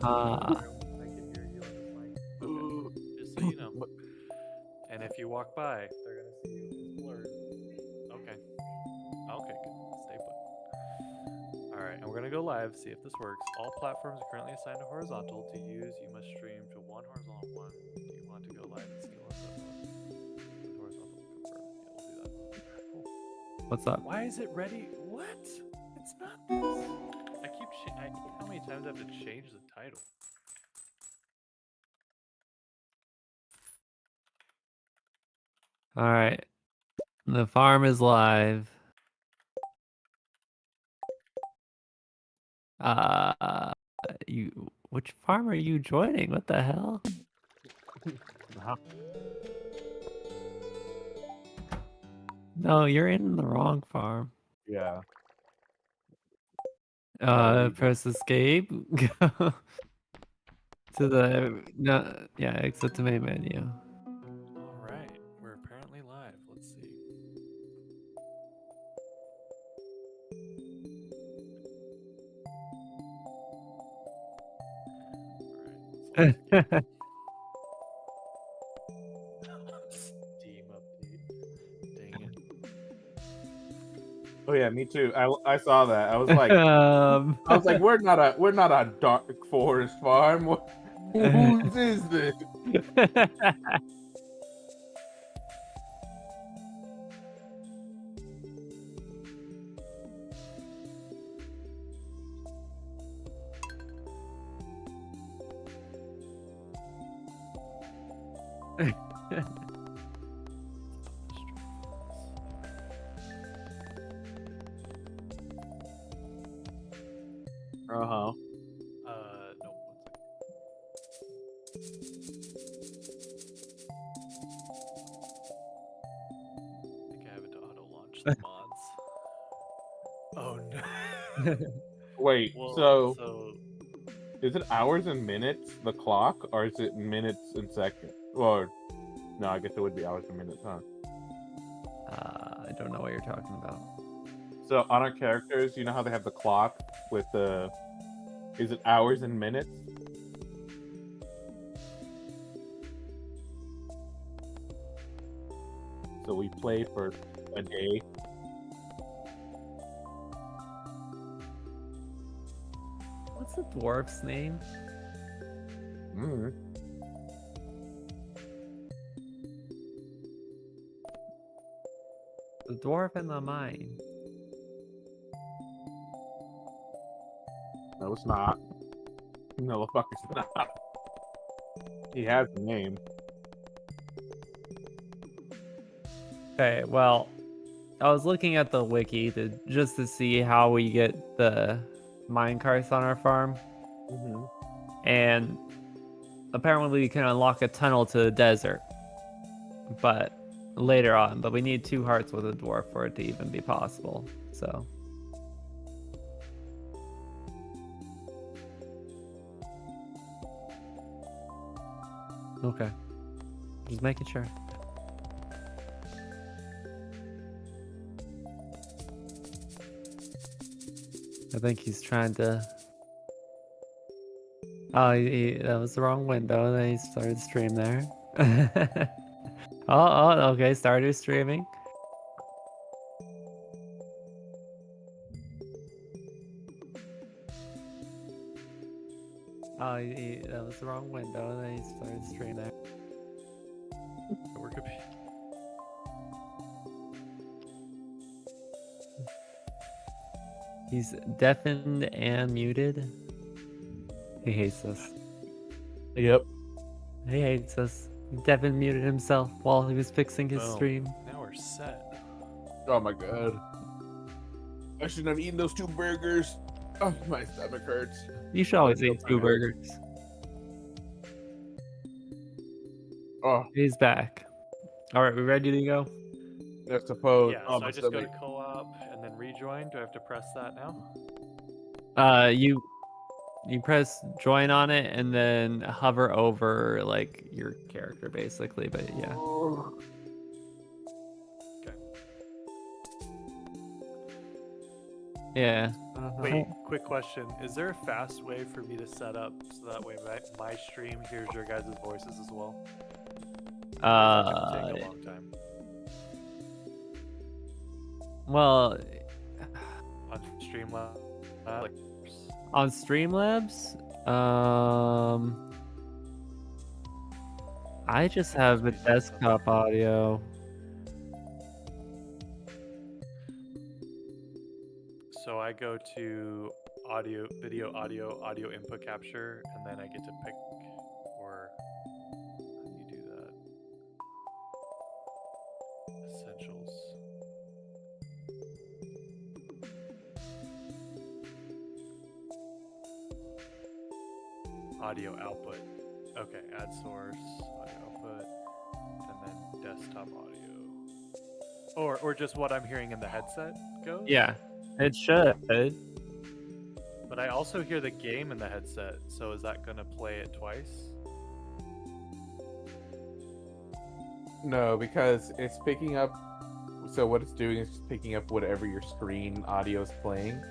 Ah. I can hear you on this mic. Okay, just so you know. And if you walk by, they're gonna see you. It's blurred. Okay. Okay, good. Stay put. Alright, and we're gonna go live, see if this works. All platforms are currently assigned to horizontal. To use, you must stream to one horizontal one. Do you want to go live and see what's up? With horizontal, confirm. Yeah, we'll do that. Cool. What's up? Why is it ready? What? It's not this. I keep how many times I have to change the title? All right. The farm is live. Which farm are you joining? What the hell? No, you're in the wrong farm. Yeah. Press escape. Go to the exit to main menu. All right, we're apparently live. Let's see. All right, let's all Steam update. Dang it. Oh yeah, me too. I saw that. I was like, we're not a dark forest farm. Whose is this? Uh-huh. No, one second. I think I have it to auto launch the mods. Oh no. Wait, Well, so is it hours and minutes, the clock, or is it minutes and seconds? Or no, I guess it would be hours and minutes, huh? I don't know what you're talking about. So on our characters, you know how they have the clock with the is it hours and minutes? So we play for a day. What's the dwarf's name? Mm. The dwarf in the mine. No, it's not. No, the fuck it's not. He has a name. Okay, well, I was looking at the wiki just to see how we get the mine carts on our farm. Mm-hmm. And apparently we can unlock a tunnel to the desert. But later on, but we need 2 hearts with a dwarf for it to even be possible. So okay. Just making sure. I think he's trying to. Oh, that was the wrong window. Then he started stream there. Okay. Stardew streaming. Oh, that was the wrong window. Then he started stream there. We're good. He's deafened and muted. He hates us. Yep. He hates us. He deafened muted himself while he was fixing his stream. Now we're set. Oh my god. I shouldn't have eaten those 2 burgers. Oh, my stomach hurts. You should always eat 2 burgers. Oh. He's back. All right, we ready to go? I suppose. Yeah, so I just go to co-op and then rejoin. Do I have to press that now? You press join on it and then hover over like your character basically, but yeah. Okay. Yeah. Wait, quick question. Is there a fast way for me to set up so that way my stream hears your guys' voices as well? Or is that gonna take a long time? Well, On Streamlabs? on Streamlabs, I just have a desktop audio. So I go to audio, video, audio input capture, and then I get to pick, or how do you do that? Essentials. Audio output. Okay, add source, audio output, and then desktop audio. Or just what I'm hearing in the headset goes? Yeah, it should. But I also hear the game in the headset, so is that gonna play it twice? No, because it's picking up. So what it's doing is just picking up whatever your screen audio is playing.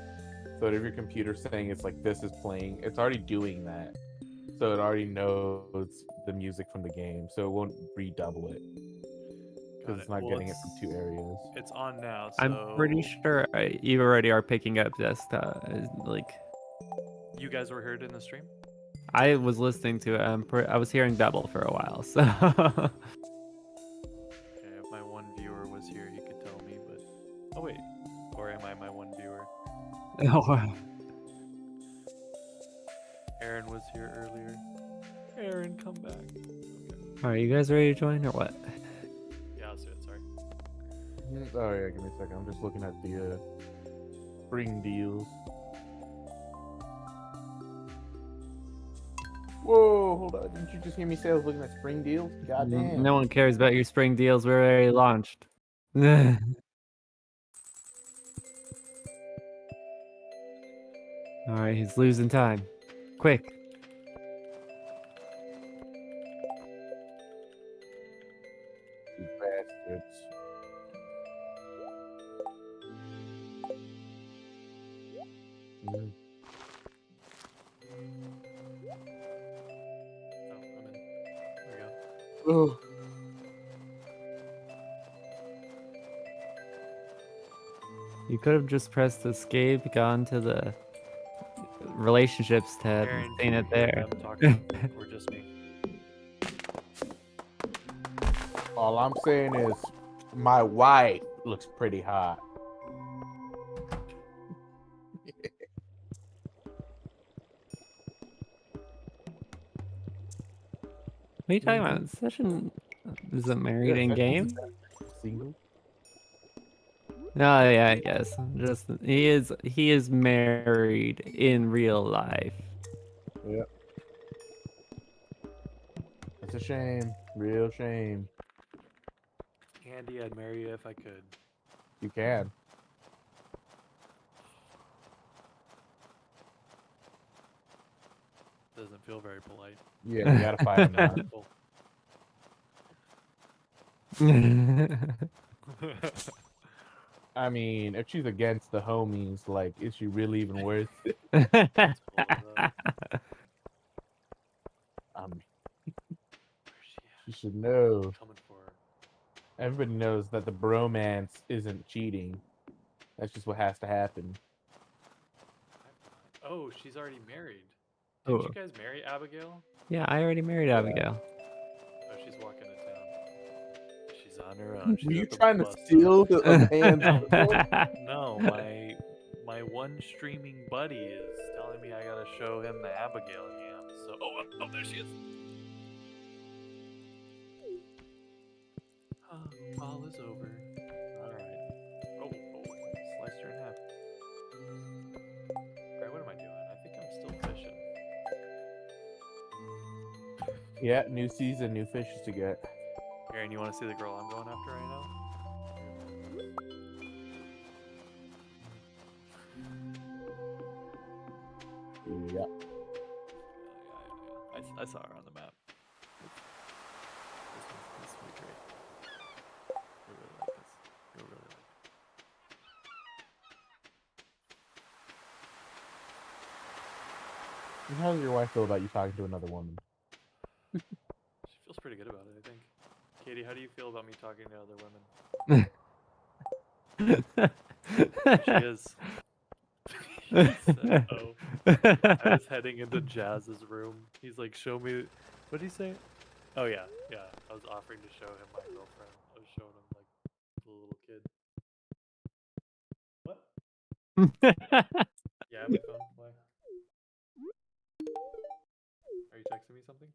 So whatever your computer's saying, it's like this is playing. It's already doing that. So it already knows the music from the game, so it won't redouble it because it's not getting it from two areas. It's on now, so I'm pretty sure you already are picking up desktop. Like, you guys were heard in the stream? I was listening to it. I was hearing double for a while. So. Okay, if my one viewer was here, he could tell me, but... Oh, wait. Or am I my one viewer? Oh. Aaron was here earlier. Aaron, come back. Okay. Are you guys ready to join or what? Yeah, I'll see it, sorry. Oh yeah, give me a second. I'm just looking at the spring deals. Whoa, hold on. Didn't you just hear me say I was looking at spring deals? Goddamn. No one cares about your spring deals. We're already launched. Alright, he's losing time. Quick. You bastards. Mm. Oh, I'm in. There we go. Oh. You could have just pressed escape, gone to the relationships tab, Aaron, and seen can it you hear there. them talking, or just me? All I'm saying is my wife looks pretty hot. What are you talking about? Session is it married in game? Single? No, yeah, I guess. Just he is married in real life. Yep. That's a shame. Real shame. Andy, I'd marry you if I could. You can. Doesn't feel very polite. Yeah, you gotta fight him now. I mean, if she's against the homies, like, is she really even worth it? She should know. Coming for her. Everybody knows that the bromance isn't cheating. That's just what has to happen. Oh, she's already married. Didn't you guys marry Abigail? Yeah, I already married Abigail. Oh, she's walking to town. She's on her own. She's Were you at the trying to bus steal stop. the man's No, my one streaming buddy is telling me I gotta show him the Abigail yam. So, oh, there she is. All is over. All right. Oh, sliced her in half. All right, what am I doing? I think I'm still fishing. Yeah, new season, new fishes to get. Aaron, you want to see the girl I'm going after right now? Yeah. I saw her on the map. This will be great. I really like this. I really like it. How does your wife feel about you talking to another woman? She feels pretty good about it, I think. Katie, how do you feel about me talking to other women? She is. He said, oh. I was heading into Jazz's room. He's like, show me. What did he say? Oh, yeah. Yeah. I was offering to show him my girlfriend. I was showing him, like, the little kid. What? Yeah, I have my phone. Why? Are you texting me something?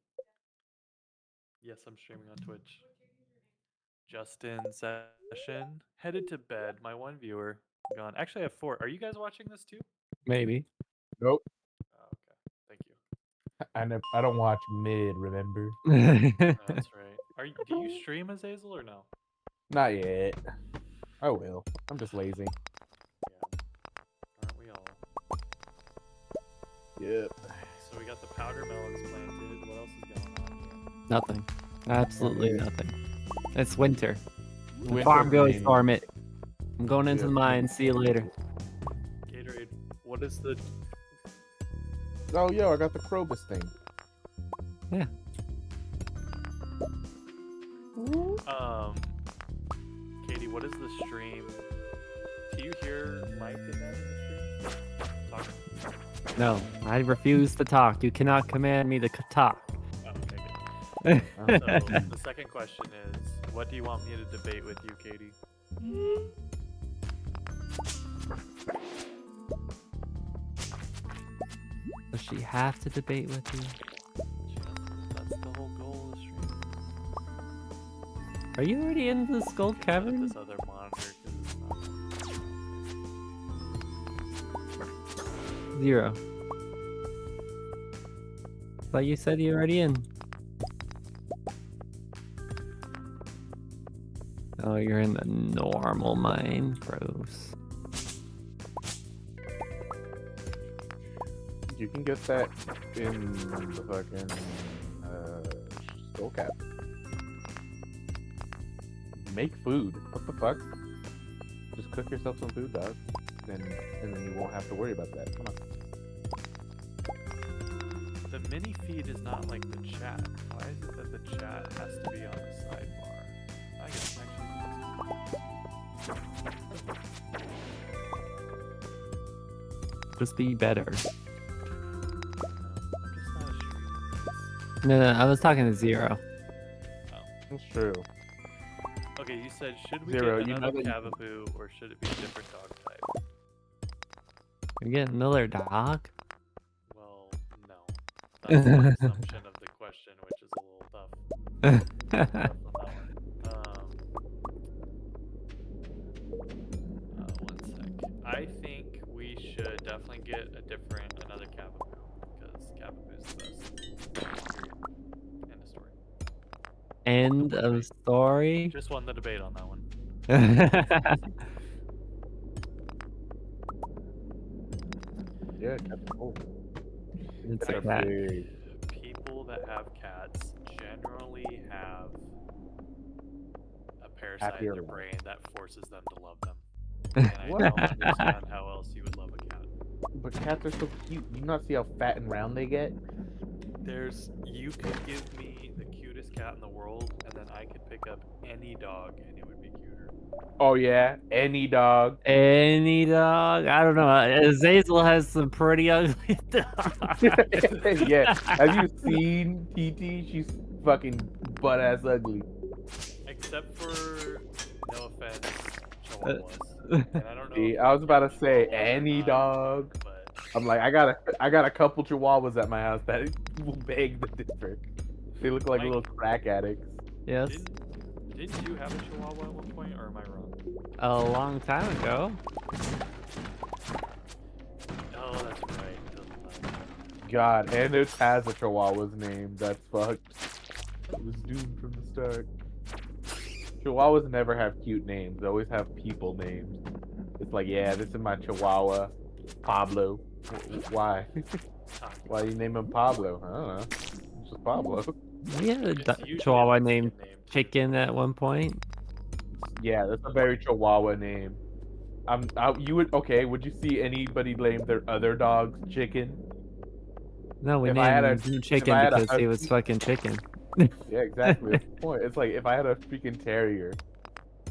Yes, I'm streaming on Twitch. Justin session. Headed to bed. My one viewer gone. Actually, I have 4. Are you guys watching this too? Maybe. Nope. Oh, okay. Thank you. I don't watch mid. Remember? That's right. Do you stream Azazel or no? Not yet. I will. I'm just lazy. Yeah. Aren't we all? Yep. So we got the powder melons planted. What else is going on here? Nothing. Absolutely Okay. nothing. It's winter. Winter Farm goes green. farm it. I'm going into Yeah. the mine. See you later. Gatorade. What is the? Oh, yo, I got the Krobus thing. Yeah. Katie, what is the stream? Do you hear Mike in that in the stream? Talking. No, I refuse to talk. You cannot command me to talk. Oh, okay, good. So the second question is, what do you want me to debate with you, Katie? Does she have to debate with you? That's the whole goal of the stream. Are you already in the skull Set up cavern? this other monitor 'cause it's not. 0. But you said you're already in. Oh, you're in the normal mine. Gross. You can get that in the fucking skull cap. Make food. What the fuck? Just cook yourself some food, dog. And then you won't have to worry about that. Come on. The mini feed is not like the chat. Why is it that the chat has to be on the sidebar? I guess Just be better. I'm just not a streamer. No, I was talking to 0. That's true. Okay, you said should we Zero, get you know another that you- Cavapoo or should it be a different dog type? You get another dog? Well, no. That's the assumption of the question, which is a little tough. Tough on that one. One sec. I think we should definitely get another Cavapoo because Cavapoo's the best. End of story. End of story. Just won the debate on that one. Yeah, that's cool. It's I a cat. think people that have cats generally have a parasite in Happier their life. brain that forces them to love them. And I What? don't understand how else you would love a cat. But cats are so cute. You not see how fat and round they get? You could give me the cutest cat in the world, and then I could pick up any dog, and it would be cuter. Oh yeah, any dog. Any dog? I don't know. Azazel has some pretty ugly dogs. Yeah. Have you seen TT? She's fucking butt ass ugly. Except for, no offense, Chihuahuas. And I don't know. See, if I was about to say Chihuahuas or any not, dog. but I'm like, I got a couple chihuahuas at my house that will beg the differ. They look like Mike- little crack addicts. Yes, didn't you have a Chihuahua at one point, or am I wrong? a long time ago. Oh, that's right. It doesn't matter. God, and it has a chihuahua's name. That's fucked. It was doomed from the start. Chihuahuas never have cute names. They always have people names. It's like, yeah, this is my chihuahua, Pablo. Why? Why you name him Pablo? I don't know. It's just Pablo. We had a It's usually chihuahua a named Mexican name, too. Chicken at one point. Yeah, that's a very chihuahua name. You would okay? Would you see anybody name their other dogs Chicken? No, we If I had named him Chicken had a because he was husky- fucking chicken. Yeah, exactly. That's the point. It's like if I had a freaking terrier,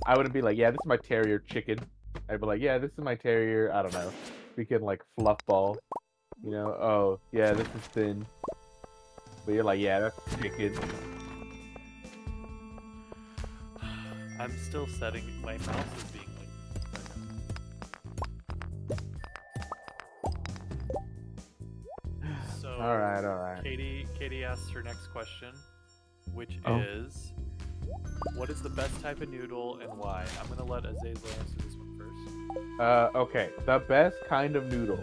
I wouldn't be like, yeah, this is my terrier chicken. I'd be like, yeah, this is my terrier. I don't know, freaking like fluff ball. You know? Oh, yeah, this is thin. But you're like, yeah, that's chicken. I'm still setting my mouse as being like. So All right. Katie asks her next question, which Oh. is, what is the best type of noodle and why? I'm gonna let Azazel answer this one first. Okay, the best kind of noodle.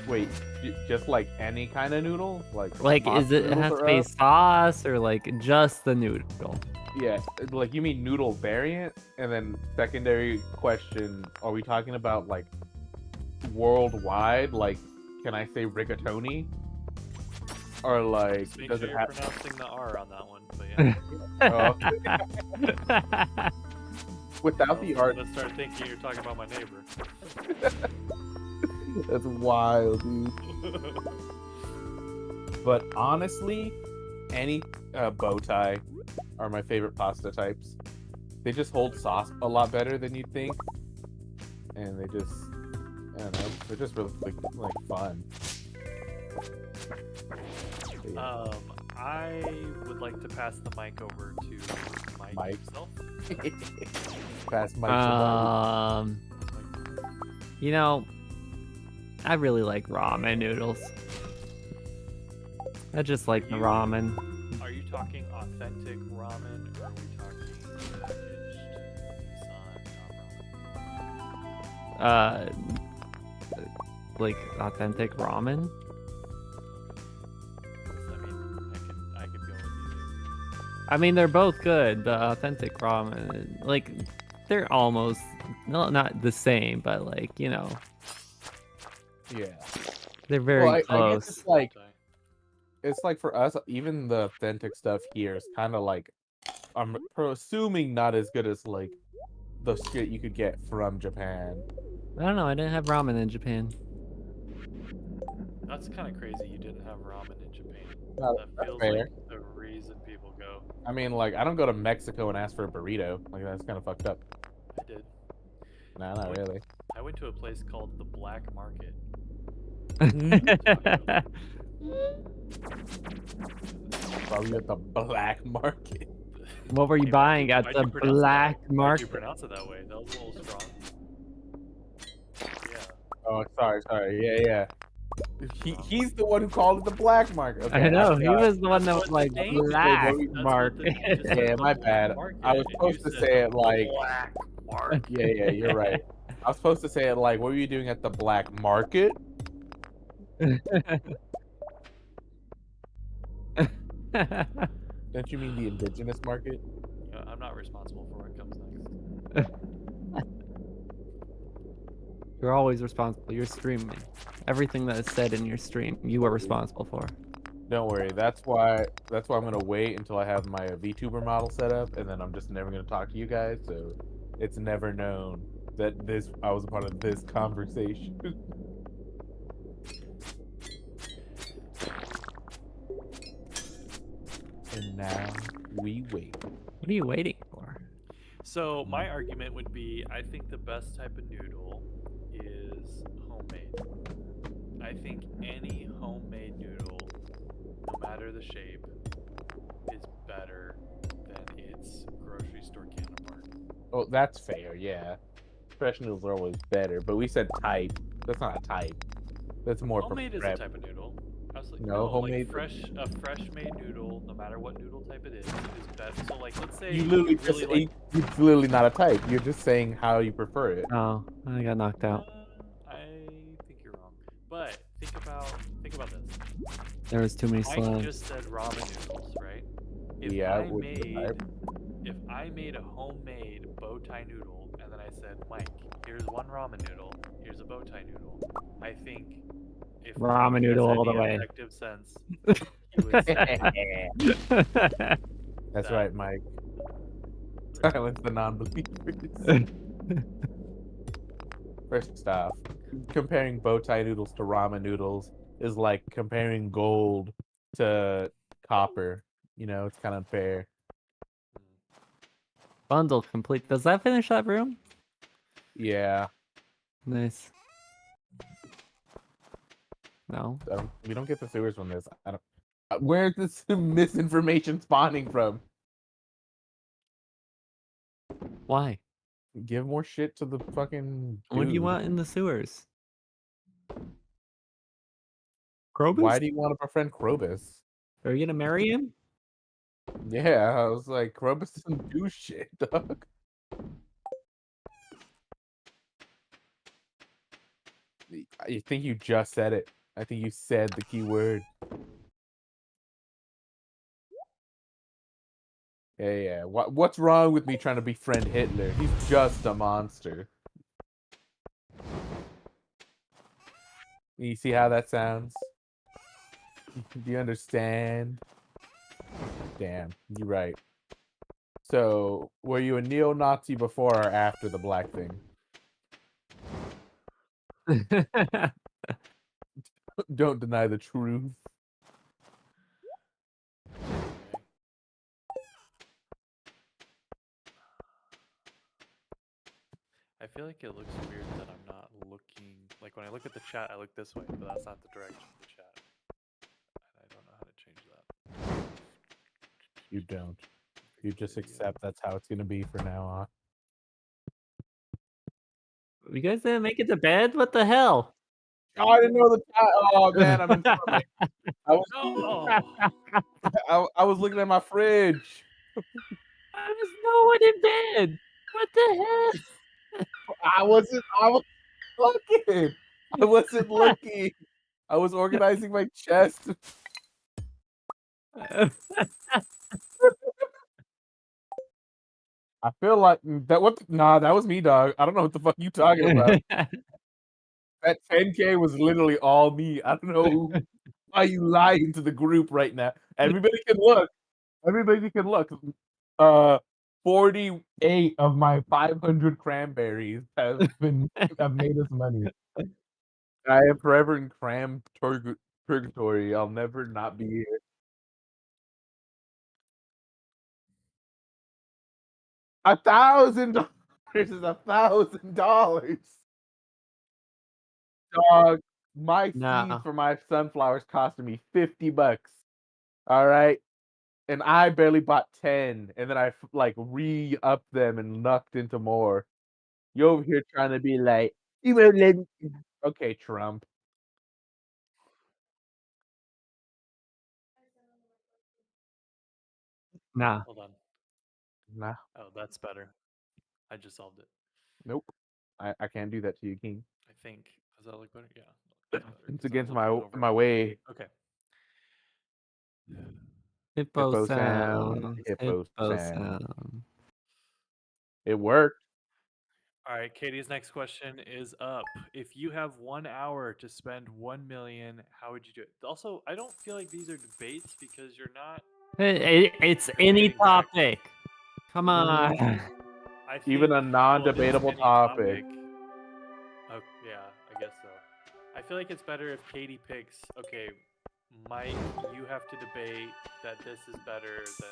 Wait, just like any kind of noodle? Like Is it noodles have to are be up? sauce or like just the noodle? Yeah, like you mean noodle variant? And then secondary question, are we talking about like worldwide? Like, can I say rigatoni? Or like, Just make does sure it you're have? pronouncing the R on that one. But yeah. Oh, without the I'm art, gonna start thinking you're talking about my neighbor. that's wild, dude. But honestly, any bow tie are my favorite pasta types. They just hold sauce a lot better than you'd think, and they just, I don't know, they're just really like fun. But yeah. I would like to pass the mic over to Mike Mike. himself. Pass Mike. Somebody. You know, I really like ramen noodles. I just like the ramen. Are you talking authentic ramen, or are we talking packaged Nissan ramen? Like authentic ramen. I mean, I could go with either. I mean, they're both good. The authentic ramen, like, they're almost not the same, but like, you know, Yeah. they're very Well, I close. guess it's like for us, even the authentic stuff here is kind of like, I'm assuming not as good as like the shit you could get from Japan. I don't know. I didn't have ramen in Japan. That's kind of crazy. You didn't have ramen in Japan. No, That that's feels fair. like the reason people go. I mean, like, I don't go to Mexico and ask for a burrito. Like, that's kind of fucked up. I did. Nah, not really. I went to a place called the Black Market. Probably at the black market. What were you Hey, buying at why'd the you pronounce it that black way? Why'd you market? pronounce it that way? That was a little strong. Yeah. Oh, sorry. Yeah. He's the one who called it the black market. Okay, I know he forgot. was the one that That's was what like the name is. black That's what the- market. you just said Yeah, the my Black bad. Market, I was and you supposed to said say it the like- Black Market. Yeah, you're right. I was supposed to say it like, what were you doing at the black market? Don't you mean the indigenous market? Yeah, I'm not responsible for what comes next. You're always responsible. You're streaming. Everything that is said in your stream, you are responsible for. Don't worry. That's why I'm gonna wait until I have my VTuber model set up, and then I'm just never gonna talk to you guys. So it's never known that I was a part of this conversation. And now we wait. What are you waiting for? So my argument would be, I think the best type of noodle is homemade. I think any homemade noodle, no matter the shape, is better than its grocery store counterpart. Oh, that's fair. Yeah, fresh noodles are always better. But we said type. That's not a type. That's more for Homemade is a prep. type of noodle. Absolutely. No, Like homemade- a fresh made noodle, no matter what noodle type it is better. So like, let's say You literally really like. it's literally not a type. You're just saying how you prefer it. Oh, I got knocked out. I think you're wrong. But think about this. There was too many Mike slimes. just said ramen noodles, right? Yeah, it would be type. If I made a homemade bow tie noodle and then I said, Mike, here's one ramen noodle, here's a bow tie noodle, I think if Ramen Mike noodle has all the any way. objective sense, he would say, That's that- right, Mike. Silence the non-believers. First off, comparing bow tie noodles to ramen noodles is like comparing gold to copper. You know, it's kind of unfair. Bundle complete. Does that finish that room? Yeah. Nice. No. We don't get the sewers from this. I don't. Where's this misinformation spawning from? Why? Give more shit to the fucking dude. What do you want in the sewers? Krobus? Why do you want to befriend Krobus? Are you gonna marry him? Yeah, I was like, Krobus doesn't do shit, dog. I think you just said it. I think you said the key word. Yeah. What's wrong with me trying to befriend Hitler? He's just a monster. You see how that sounds? Do you understand? Damn, you're right. So, were you a neo-Nazi before or after the black thing? Don't deny the truth. I feel like it looks weird that I'm not looking. Like when I look at the chat, I look this way, but that's not the direction of the chat. And I don't know how to change that. You don't. You just accept that's how it's gonna be from now on. You guys didn't make it to bed? What the hell? Oh, I didn't know the chat. Oh man, I'm in trouble. I was No! I was looking at my fridge. There's no one in bed. What the I was looking. I wasn't looking. I was organizing my chest. hell? I feel like that. Nah, that was me, dog. I don't know what the fuck you talking about. That 10K was literally all me. I don't know why you lying to the group right now. Everybody can look. Everybody can look. 48 of my 500 cranberries have made us money. I am forever in purgatory. I'll never not be here. $1,000 is $1,000. Dog, my Nah. seeds for my sunflowers costed me $50. All right. And I barely bought 10, and then I like re-upped them and lucked into more. You over here trying to be like, you won't let me. Okay, Trump. Nah. Hold on. Nah, Oh, that's better. I just solved it. nope. I can't do that to you, King. I think. Does that look better? Yeah. Looks better, It's 'cause I'm against looking over my way. Okay. Hippo Hippo sound. sound. Hippo sound. sound. It worked. All right, Katie's next question is up. If you have 1 hour to spend 1 million, how would you do it? Also, I don't feel like these are debates because you're not. It's any Debating back. topic. Come on. I think, Even a well, it's non-debatable any topic. Oh, yeah, I guess so. I feel like it's better if Katie picks. Okay, Mike, you have to debate that this is better than.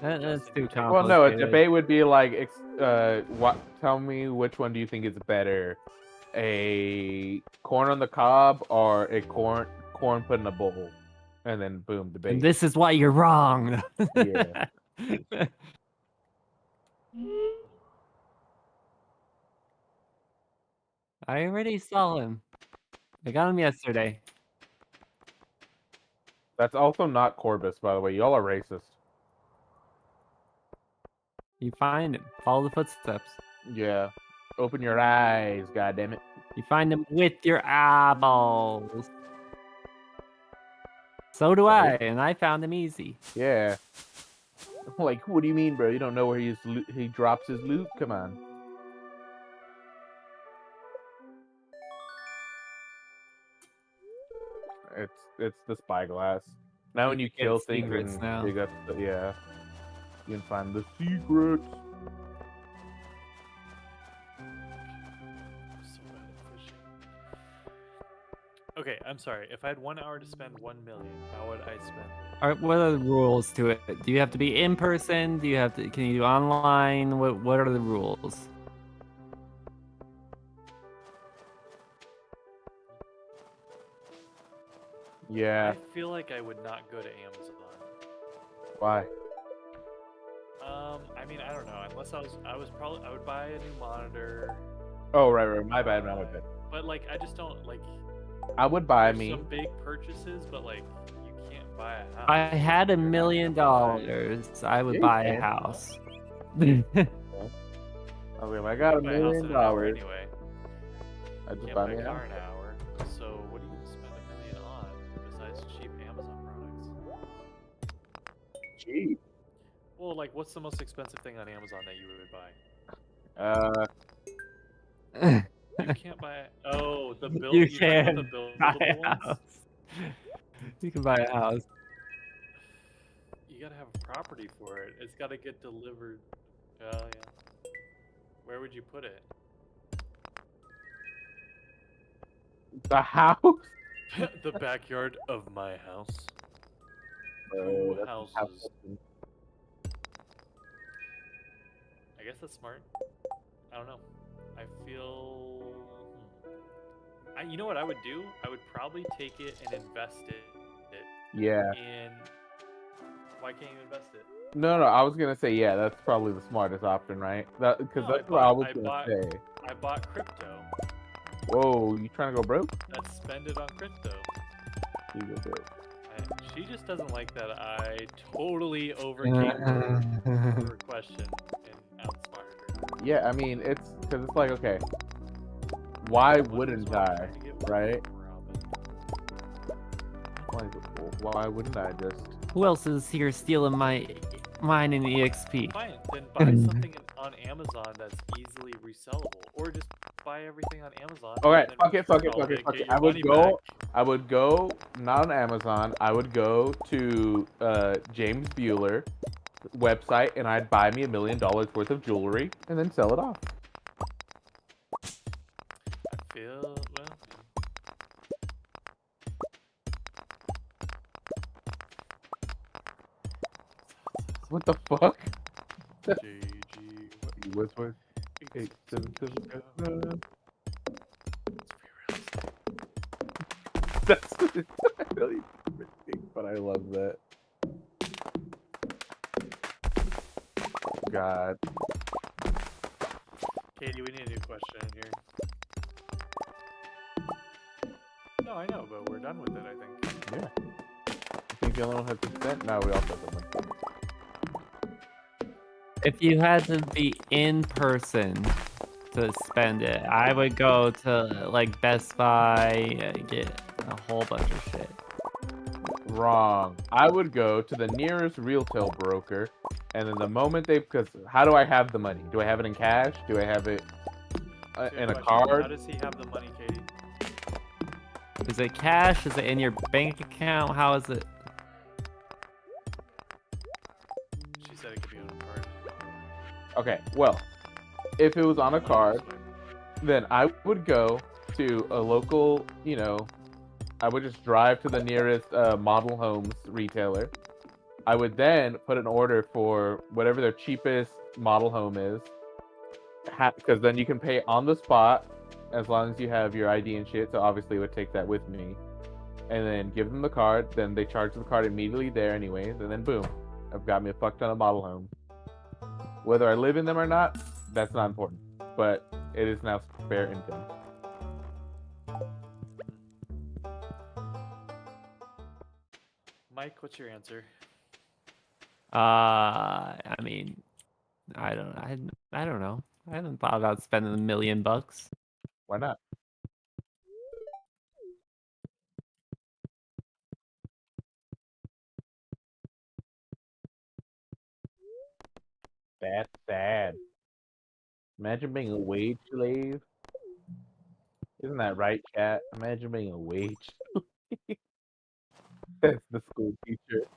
And That's Justin, too you take Well, no, a complicated. debate would be like, what? Tell me which one do you think is better, a corn on the cob or a corn put in a bowl, and then boom, debate. And this is why you're wrong. Yeah. I already saw him. I got him yesterday. That's also not Corbus, by the way. Y'all are racist. You find him. Follow the footsteps. Yeah. Open your eyes, goddammit. You find him with your eyeballs. So do I, and I found him easy. Yeah. Like, what do you mean, bro? You don't know where he drops his loot? Come on. It's the spyglass. Now when you can kill get things secrets and now. dig up, yeah, you can find the secrets. I'm so bad at fishing. Okay, I'm sorry. If I had 1 hour to spend 1 million, how would I spend it? All right, what are the rules to it? Do you have to be in person? Do you have to? Can you do online? What are the rules? Yeah. I feel like I would not go to Amazon. Why? I mean, I don't know. Unless I would buy a new monitor. Oh, right. My bad. My bad. But like, I just don't like. I would buy There's me. some big purchases, but like, you can't buy a house. I had You're $1 not million, gonna buy- I would Yeah, you buy a can. house. Okay, if I got $1 buy a house million, in an hour anyway. I'd just Can't buy buy me a a car house. in an hour. So what are you gonna spend $1 million on besides cheap Amazon products? Cheap. Well, like, what's the most expensive thing on Amazon that you would buy? You can't buy it. Oh, the build. You You're talking about the can buy buildable a ones? house. You can buy a house. You gotta have a property for it. It's gotta get delivered. Oh yeah. Where would you put it? The house. The backyard of my house. Bro, 2 that's a house. houses. I guess that's smart. I don't know. I feel. You know what I would do? I would probably take it and invest it Yeah. in. Why can't you invest it? No. I was gonna say yeah. That's probably the smartest option, right? Because No, that's what I was gonna say. I bought crypto. Whoa, you trying to go broke? Let's spend it on crypto. You go broke. She just doesn't like that I totally overcame her question and outsmarted her. Yeah, I mean it's because it's like okay, why What is wouldn't wrong I? trying to get Right? Robin? Why wouldn't I just? Who else is here stealing mine in EXP? Fine, then buy something on Amazon that's easily resellable, or just buy everything on Amazon. Okay, and then fuck it. resell get your money back. I would go not on Amazon. I would go to James Bueller website and I'd buy me $1 million worth of jewelry and then sell it off. I feel well. What the fuck? JG. What's what? 877. That's really but I love that. God. Katie, we need a new question in here. No, I know, but we're done with it, I think. Yeah. I think the only one has consent. No, we all said something. If you had to be in person to spend it, I would go to like Best Buy, get a whole bunch of shit. Wrong. I would go to the nearest retail broker, and then the moment they, because how do I have the money? Do I have it in cash? Do I have it in a How card? does he have the money, Katie? Is it cash? Is it in your bank account? How is it? She said it could be on a card. Okay, well, if it was on a card, then I would go to a local, I would just drive to the nearest model homes retailer. I would then put an order for whatever their cheapest model home is, because then you can pay on the spot as long as you have your ID and shit. So obviously, I would take that with me, and then give them the card. Then they charge the card immediately there, anyways, and then boom, I've got me a fuck ton of model homes. Whether I live in them or not, that's not important. But it is now spare income. Mike, what's your answer? I mean, I don't know. I haven't thought about spending $1 million. Why not? That's sad. Imagine being a wage slave. Isn't that right, chat? Imagine being a wage slave. That's the school teacher.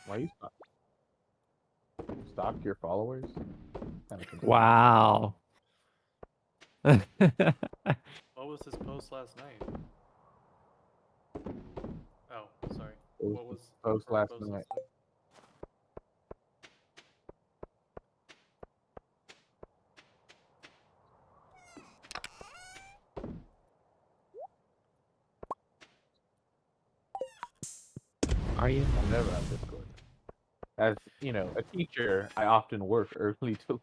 Why you stop? Stop. block your followers? Kinda confused. Wow. What was his post last night? Oh, sorry. It was What was his post her last post night. last night? Are you? I never have Discord. As you know, a teacher, I often work early to.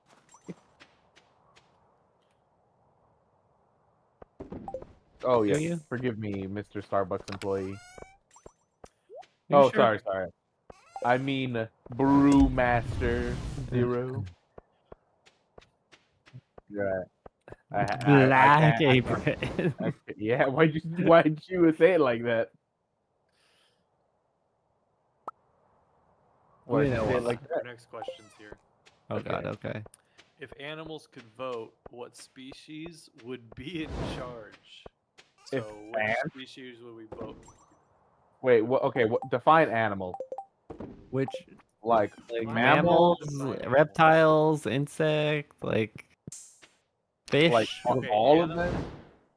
Oh Do yes, you? forgive me, Mr. Starbucks employee. You Oh, sure? sorry. I mean Brewmaster Zero. Yeah, I Black can't. apron. Yeah, why'd you say it like that? Why'd You you know say it what? like Our that? next question's here. Oh Okay. god, okay. If animals could vote, what species would be in charge? If So, which ants- species would we vote? Wait, what? Okay, what? Define animal. Which Like like Why would you mammals, define animal? reptiles, insect, like fish. like Okay, all of them.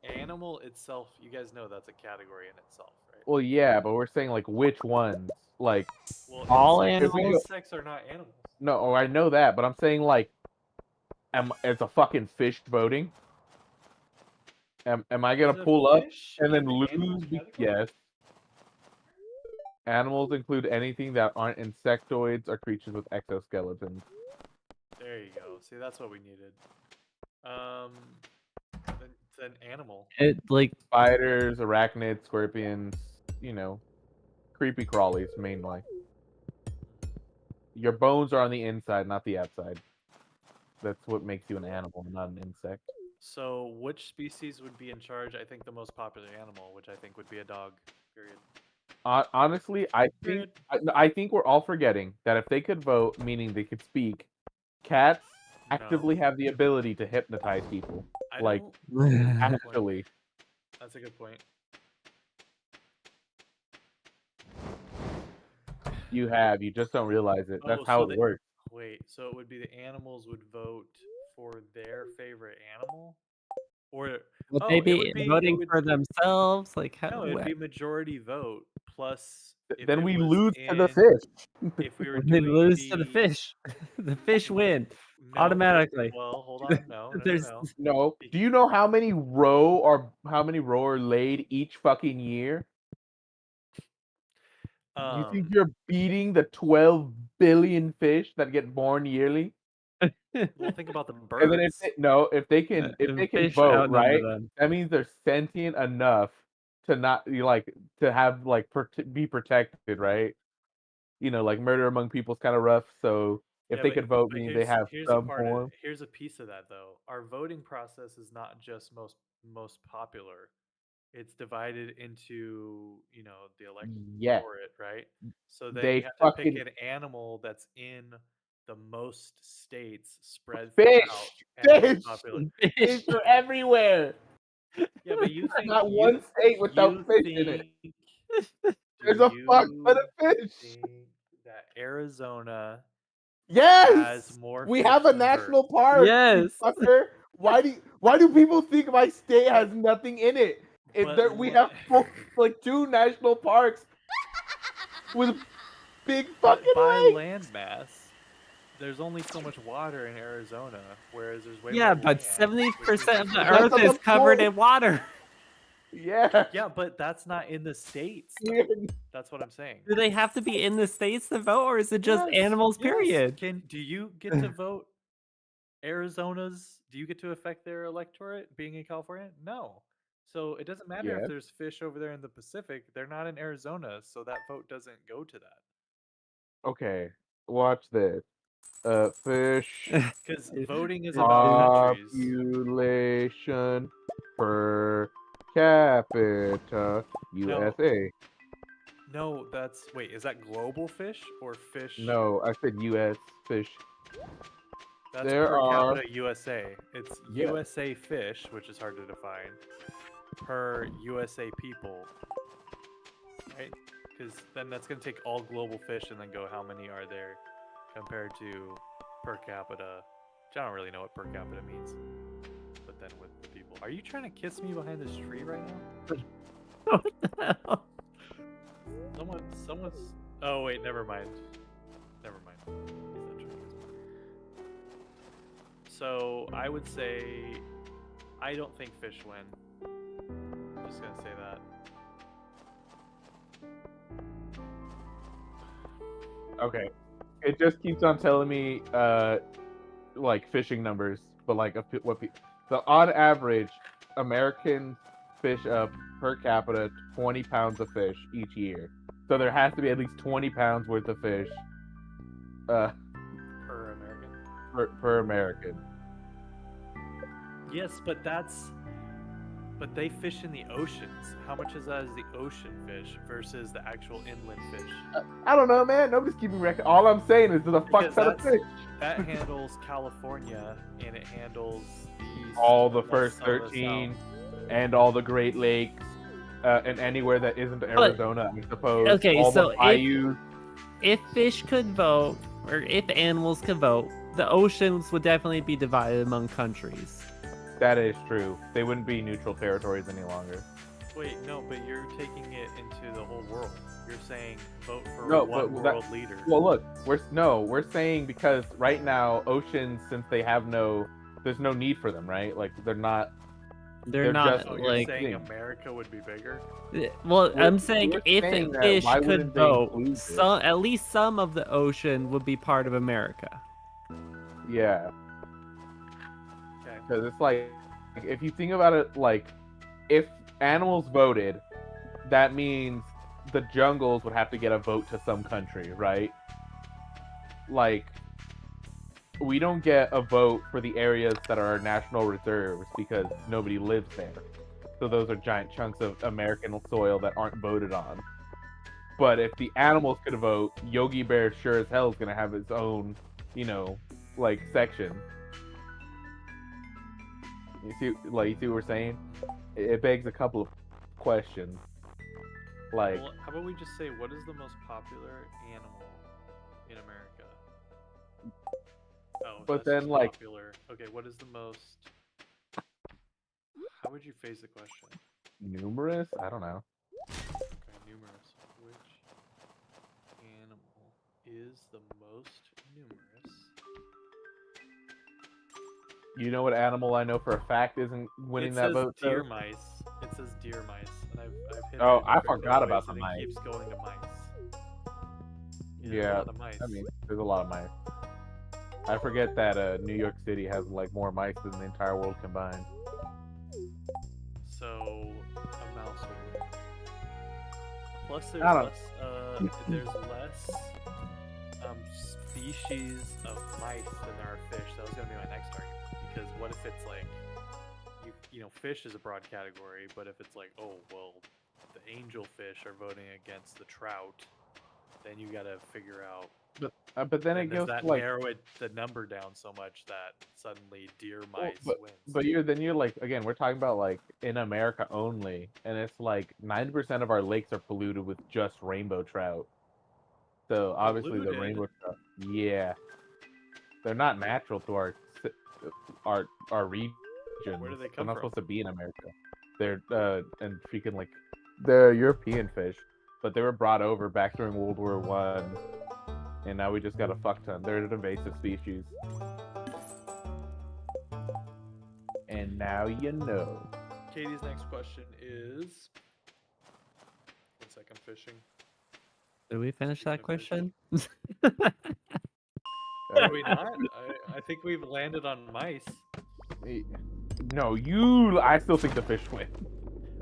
Animal itself, you guys know that's a category in itself, right? Well, yeah, but we're saying like which ones? Like Well, All if we go, animals? insects are not animals. no, oh, I know that, but I'm saying like, is a fucking fish voting? Am I gonna Is a pull up fish and then in the animal lose? category? Yes. Animals include anything that aren't insectoids or creatures with exoskeletons. There you go. See, that's what we needed. Then animal. It like Spiders, arachnids, scorpions, you know, creepy crawlies mainly. Your bones are on the inside, not the outside. That's what makes you an animal, not an insect. So, which species would be in charge? I think the most popular animal, which I think would be a dog. Period. Honestly, Period. I think we're all forgetting that if they could vote, meaning they could speak, cats actively have the ability to hypnotize people. I Like don't. That's a good point. actually, That's a good point. you just don't realize it. That's how it works. Wait, so it would be the animals would vote for their favorite animal, or would oh, they it be would be voting for themselves? Like how no, it'd be majority vote plus if Then it we was lose to the in fish. if we were they doing lose to the fish. The fish win no, automatically. well, hold on, no, There's No. Do you know how many roe are laid each fucking year? You think you're beating the 12 billion fish that get born yearly? well, think about the And then birds. if they can fish vote, outnumber right? them. That means they're sentient enough to not like to have like be protected, right? You know, like murder among people is kind of rough. So if Yeah, they could vote, but meaning they have here's a some part of form. here's a piece of that though. Our voting process is not just most popular. It's divided into, the Yeah, electorate, right? So then you they have to pick fucking an animal that's in the most states spread throughout fish, and most fish, popular. fish are everywhere. Yeah, but you think Not one state without you fish in it. think do There's a fuck ton you of fish. think that Arizona Yes, has more we fish have a than birds? national park, you Yes. fucker. Why do people think my state has nothing in it? We But have like 2 national parks with big fucking by lakes. land mass, there's only so much water in Arizona, whereas there's way Yeah, more but land. 70% of the That's earth not is the covered point. in water. Yeah. Yeah, but that's not in the states. Yeah. That's what I'm saying. Do they have to be in the states to vote, or is it just animals, period? Do you get to vote Arizona's? Do you get to affect their electorate being in California? No. So it doesn't matter if Yes. there's fish over there in the Pacific. They're not in Arizona, so that vote doesn't go to that. Okay. Watch this. Fish Because voting is about countries. population per capita USA. No, wait, is that global fish or fish? No, I said US fish. That's There per are capita USA. It's Yeah. USA fish, which is hard to define, per USA people, right? Because then that's going to take all global fish and then go how many are there compared to per capita, which I don't really know what per capita means. But then with the people, are you trying to kiss me behind this tree right now? What the hell? Someone's. Oh wait, never mind. Never mind. He's not trying to kiss me. So I would say, I don't think fish win. I'm just gonna say that. Okay. It just keeps on telling me, like fishing numbers, but like so on average, Americans fish up per capita 20 pounds of fish each year. So there has to be at least 20 pounds worth of fish, Per American. per American. Yes, but they fish in the oceans. How much is that as the ocean fish versus the actual inland fish? I don't know, man. Nobody's keeping record. All I'm saying is there's a fuck Because ton of that's- fish. That handles California, and it handles the All the west first side of the 13, South. and all the Great Lakes, and anywhere that isn't Arizona, I suppose. Okay, all so the bayous. if fish could vote, or if animals could vote, the oceans would definitely be divided among countries. That is true. They wouldn't be neutral territories any longer. Wait, no, but you're taking it into the whole world. You're saying vote for No, one but world leader. Well, look, we're saying because right now oceans, since they have there's no need for them, right? Like they're not. They're not just- Oh, you're like. saying America would be bigger? Well, We're- I'm saying we're if saying that, fish why could wouldn't they vote, include it? at least some of the ocean would be part of America. Yeah, Okay. because it's like if you think about it, like if animals voted, that means the jungles would have to get a vote to some country, right? Like we don't get a vote for the areas that are national reserves because nobody lives there. So those are giant chunks of American soil that aren't voted on. But if the animals could vote, Yogi Bear sure as hell is gonna have its own, like section. You see what we're saying? It begs a couple of questions. Like, Well, how about we just say what is the most popular animal in America? Oh, But that's then, just like- popular. Okay, what is the most? How would you phrase the question? numerous? I don't know. Okay, numerous. Which animal is the most numerous? You know what animal I know for a fact isn't winning It that says vote? though? deer mice. It says deer mice, and I've hit. Oh, it in I different forgot ways, about the and mice. It keeps going to mice. There's Yeah, a lot of mice. I mean, there's a lot of mice. I forget that New York City has like more mice than the entire world combined. So a mouse would win. Plus, I don't- there's less species of mice than there are fish. That was gonna be my next argument. Because what if it's like, you know, fish is a broad category, but if it's like, oh well, the angelfish are voting against the trout, then you gotta figure out. But then it does goes that to like, narrow the number down so much that suddenly deer mice wins? but you're like again, we're talking about like in America only, and it's like 90% of our lakes are polluted with just rainbow trout. So obviously the Polluted? rainbow trout, yeah, they're not natural to our region. Where do they They're come not from? supposed to be in America. They're and freaking like they're European fish, but they were brought over back during World War One, and now we just got a fuck ton. They're an invasive species. And now you know. Katie's next question is. 1 second, fishing. Did we finish that question? Are we not? I think we've landed on mice. No, I still think the fish win.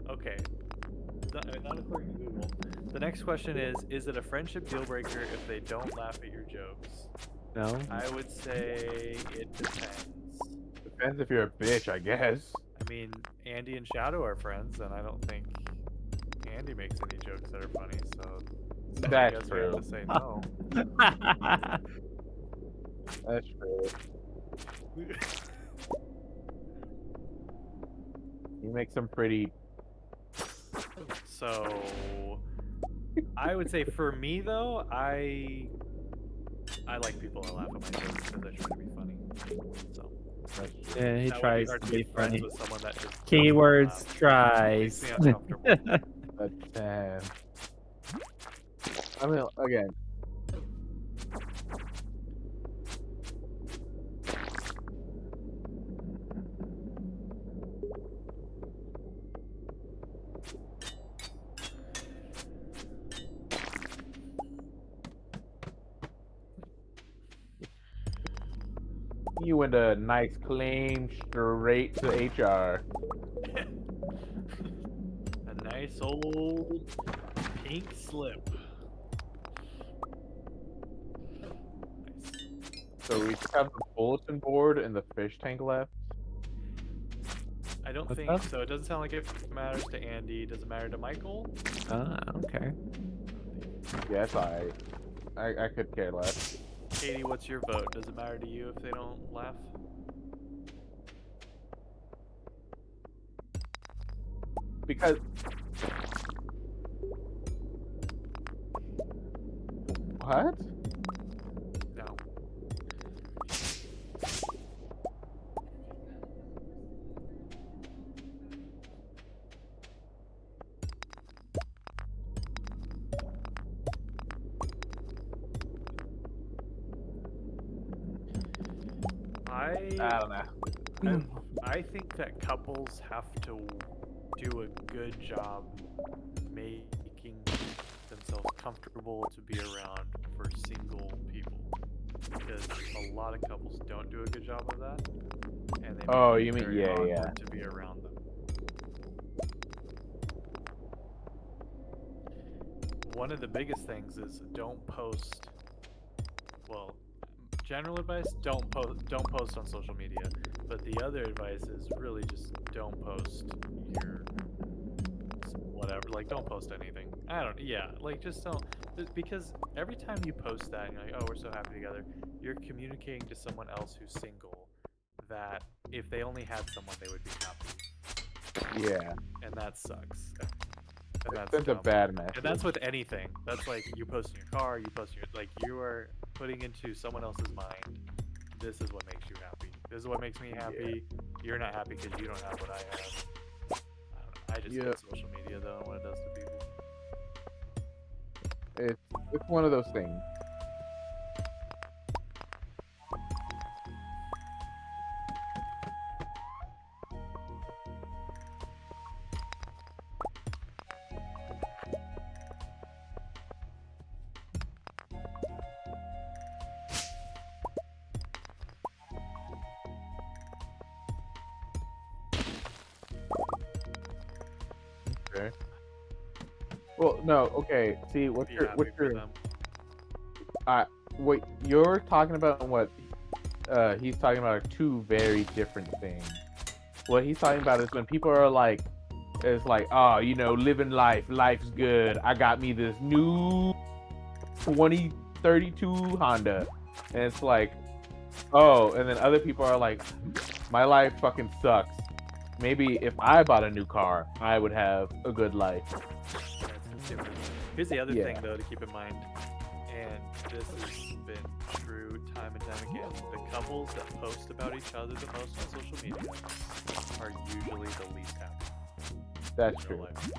Okay. Not according to Google. The next question is it a friendship deal breaker if they don't laugh at your jokes? No. I would say it depends. Depends if you're a bitch, I guess. I mean, Andy and Shadow are friends, and I don't think Andy makes any jokes that are funny, so I That's guess we have true. to say no. That's true. You make some pretty. So I would say for me though, I I like people that laugh at my jokes because I try to be funny. So Yeah, he that would be tries hard to to be be friends funny. with someone that just Keywords laugh. tries. Makes me uncomfortable. But I mean, again, you went a nice claim straight to HR. A nice old pink slip. Nice. So we just have the bulletin board and the fish tank left. I don't What's think up? so. It doesn't sound like it matters to Andy. Does it matter to Michael? Ah, okay. Yes, I could care less. Katie, what's your vote? Does it matter to you if they don't laugh? Because what? No. I don't know. I think that couples have to do a good job making themselves comfortable to be around for single people, because a lot of couples don't do a good job of that, and they make Oh, it you mean very yeah, awkward yeah. to be around them. One of the biggest things is don't post. Well, general advice: don't post on social media. But the other advice is really just don't post your whatever. Like, don't post anything. I don't. Yeah, like just don't. Because every time you post that, and you're like, oh, we're so happy together. You're communicating to someone else who's single that if they only had someone, they would be happy, Yeah, and that sucks. And that's that's a dumb. bad message. And that's with anything. That's like you post in your car, you post in your, like you are putting into someone else's mind, this is what makes you happy. This is what makes me happy. You're not happy because you don't have what I have. I don't know. I just Yep. hate social media though and what it does to people. It's one of those things. Okay. Well, no. Okay. See, Be happy for them. what you're talking about and what he's talking about are two very different things. What he's talking about is when people are like, it's like, oh, you know, living life, life's good. I got me this new 2032 Honda, and it's like, oh, and then other people are like, my life fucking sucks. Maybe if I bought a new car, I would have a good life. That's different. Here's the other Yeah. thing though to keep in mind, and this has been true time and time again. The couples that post about each other the most on social media are usually the least happy. That's in real true. life.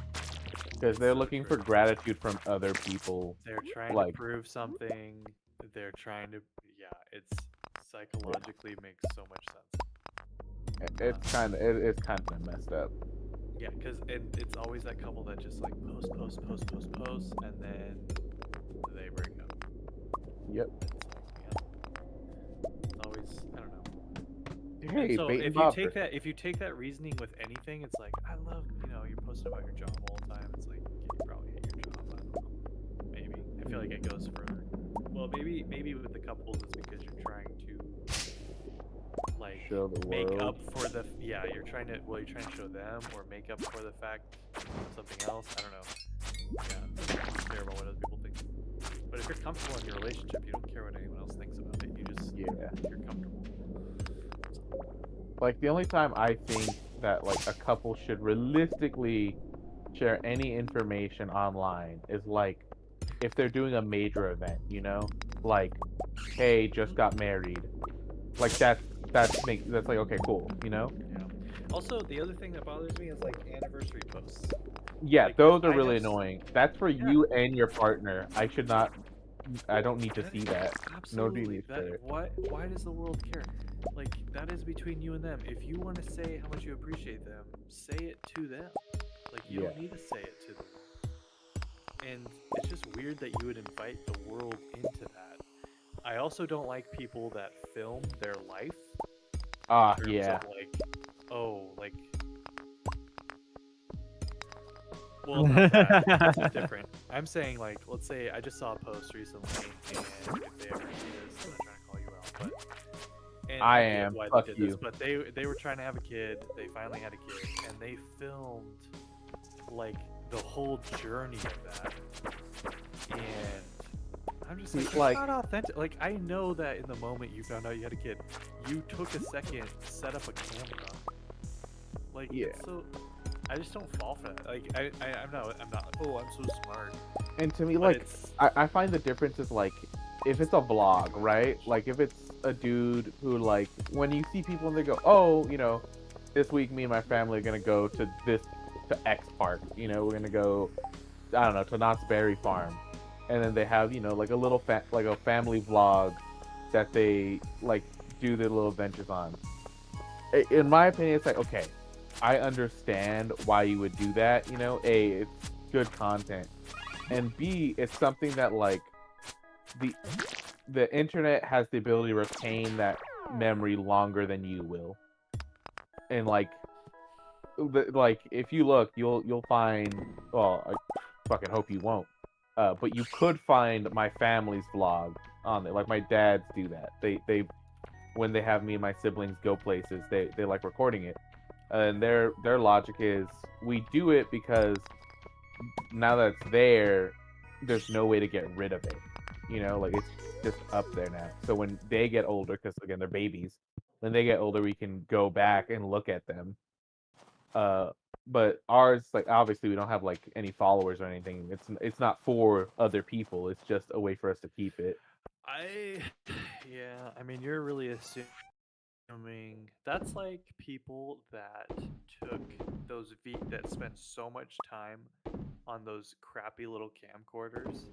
Because they're So looking true. for gratitude from other people. They're trying like- to prove something. They're trying to, yeah, it's psychologically makes so much sense. It's kind of messed up. Yeah, because it's always that couple that just like post, and then they break up. Yep. It's always, I don't know. Hey, So bait and if you bopper. take that reasoning with anything, it's like I love, you're posting about your job all the time. It's like yeah, you probably hate your job. I don't know. Maybe I feel like it goes further. Well, maybe with the couples it's because you're trying to like Show the make world. up for the you're trying to show them or make up for the fact of something else. I don't know. Yeah, I don't care about what other people think. But if you're comfortable in your relationship, you don't care what anyone else thinks about it. You just Yeah. you're comfortable. Like the only time I think that like a couple should realistically share any information online is like if they're doing a major event, you know? like, hey, just got married. Like that's like okay, cool, you know? Yeah. Also, the other thing that bothers me is like anniversary posts. Yeah, Like if those are I really have, annoying. That's for yeah, you and your partner. I don't need to that see is that. Nor do you absolutely need to that. share it. Why does the world care? Like that is between you and them. If you want to say how much you appreciate them, say it to them. Like you Yeah. don't need to say it to the world. And it's just weird that you would invite the world into that. I also don't like people that film their life Ah, in terms of yeah. like, oh, like, well, not that. This is different. I'm saying like, let's say I just saw a post recently, and if they ever see this, I'm not trying to call you out, but and I I get am. why they Fuck did this, you. but they were trying to have a kid. They finally had a kid, and they filmed like the whole journey of that, and I'm just See, like, like, that's not authentic. Like, I know that in the moment you found out you had a kid, you took a second to set up a camera. Like, yeah. it's so. I just don't fall for that. Like, I'm not. Oh, I'm so smart. And to me, But like, it's. I find the difference is like, if it's a vlog, right? Like, if it's a dude who, like, when you see people and they go, oh, you know, this week me and my family are gonna go to X park. You know, we're gonna go, I don't know, to Knott's Berry Farm, and then they have, you know, like a little like a family vlog that they like do their little adventures on. In my opinion, it's like, okay, I understand why you would do that. You know, A, it's good content, and B, it's something that like the the internet has the ability to retain that memory longer than you will. And like if you look, you'll find. Well, I fucking hope you won't. But you could find my family's vlog on it. Like my dads do that. They when they have me and my siblings go places, they like recording it. And their logic is we do it because now that it's there, there's no way to get rid of it. You know, like it's just up there now. So when they get older, because again they're babies, when they get older, we can go back and look at them. Uh, but ours, like obviously, we don't have like any followers or anything. It's not for other people. It's just a way for us to keep it. I. Yeah, I mean, you're really assuming that's like people that took that spent so much time on those crappy little camcorders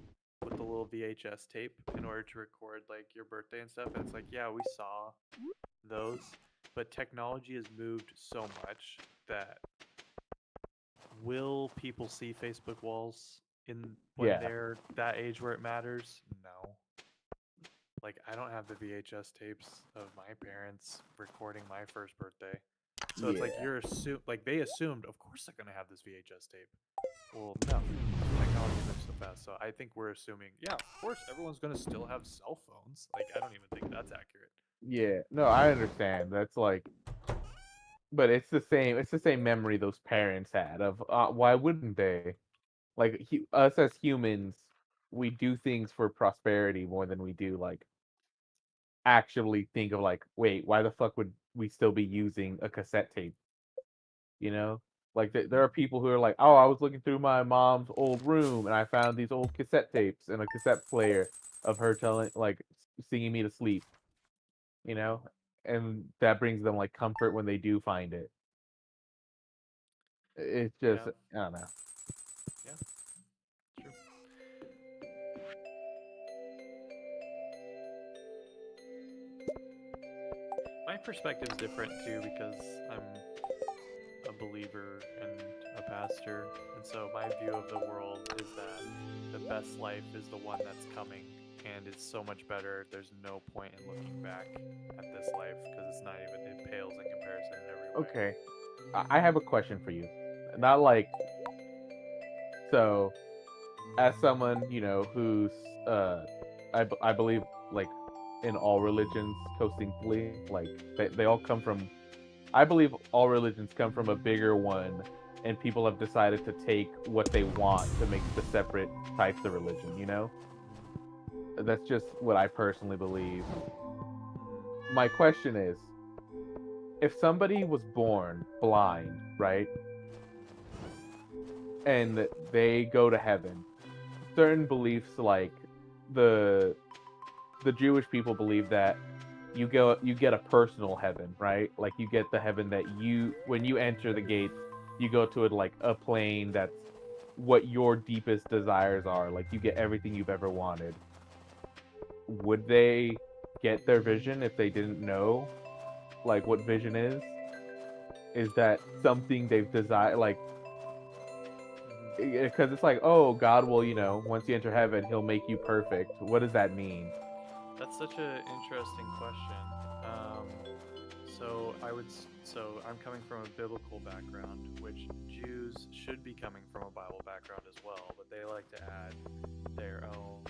with the little VHS tape in order to record like your birthday and stuff. And it's like, yeah, we saw those, but technology has moved so much that will people see Facebook walls in when Yeah, they're that age where it matters? No. Like I don't have the VHS tapes of my parents recording my first birthday. So it's like yeah, like they assumed of course they're gonna have this VHS tape. Well, no. Technology moves so fast. So I think we're assuming, yeah, of course everyone's gonna still have cell phones. Like I don't even think that's accurate. yeah. No, I understand. That's like, but it's the same. It's the same memory those parents had of why wouldn't they? Like us as humans, we do things for prosperity more than we do like actually think of like, wait, why the fuck would we still be using a cassette tape? You know, like there are people who are like, oh, I was looking through my mom's old room and I found these old cassette tapes and a cassette player of her telling like singing me to sleep. You know, and that brings them like comfort when they do find it. It's just Yeah, I don't know. yeah, true. My perspective is different too because I'm a believer and a pastor, and so my view of the world is that the best life is the one that's coming, and it's so much better. There's no point in looking back at this life because it's not even it pales in comparison in every way. Okay, I have a question for you. Not like so as someone you know who's I believe like in all religions co-distinctly like they all come from I believe all religions come from a bigger one and people have decided to take what they want to make the separate types of religion, you know? That's just what I personally believe. My question is, if somebody was born blind, right? And they go to heaven, certain beliefs like the the Jewish people believe that you get a personal heaven, right? Like you get the heaven that when you enter the gates, you go to it like a plane that's what your deepest desires are. Like you get everything you've ever wanted. Would they get their vision if they didn't know like what vision is? Is that something they've desired? Like, because it's like, oh, God will, once you enter heaven, He'll make you perfect. What does that mean? That's such an interesting question. So I'm coming from a biblical background, which Jews should be coming from a Bible background as well, but they like to add their own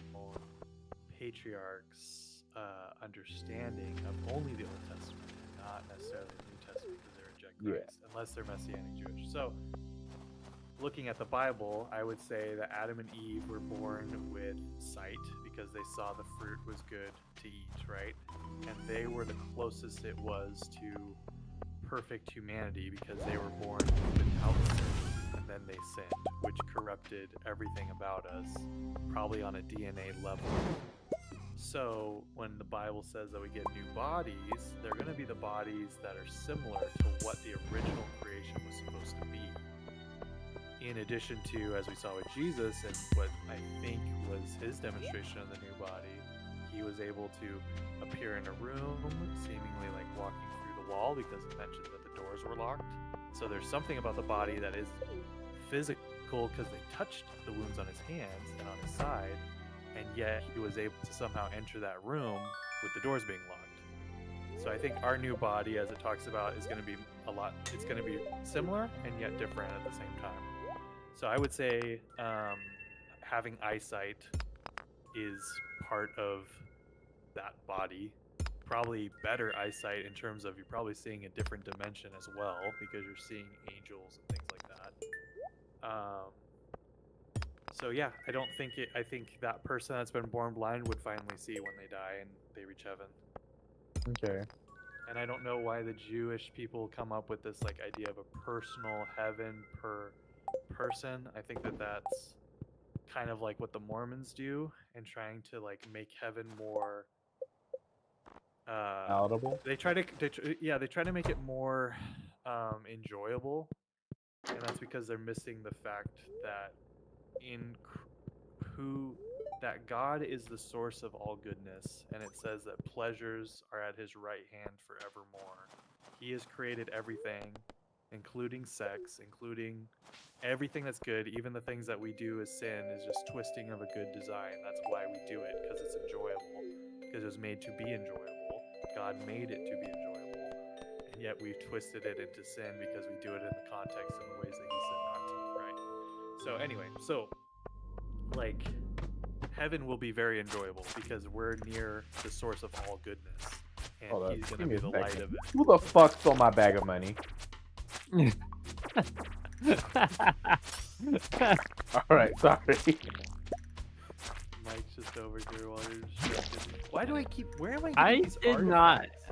patriarchs' understanding of only the Old Testament, not necessarily the New Testament, because they reject Christ, unless they're Messianic Jewish. So, looking at the Bible, I would say that Adam and Eve were born with sight because they saw the fruit was good to eat, right? And they were the closest it was to perfect humanity because they were born without sin, and then they sinned, which corrupted everything about us, probably on a DNA level. So when the Bible says that we get new bodies, they're going to be the bodies that are similar to what the original creation was supposed to be. In addition to, as we saw with Jesus, and what I think was his demonstration of the new body, he was able to appear in a room, seemingly like walking through the wall, because it mentions that the doors were locked. So there's something about the body that is physical because they touched the wounds on his hands and on his side, and yet he was able to somehow enter that room with the doors being locked. So I think our new body, as it talks about, is going to be it's going to be similar and yet different at the same time. So I would say having eyesight is part of that body. Probably better eyesight in terms of you're probably seeing a different dimension as well, because you're seeing angels and things like that. So yeah, I think that person that's been born blind would finally see when they die and they reach heaven. Okay. And I don't know why the Jewish people come up with this like idea of a personal heaven per person. I think that that's kind of like what the Mormons do, and trying to like make heaven more Palatable. they try to make it more enjoyable, and that's because they're missing the fact that in who that God is the source of all goodness, and it says that pleasures are at his right hand forevermore. He has created everything, including sex, including everything that's good. Even the things that we do as sin is just twisting of a good design. That's why we do it, because it's enjoyable, because it was made to be enjoyable. God made it to be enjoyable, and yet we've twisted it into sin because we do it in the context and the ways that he said not to, right? So anyway, like, heaven will be very enjoyable because we're near the source of all goodness, and he's going to be the light of it. Who the fuck stole my bag of money? All right, sorry. Mike's just over here while you're distracted. Why do I keep? Where am I I getting these did not. artifacts?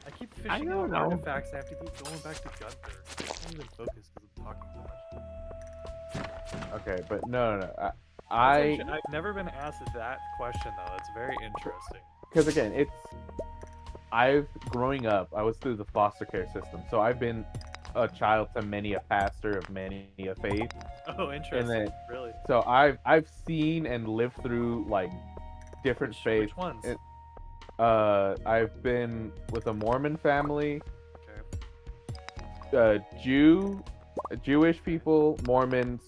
I keep I fishing don't out know. artifacts. I have to keep going back to Gunther. I can't even focus because I'm talking so much. Okay, but no. I've never been asked that question though. It's very interesting. Because again, growing up, I was through the foster care system, so I've been a child to many a pastor of many a faith. Oh, interesting. Really? So I've seen and lived through like different faiths. Which ones? I've been with a Mormon family, Okay. Jewish people, Mormons,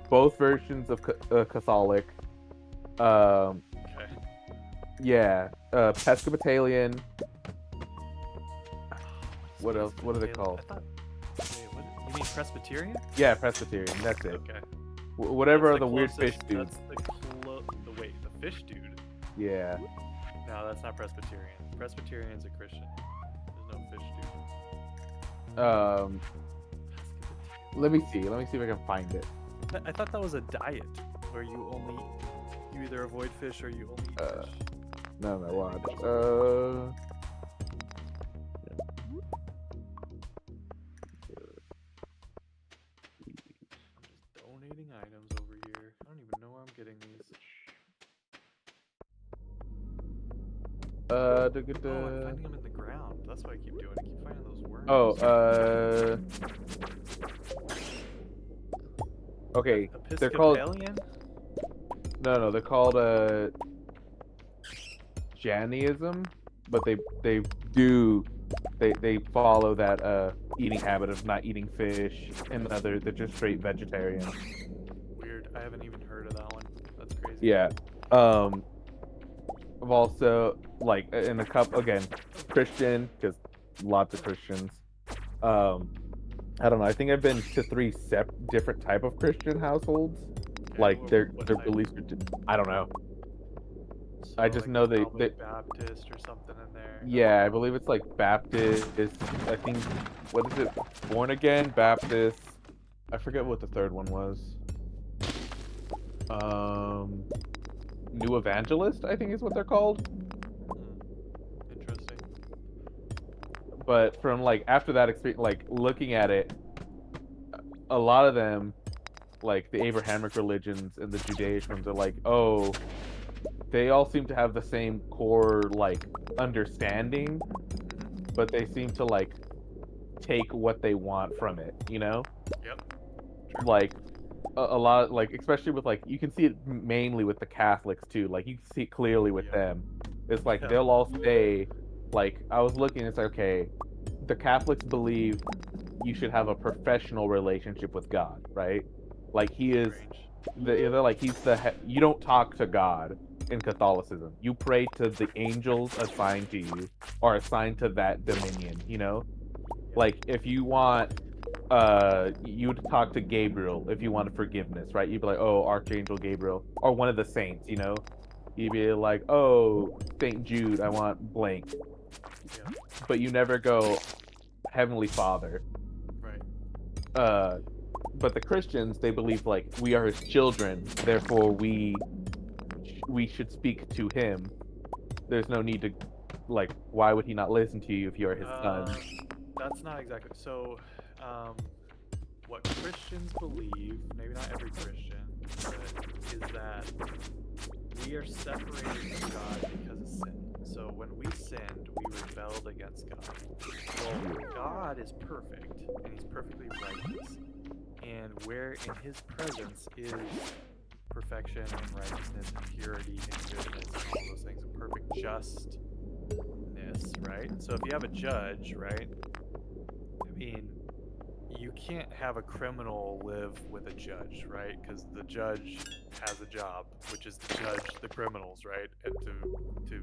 both versions of Catholic. Okay. Yeah, Episcopalian. What else? What are they called? You mean Presbyterian? Yeah, Presbyterian. That's it. Okay. Whatever That's are the weird fish closest- dudes. That's the fish dude. Yeah. No, that's not Presbyterian. Presbyterian's a Christian. There's no fish dude. Let me see. Let me see if I can find it. I thought that was a diet where you either avoid fish or you only eat fish. No, watch. I'm just donating items over here. I don't even know where I'm getting these. Oh, I'm finding them in the ground. That's what I keep doing. I keep finding those worms. Okay, they're called. Episcopalian? No, they're called Jainism, but they follow that eating habit of not eating fish, and they're just straight vegetarian. Weird. I haven't even heard of that one. That's crazy. Yeah. I've also like in a couple again Christian because lots of Christians. I don't know. I think I've been to 3 different type of Christian households. Okay, Like their what type? beliefs. I don't know. So, I just like, know there's they probably Baptist or something in there. yeah, I believe it's like Baptist. I think what is it? Born again Baptist. I forget what the third one was. New Evangelist, I think is what they're called. Interesting. But from like after that experience, like looking at it, a lot of them, like the Abrahamic religions and the Judaism ones, are like, oh, they all seem to have the same core like understanding, but they seem to like take what they want from it, you know? Yep. Like a lot, like especially with like you can see it mainly with the Catholics too. Like you can see it clearly with them. It's like they'll all say, like I was looking, it's like, okay, the Catholics believe you should have a professional relationship with God, right? Like he is, they're like he's you don't talk to God in Catholicism. You pray to the angels assigned to you or assigned to that dominion, you know? Like if you want you would talk to Gabriel if you wanted forgiveness, right? You'd be like, oh, Archangel Gabriel, or one of the saints, you know? You'd be like, oh, Saint Jude, I want blank. Yeah. But you never go Heavenly Father. Right. But the Christians, they believe like we are his children, therefore we should speak to him. There's no need to, like, why would he not listen to you if you are his son? That's not exactly so. What Christians believe, maybe not every Christian, but is that we are separated from God because of sin. So when we sinned, we rebelled against God. Well, God is perfect, and he's perfectly righteous. And where in his presence is perfection and righteousness and purity and goodness and all those things, and perfect justness, right? So if you have a judge, right? I mean, you can't have a criminal live with a judge, right? Because the judge has a job, which is to judge the criminals, right? And to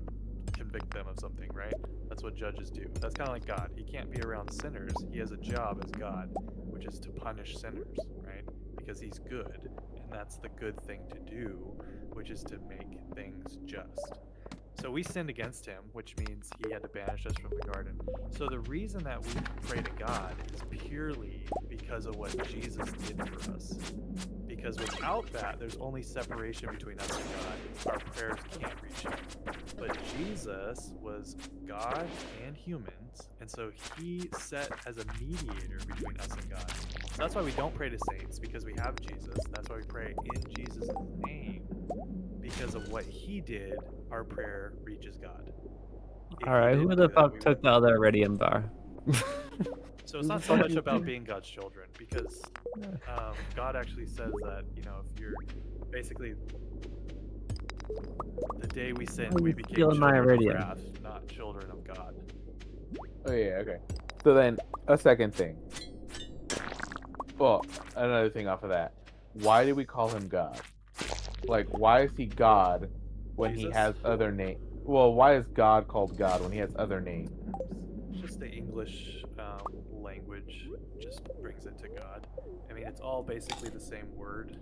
convict them of something, right? That's what judges do. That's kind of like God. He can't be around sinners. He has a job as God, which is to punish sinners, right? Because he's good, and that's the good thing to do, which is to make things just. So we sinned against him, which means he had to banish us from the garden. So the reason that we pray to God is purely because of what Jesus did for us. Because without that, there's only separation between us and God. Our prayers can't reach him. But Jesus was God and humans, and so he set as a mediator between us and God. So that's why we don't pray to saints, because we have Jesus. That's why we pray in Jesus' name. Because of what he did, our prayer reaches God. Alright, who the fuck took the other iridium bar? So it's not so much about being God's children, because God actually says that, you know, if you're basically the day we sinned, we became children of wrath, not children of God. Oh yeah, okay. So then a second thing. Well, another thing off of that. Why do we call him God? Like, why is he God when Jesus? he has other names? Well, why is God called God when he has other names? It's just the English language just brings it to God. I mean, it's all basically the same word.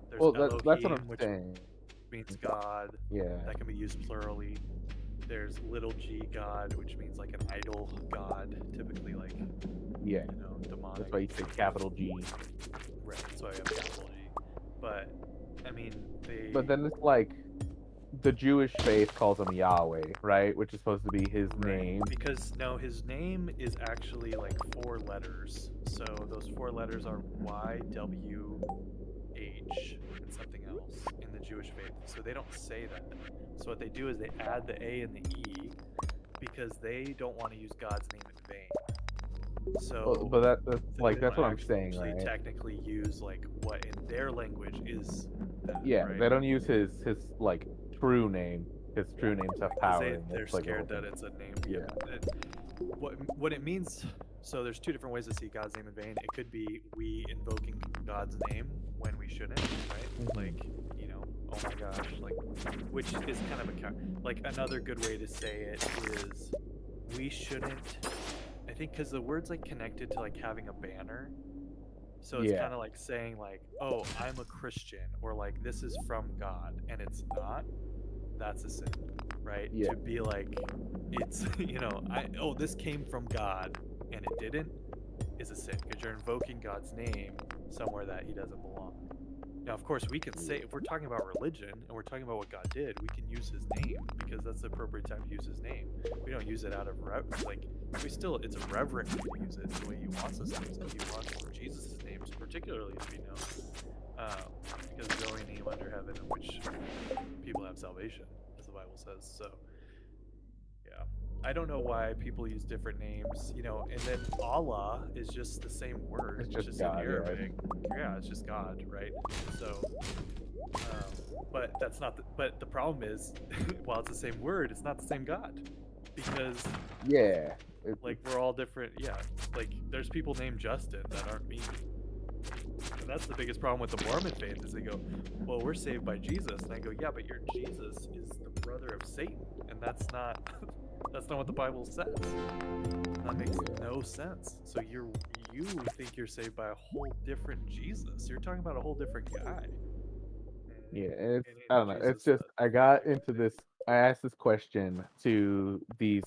There's Well, Elohim, that's what I'm which saying. means God. Yeah. That can be used plurally. There's little g God, which means like an idol god, typically like, Yeah. you know, demonic. That's why you say capital G. Right, that's why I have capital G. But, I mean, But then it's like, the Jewish faith calls him Yahweh, right? Which is supposed to be his name. Because, no, his name is actually like 4 letters. So those 4 letters are Y, W, H and something else in the Jewish faith. So they don't say that. So what they do is they add the A and the E because they don't want to use God's name in vain. So But that's they like that's want what to I'm saying, actually right? technically use like what in their language is that, Yeah, right? they don't use his like true name. His true names have Because power, and they're that's like the whole scared that thing. it's a name. Yeah. What it means. So there's two different ways to see God's name in vain. It could be we invoking God's name when we shouldn't, right? Like, you know, oh my gosh, like, which is kind of like another good way to say it is we shouldn't. I think because the word's like connected to like having a banner, so it's Yeah. kind of like saying like, oh, I'm a Christian, or like this is from God, and it's not. That's a sin, right? Yeah. To be like, it's this came from God and it didn't, is a sin because you're invoking God's name somewhere that He doesn't belong. Now, of course, we can say if we're talking about religion and we're talking about what God did, we can use His name because that's the appropriate time to use His name. We don't use it out of it's a reverent way to use it the way He wants us to use it. He wants Jesus' name particularly to be known, because it's the only name under heaven in which people have salvation, as the Bible says. So, yeah, I don't know why people use different names, and then Allah is just the same word. It's It's just just God, in yeah. Arabic. Yeah, it's just God, right? So, but that's not. But the problem is, while it's the same word, it's not the same God, because Yeah. like we're all different. Yeah, like there's people named Justin that aren't me. And that's the biggest problem with the Mormon faith is they go, well, we're saved by Jesus. And I go, yeah, but your Jesus is the brother of Satan. And that's not what the Bible says. That makes no sense. So you think you're saved by a whole different Jesus. You're talking about a whole different guy. Yeah, And it's I don't know. It's Jesus just I that got we into believe this. I asked this question to these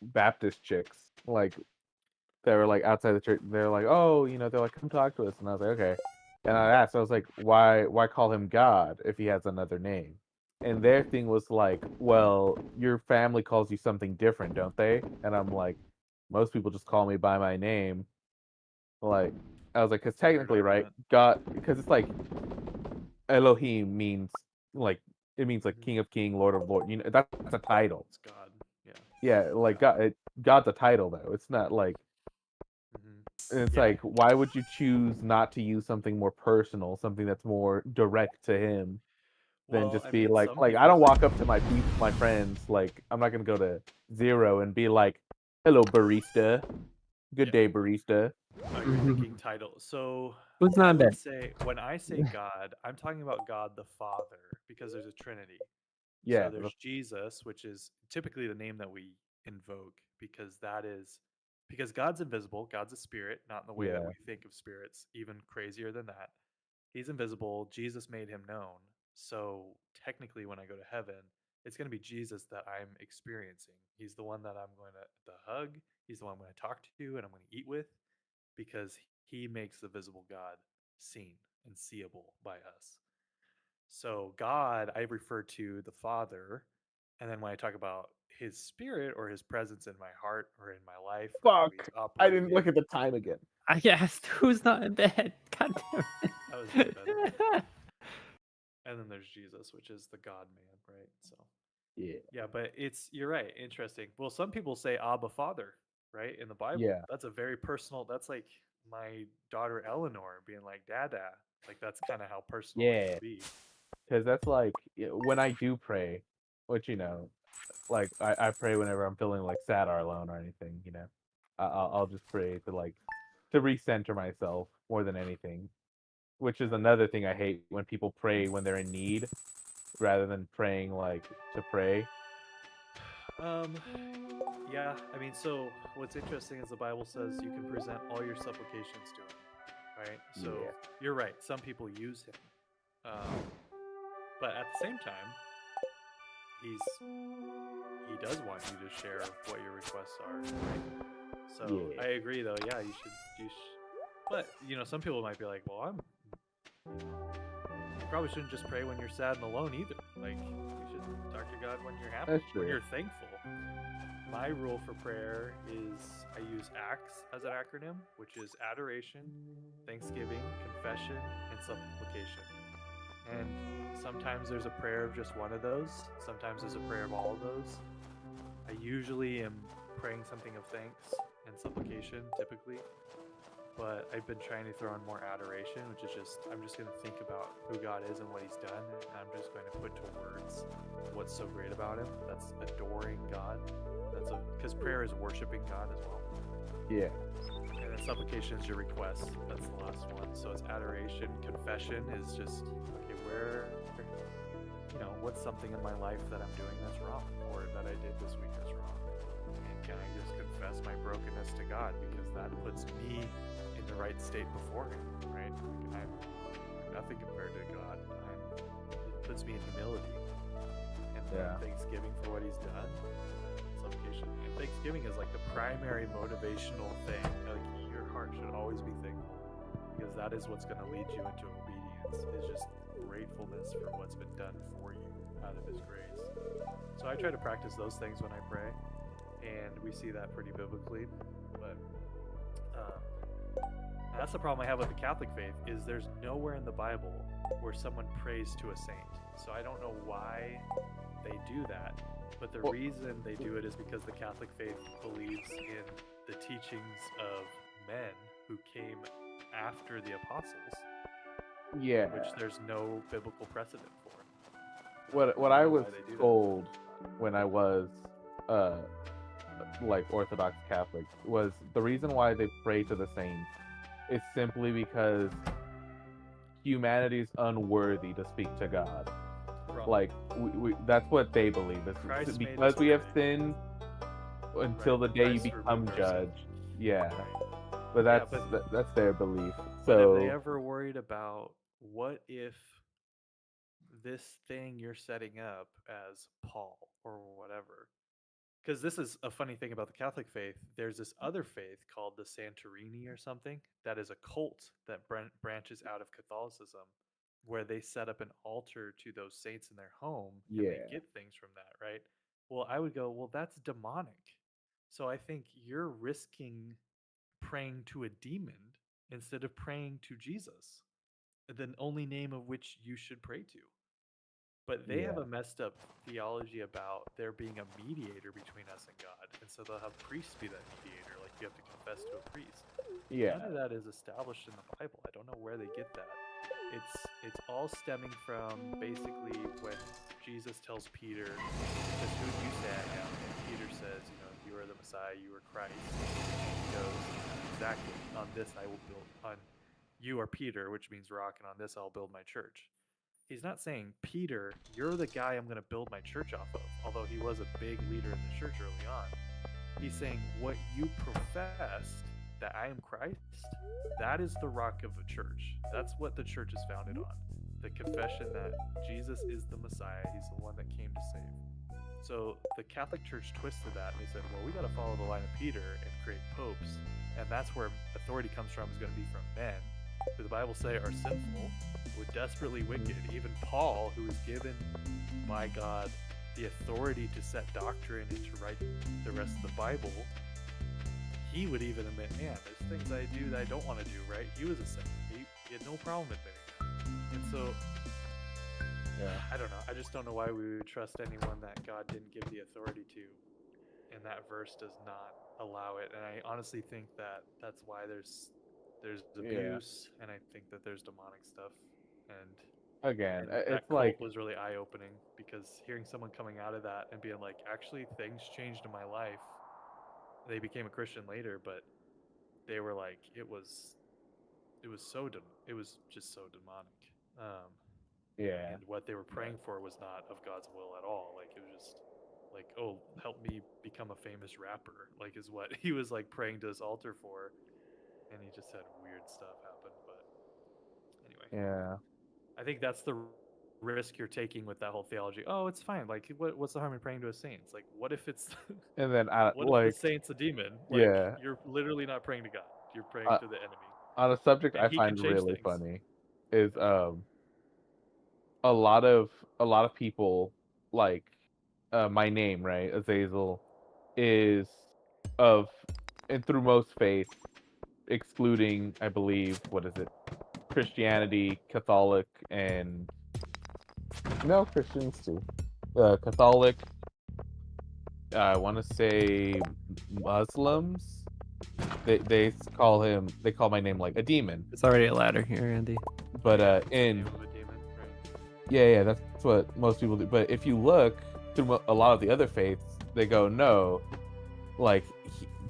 Baptist chicks, like they were like outside the church. They're like, oh, they're like, come talk to us, and I was like, okay. And I asked, I was like, why call him God if he has another name? And their thing was like, well, your family calls you something different, don't they? And I'm like, most people just call me by my name. Like, I was like, because Weird technically, right, argument. God, because it's like Elohim means like it means like Mhm. King of King, Lord of Lord. That's a title. It's God. Yeah. Yeah, like Yeah. God's a title though. It's not like it's Yeah. like why would you choose not to use something more personal, something that's more direct to him than Well, just I be mean, like some I people. don't walk up to my friends like I'm not gonna go to Zero and be like, hello barista, good Yeah. day barista. Oh, you're thinking title. So Who's I not in would bed? say when I say God, I'm talking about God the Father because there's a Trinity. So Yeah, there's Jesus, which is typically the name that we invoke because God's invisible. God's a spirit, not in the way that yeah, we think of spirits, even crazier than that. He's invisible. Jesus made him known. So technically, when I go to heaven, it's going to be Jesus that I'm experiencing. He's the one that I'm going to hug. He's the one I'm going to talk to and I'm going to eat with because he makes the visible God seen and seeable by us. So God, I refer to the Father, and then when I talk about His Spirit or His presence in my heart or in my life or how He's fuck, I didn't operating, look at the time again. I asked who's not in bed. God I was damn in bed. it. And then there's Jesus, which is the God Man, right? So Yeah, yeah, but you're right, interesting. Well, some people say Abba Father, right? In the Bible. yeah, That's a very personal, that's like my daughter Eleanor being like Dada. Like that's kind of how personal it yeah. can be. Because that's like when I do pray, which like I pray whenever I'm feeling like sad or alone or anything. I'll just pray to recenter myself more than anything, which is another thing I hate when people pray when they're in need rather than praying like to pray. Um, yeah, I mean, so what's interesting is the Bible says you can present all your supplications to him, right? So Yeah, you're right. Some people use him, but at the same time, he does want you to share what your requests are, right? So yeah, I agree, though. Yeah, but some people might be like, well, you probably shouldn't just pray when you're sad and alone either. Like you should talk to God when you're happy, that's when true. you're thankful. My rule for prayer is I use ACTS as an acronym, which is adoration, thanksgiving, confession, and supplication. And sometimes there's a prayer of just one of those. Sometimes there's a prayer of all of those. I usually am praying something of thanks and supplication, typically. But I've been trying to throw in more adoration, which is just, I'm just going to think about who God is and what He's done. And I'm just going to put to words what's so great about Him. That's adoring God. Because prayer is worshiping God as well. Yeah. And then supplication is your request. That's the last one. So it's adoration. Confession is just, okay, what's something in my life that I'm doing that's wrong or that I did this week that's wrong? And can I just confess my brokenness to God? Because that puts me in the right state before Him, right? Like I'm nothing compared to God. It puts me in humility. And then thanksgiving for what He's done. Supplication. And thanksgiving is like the primary motivational thing. Like your heart should always be thankful because that is what's going to lead you into obedience. Is just gratefulness for what's been done for you out of His grace. So I try to practice those things when I pray, and we see that pretty biblically. But that's the problem I have with the Catholic faith is there's nowhere in the Bible where someone prays to a saint. So I don't know why they do that. But the reason they do it is because the Catholic faith believes in the teachings of men who came after the apostles. Yeah. Which there's no biblical precedent for. What I was told when I was like Orthodox Catholic was the reason why they pray to the saints is simply because humanity is unworthy to speak to God. Wrong. Like we that's what they believe. It's because we have sinned until the day you become judged. Yeah. But that's their belief. But So have they ever worried about what if this thing you're setting up as Paul or whatever? Because this is a funny thing about the Catholic faith. There's this other faith called the Santorini or something that is a cult that branches out of Catholicism, where they set up an altar to those saints in their home and they get things from that, right? Well, I would go, well, that's demonic. So I think you're risking praying to a demon instead of praying to Jesus, the only name of which you should pray to. But they have a messed up theology about there being a mediator between us and God. And so they'll have priests be that mediator, like you have to confess to a priest. Yeah. None of that is established in the Bible. I don't know where they get that. It's all stemming from basically when Jesus tells Peter, says, "Who do you say I am?" And Peter says, "You are the Messiah, you are Christ." And he goes, "Exactly. On this I will build. On you are Peter, which means rock, and on this I'll build my church." He's not saying, Peter, you're the guy I'm going to build my church off of, although he was a big leader in the church early on. He's saying, what you professed, that I am Christ, that is the rock of the church. That's what the church is founded on. The confession that Jesus is the Messiah, He's the one that came to save. So the Catholic Church twisted that, and they said, well, we got to follow the line of Peter and create popes. And that's where authority comes from, is going to be from men, who the Bible say are sinful, we're desperately wicked. Even Paul, who was given by God the authority to set doctrine and to write the rest of the Bible, he would even admit, man, there's things I do that I don't want to do, right? He was a sinner. He had no problem admitting that. And so, I don't know. I just don't know why we would trust anyone that God didn't give the authority to. And that verse does not allow it. And I honestly think that that's why there's abuse, and I think that there's demonic stuff. And again, that it's cult like was really eye-opening, because hearing someone coming out of that and being like, actually things changed in my life. They became a Christian later, but they were like, it was just so demonic. And what they were praying for was not of God's will at all. Like, it was just like, oh, help me become a famous rapper, like, is what he was like praying to this altar for. And he just had weird stuff happen. But anyway, I think that's the risk you're taking with that whole theology. Oh, it's fine. Like, what's the harm in praying to a saint? It's like, what if it's and then what if the saint's a demon? Like, you're literally not praying to God. You're praying to the enemy. On a subject And I he can find change really things. funny is a lot of people like my name, right? Azazel, is of, and through most faiths, excluding, I believe, what is it? Christianity, Catholic, and no, Christians too. Catholic, I want to say Muslims. They call my name like a demon. It's already a ladder here, Andy. But It's the in name of a demon, right? yeah, that's what most people do. But if you look through a lot of the other faiths, they go no, like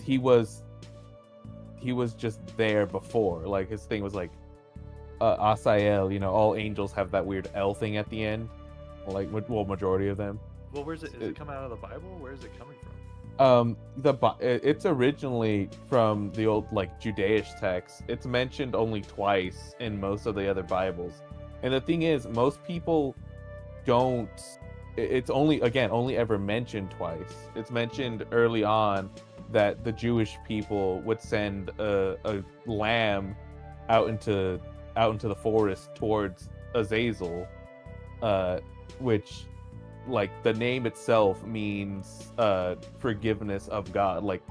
he was just there before. Like his thing was like Asael, all angels have that weird L thing at the end. Like, well, majority of them. Well, where's it? Is it come out of the Bible? Where is it coming from? It's originally from the old like Judaish text. It's mentioned only twice in most of the other Bibles. And the thing is, most people don't. It's only ever mentioned twice. It's mentioned early on that the Jewish people would send a lamb out into the forest towards Azazel, which, like, the name itself means forgiveness of God, like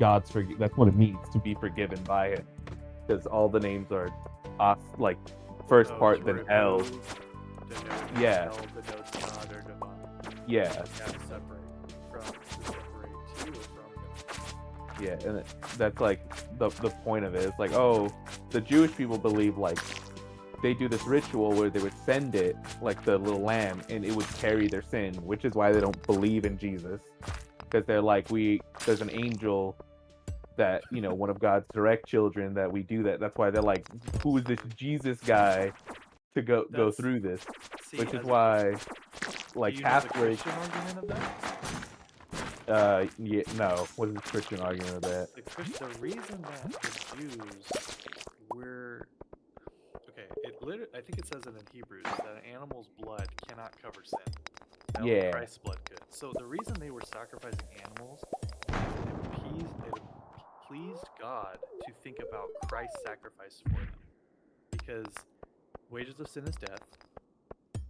that's what it means to be forgiven by it, because all the names are off, like first part then L. Yeah. L denotes God or divine. Yeah. You have to separate to or from God. Yeah, and that's like the point of it. It's like, oh, the Jewish people believe like they do this ritual where they would send it, like the little lamb, and it would carry their sin, which is why they don't believe in Jesus, because they're like, there's an angel that, one of God's direct children, that we do that. That's why they're like, who is this Jesus guy to go through this? Which is why, like, Catholics. Do you know the Christian argument of that? Yeah, no. What is the Christian argument of that? The reason that the Jews were okay, I think it says it in Hebrews that an animal's blood cannot cover sin. Only Christ's blood could. So the reason they were sacrificing animals is it pleased God to think about Christ's sacrifice for them. Because wages of sin is death,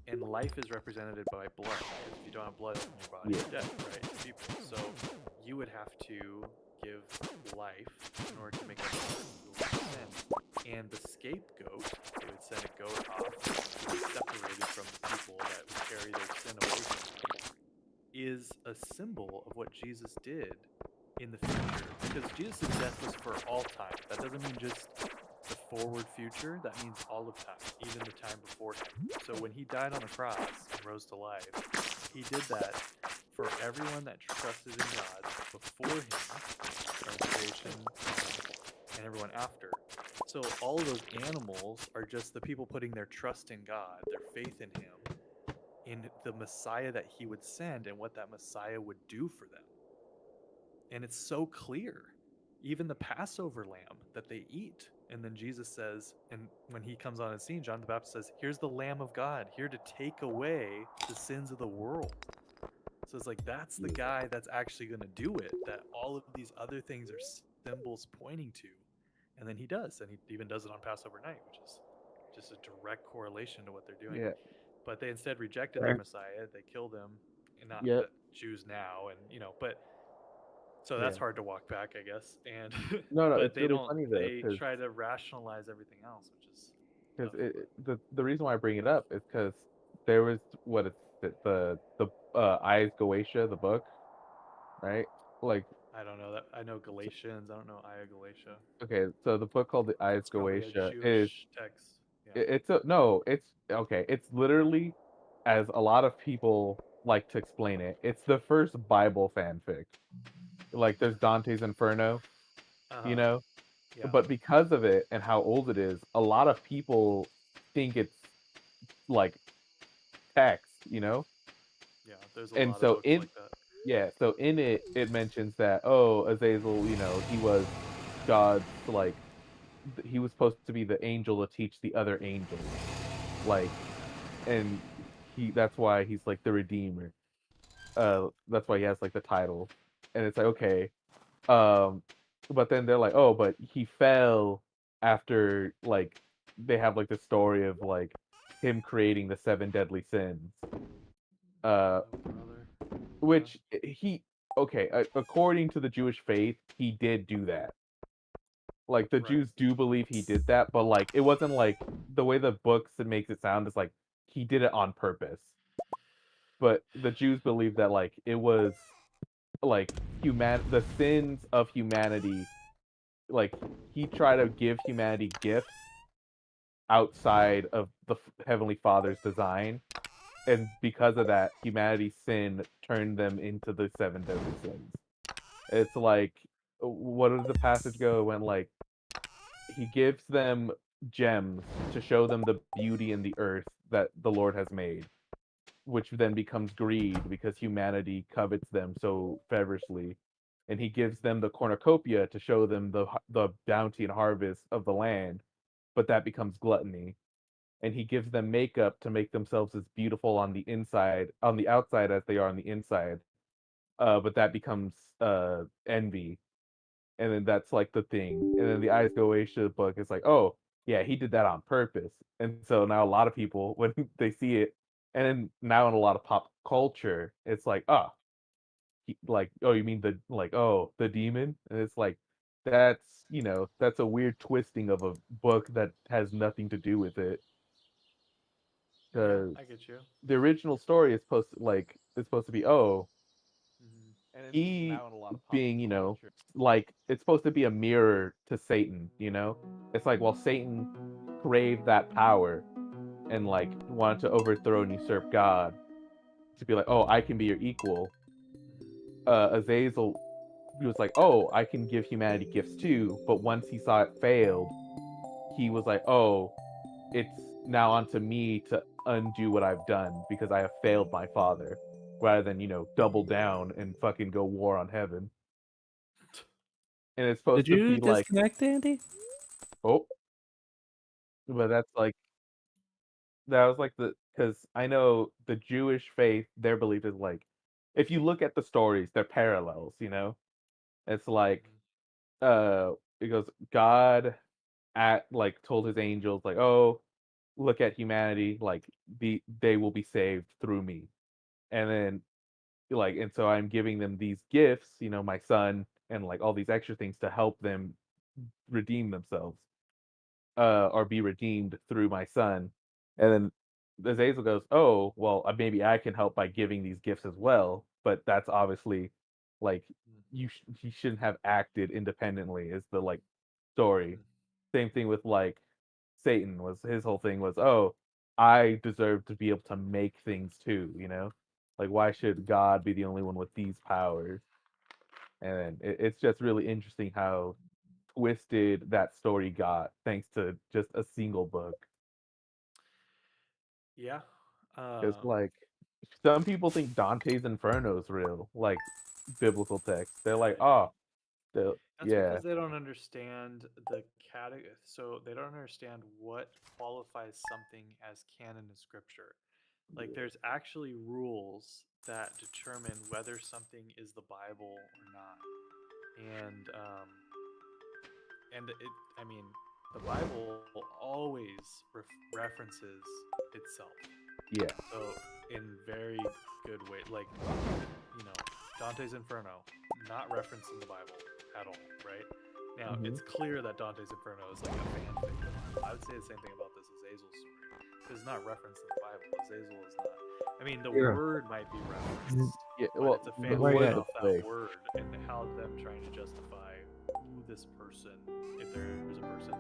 and life is represented by blood. If you don't have blood in your body, you're dead, right? People. So you would have to give life in order to make up for sin. And the scapegoat, they would send a goat off to be separated from the people that would carry their sin away from them, is a symbol of what Jesus did in the future. Because Jesus' death was for all time. That doesn't mean just the forward future, that means all of time, even the time before him. So when he died on the cross and rose to life, he did that for everyone that trusted in God before him, from creation, and everyone after. So all of those animals are just the people putting their trust in God, their faith in him, in the Messiah that he would send and what that Messiah would do for them. And it's so clear. Even the Passover lamb that they eat. And then Jesus says, and when he comes on the scene, John the Baptist says, here's the Lamb of God, here to take away the sins of the world. So it's like, that's the guy that's actually going to do it, that all of these other things are symbols pointing to. And then he does, and he even does it on Passover night, which is just a direct correlation to what they're doing. Yeah. But they instead rejected their Messiah, they killed him, and not the Jews now, and but so that's hard to walk back, I guess. And no, but it's they really don't. funny though, They try to rationalize everything else, which is because the reason why I bring it up is because there was the Eyes Goetia, the book, right? Like, I don't know that. I know Galatians. I don't know Aya Galatia. Okay, so the book called the Eyes It's probably a Goetia Jewish is text. Yeah. it's okay. It's literally, as a lot of people like to explain it, it's the first Bible fanfic. Like, there's Dante's Inferno, Yeah. but because of it and how old it is, a lot of people think it's like text, Yeah, there's a and lot so of books like that. Yeah, so in it mentions that, Azazel, he was God's, like, he was supposed to be the angel to teach the other angels, like, and that's why he's like the Redeemer. That's why he has like the title, and it's like, okay, but then they're like, oh, but he fell after, like, they have like the story of like him creating the 7 deadly sins, Oh, brother. which he okay, according to the Jewish faith, he did do that. Like the Right. Jews do believe he did that, but like it wasn't like the way the books it makes it sound is like he did it on purpose. But the Jews believe that like it was like the sins of humanity, like he tried to give humanity gifts outside of the Heavenly Father's design, and because of that, humanity's sin turned them into the seven deadly sins. It's like, what does the passage go? When like he gives them gems to show them the beauty in the earth that the Lord has made, which then becomes greed because humanity covets them so feverishly. And he gives them the cornucopia to show them the bounty and harvest of the land, but that becomes gluttony. And he gives them makeup to make themselves as beautiful on the inside, on the outside as they are on the inside. But that becomes envy, and then that's like the thing. And then the Eyes Go Aisha book is like, oh yeah, he did that on purpose. And so now a lot of people when they see it, and then now in a lot of pop culture, it's like, oh, like, oh, you mean the like, oh, the demon? And it's like, that's that's a weird twisting of a book that has nothing to do with it. Yeah, Because I get you. the original story is supposed to like it's supposed to be, oh, Hmm. he being, like it's supposed to be a mirror to Satan, It's like, well, Satan craved that power and like wanted to overthrow and usurp God to be like, oh, I can be your equal. Azazel was like, oh, I can give humanity gifts too, but once he saw it failed, he was like, oh, it's now onto me to undo what I've done because I have failed my father, rather than double down and fucking go war on heaven. And it's Did supposed to you be like, disconnect, Andy? oh, but that was like because I know the Jewish faith, their belief is like, if you look at the stories, they're parallels. It's like, Hmm. uh, it goes, God at like told his angels like, oh, look at humanity, like they will be saved through me. And then like, and so I'm giving them these gifts, my son, and like all these extra things to help them redeem themselves, or be redeemed through my son. And then Azazel goes, oh, well, maybe I can help by giving these gifts as well. But that's obviously like he shouldn't have acted independently. Is the like story. Hmm. Same thing with like Satan, was his whole thing was, oh, I deserve to be able to make things too. Like, why should God be the only one with these powers? And it's just really interesting how twisted that story got thanks to just a single book. Yeah. Because like some people think Dante's Inferno is real, like biblical text. They're like, Really? oh, That's yeah, because they don't understand the category. So they don't understand what qualifies something as canon of scripture. Like there's actually rules that determine whether something is the Bible or not. And I mean, the Bible always references itself. yeah. So in very good way, like Dante's Inferno, not referenced in the Bible at all, right? Now Hmm. it's clear that Dante's Inferno is like a fanfic of the Bible. I would say the same thing about this Azazel story. It's not referenced in the Bible. Azazel is not. I mean, the Zero. word might be referenced, Yeah, but well, it's a Where you fanfic at? the off that play. word and how them trying to justify who this person, if there is a person,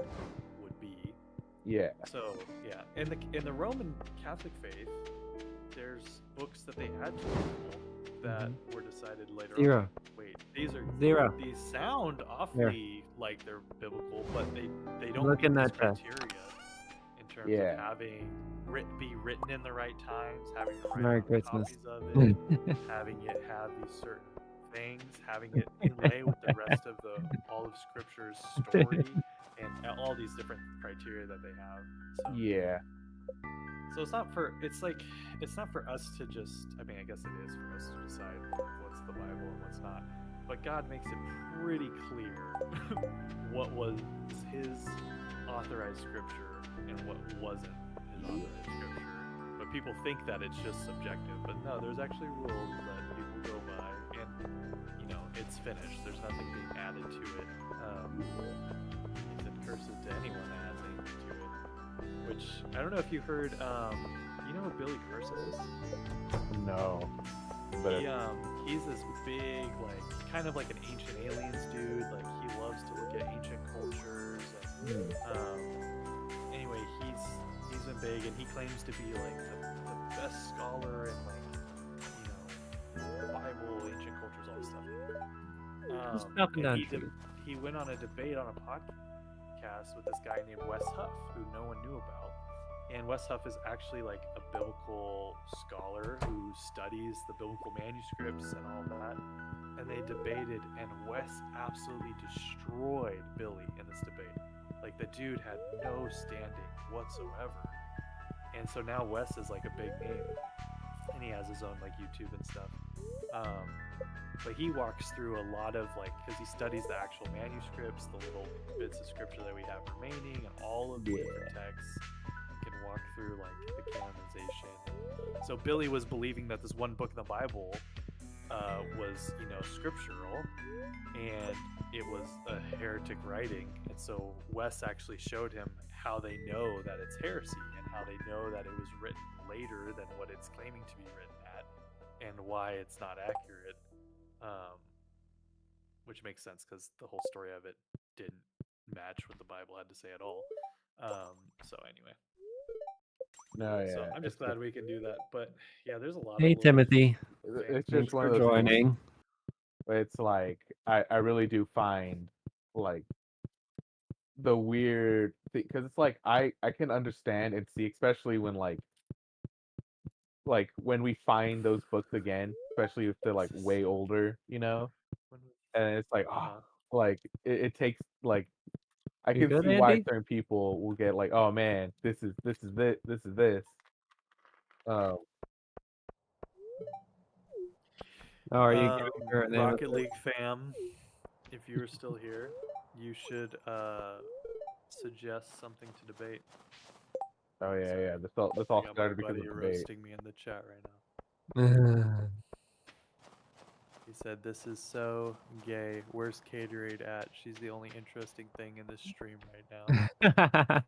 would be. Yeah. So yeah, in the Roman Catholic faith, there's books that they add to the Bible that Hmm. were decided later on. Zero. Wait, Zero. these sound awfully like they're biblical, but they don't Look meet in these that chest. criteria in terms of Yeah. having be written in the right times, having the right Merry amount of Christmas. copies of it, having it have these certain things, having it inlay with the rest of all of Scripture's story, and all these different criteria that they have. So Yeah. it's not for us to just, I mean, I guess it is for us to decide what's the Bible and what's not. But God makes it pretty clear what was his authorized scripture and what wasn't his authorized scripture. But people think that it's just subjective. But no, there's actually rules that people go by and you know it's finished. There's nothing being added to it. He said curses to anyone that adds anything to it. Which I don't know if you heard. You know who Billy Carson is? No, but He's this big, like, kind of like an ancient aliens dude. Like, he loves to look at ancient cultures. And, anyway, he's been big, and he claims to be like the best scholar in, like, you know, Bible, ancient cultures, all this stuff. nothing And done. he went on a debate on a podcast with this guy named Wes Huff, who no one knew about. And Wes Huff is actually like a biblical scholar who studies the biblical manuscripts and all that. And they debated, and Wes absolutely destroyed Billy in this debate. Like, the dude had no standing whatsoever. And so now Wes is like a big name, and he has his own like YouTube and stuff. But he walks through a lot of, like, because he studies the actual manuscripts, the little bits of scripture that we have remaining, and all of the different texts. Can walk through like the canonization. So Billy was believing that this one book in the Bible was, you know, scriptural, and it was a heretic writing. And so Wes actually showed him how they know that it's heresy, and how they know that it was written later than what it's claiming to be written at, and why it's not accurate. Which makes sense because the whole story of it didn't match what the Bible had to say at all. So anyway. no, yeah. So I'm just glad we can do that. But yeah, there's a lot Hey, of little Timothy. It's Thanks just one for of those things. joining. It's like I really do find like the weird because it's like I can understand and see, especially when like when we find those books again, especially if they're like way older, you know, and it's like like it takes like I You can good, see why Andy? certain people will get like, oh man, this is this. Um, Oh, are you giving her a name? Rocket League fam, if you are still here, you should suggest something to debate. oh yeah, Sorry. yeah. This I all got started my because buddy of debate. roasting me in the chat right now. He said, "This is so gay. Where's Caterade at? She's the only interesting thing in this stream right now."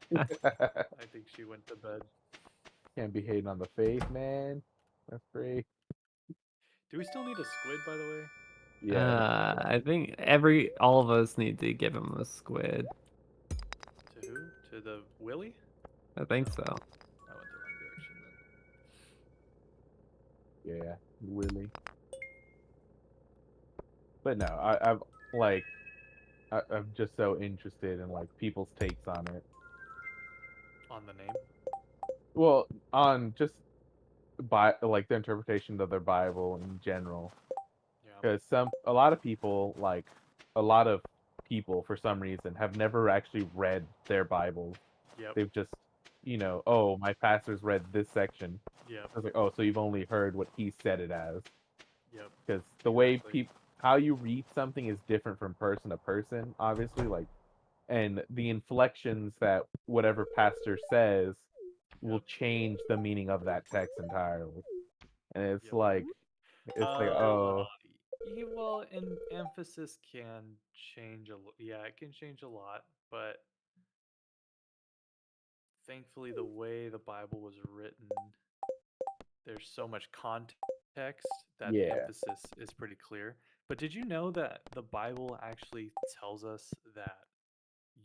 I think she went to bed. Can't be hating on the faith, man. That's great. Do we still need a squid, by the way? Yeah. I think all of us need to give him a squid. To who? To the Willy? I think so. I went the wrong direction then. Yeah, Willie. But no, I've like I'm just so interested in like people's takes on it. On the name? Well, on just by like the interpretation of their Bible in general, Yeah. because a lot of people a lot of people for some reason have never actually read their Bibles. Yep. They've just oh, my pastor's read this section. Yep. I was like, oh, so you've only heard what he said it as. Yep. Because the way Exactly. how you read something is different from person to person, obviously. Like, and the inflections that whatever pastor says will change the meaning of that text entirely. And it's Yep. like, oh, Yeah, well, and emphasis can change yeah, it can change a lot, but thankfully the way the Bible was written, there's so much context that the yeah. emphasis is pretty clear. But did you know that the Bible actually tells us that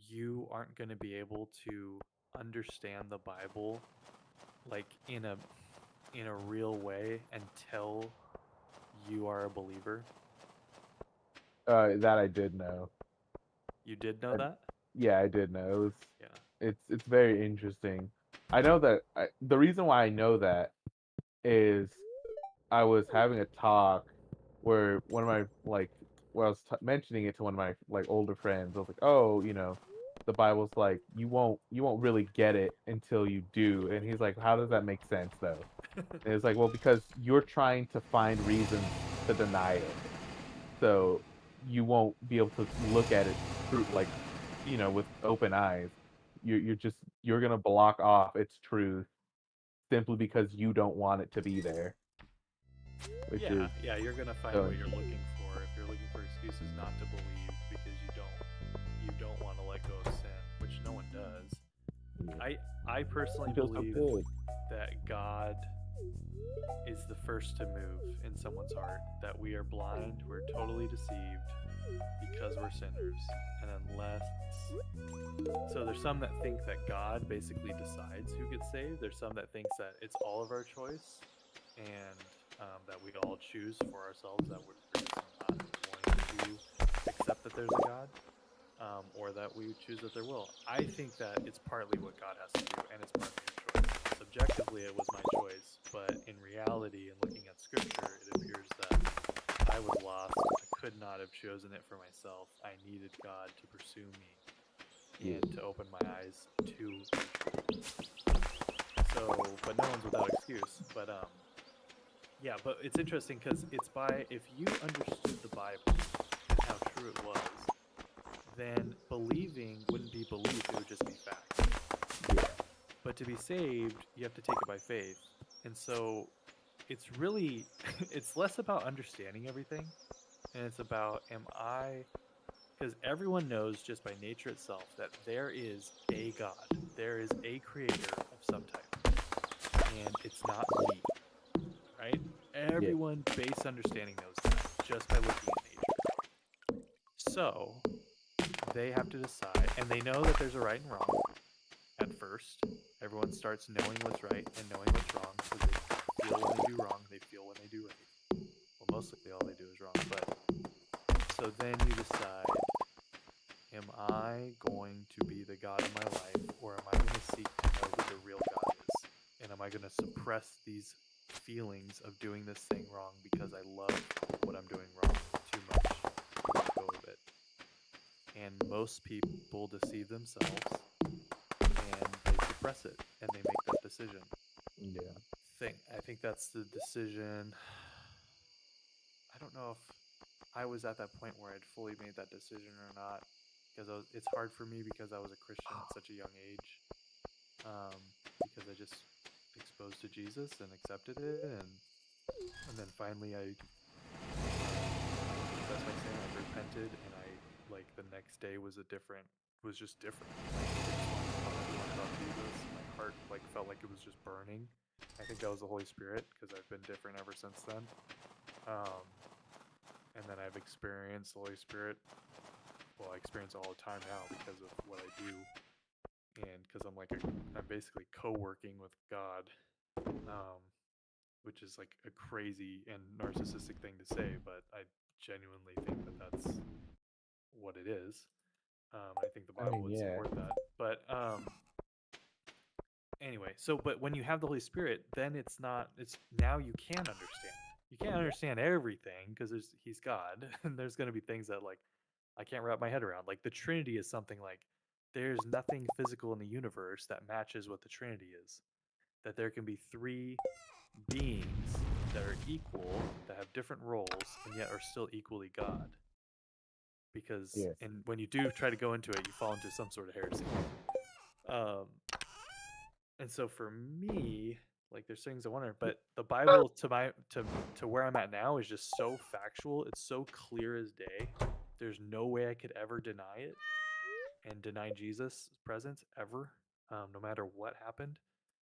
you aren't going to be able to understand the Bible like in a real way until you are a believer? That I did know. You did know that? Yeah, I did know. It was, Yeah. it's very interesting. I know that the reason why I know that is I was having a talk where one of my where I was mentioning it to one of my older friends. I was like, oh, the Bible's like you won't really get it until you do. And he's like, how does that make sense though? And it's like, well, because you're trying to find reasons to deny it, so you won't be able to look at it through with open eyes. You're gonna block off its truth simply because you don't want it to be there. which Yeah, is yeah, you're gonna find so what you're looking for. If you're looking for excuses not to believe because you don't want to let go of sin, which no one does. I personally you feel so believe good. that God is the first to move in someone's heart. That we are blind, we're totally deceived because we're sinners, and unless so there's some that think that God basically decides who gets saved. There's some that thinks that it's all of our choice, and that we all choose for ourselves that we're just not going to accept that there's a God, or that we choose that there will. I think that it's partly what God has to do, and it's partly your choice. Subjectively, it was my choice, but in reality, and looking at Scripture, it appears that I was lost. I could not have chosen it for myself. I needed God to pursue me and to open my eyes to the truth. So, but no one's without excuse. But yeah, but it's interesting because it's by if you understood the Bible and how true it was, then believing wouldn't be belief; it would just be fact. But to be saved, you have to take it by faith, and so it's really it's less about understanding everything, and it's about am I because everyone knows just by nature itself that there is a God, there is a creator of some type, and it's not me, right? Yeah. Everyone base understanding knows that just by looking at nature. So they have to decide, and they know that there's a right and wrong at first. Everyone starts knowing what's right and knowing what's wrong because they feel when they do wrong, they feel when they do right. Well, mostly all they do is wrong, but so then you decide am I going to be the God of my life, or am I going to seek to know who the real God is? And am I going to suppress these feelings of doing this thing wrong because I love what I'm doing wrong too much to let go of it? And most people deceive themselves and they suppress it and they make that decision. Yeah. I think that's the decision. I don't know if I was at that point where I'd fully made that decision or not because it's hard for me because I was a Christian at such a young age. Um, because I just exposed to Jesus and accepted it, and then finally I confessed my sin, I repented, and I like the next day was just different. Like, I just wanted to tell everyone about Jesus. My heart like felt like it was just burning. I think that was the Holy Spirit because I've been different ever since then. Um, and then I've experienced the Holy Spirit. Well, I experience it all the time now because of what I do, and because I'm basically co-working with God, um, which is like a crazy and narcissistic thing to say, but I genuinely think that that's what it is. I think the I Bible mean, would yeah. support that. But anyway, so but when you have the Holy Spirit, then it's not. It's now you can understand. You can't understand everything because He's God, and there's going to be things that like I can't wrap my head around. Like the Trinity is something like there's nothing physical in the universe that matches what the Trinity is. That there can be three beings that are equal, that have different roles, and yet are still equally God. Because, Yes. and when you do try to go into it, you fall into some sort of heresy. Um, and so for me, like there's things I wonder, but the Bible to where I'm at now is just so factual. It's so clear as day. There's no way I could ever deny it and deny Jesus' presence ever, no matter what happened.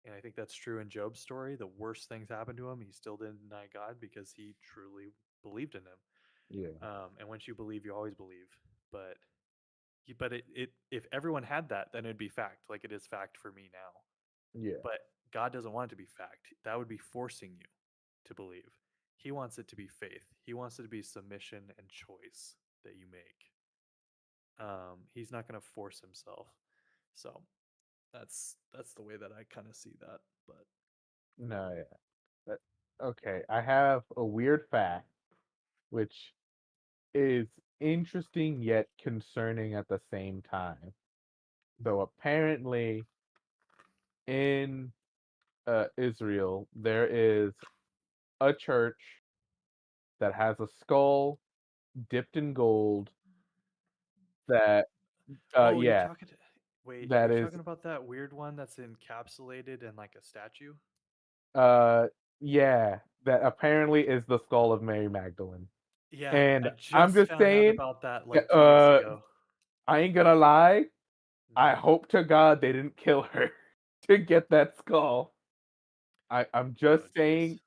And I think that's true in Job's story. The worst things happened to him. He still didn't deny God because he truly believed in him. Yeah. And once you believe, you always believe. But if everyone had that, then it'd be fact, like it is fact for me now. Yeah. But God doesn't want it to be fact. That would be forcing you to believe. He wants it to be faith. He wants it to be submission and choice that you make. He's not going to force himself. So that's the way that I kind of see that. But No, yeah. But, okay, I have a weird fact, which is interesting yet concerning at the same time. Though apparently in Israel there is a church that has a skull dipped in gold that oh, you're yeah, talking. Wait, that you're is talking about that weird one that's encapsulated in like a statue? uh Yeah, that apparently is the skull of Mary Magdalene. Yeah, And I I'm just just found out saying, about that yeah, like 2 weeks ago. I ain't gonna lie. I Mhm. hope to God they didn't kill her to get that skull. I'm Oh, just jeez. saying,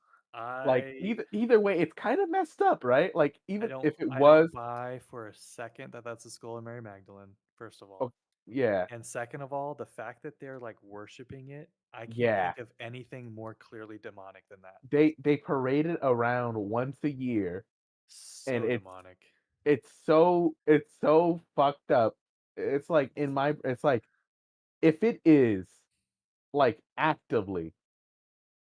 like I either way, it's kind of messed up, right? Like I even don't if it I don't was, buy for a second that that's the skull of Mary Magdalene, first of oh, all. yeah, And second of all, the fact that they're like worshiping it, I can't yeah, think of anything more clearly demonic than that. they parade it around once a year, and So demonic. it's so fucked up. It's like it's like if it is like actively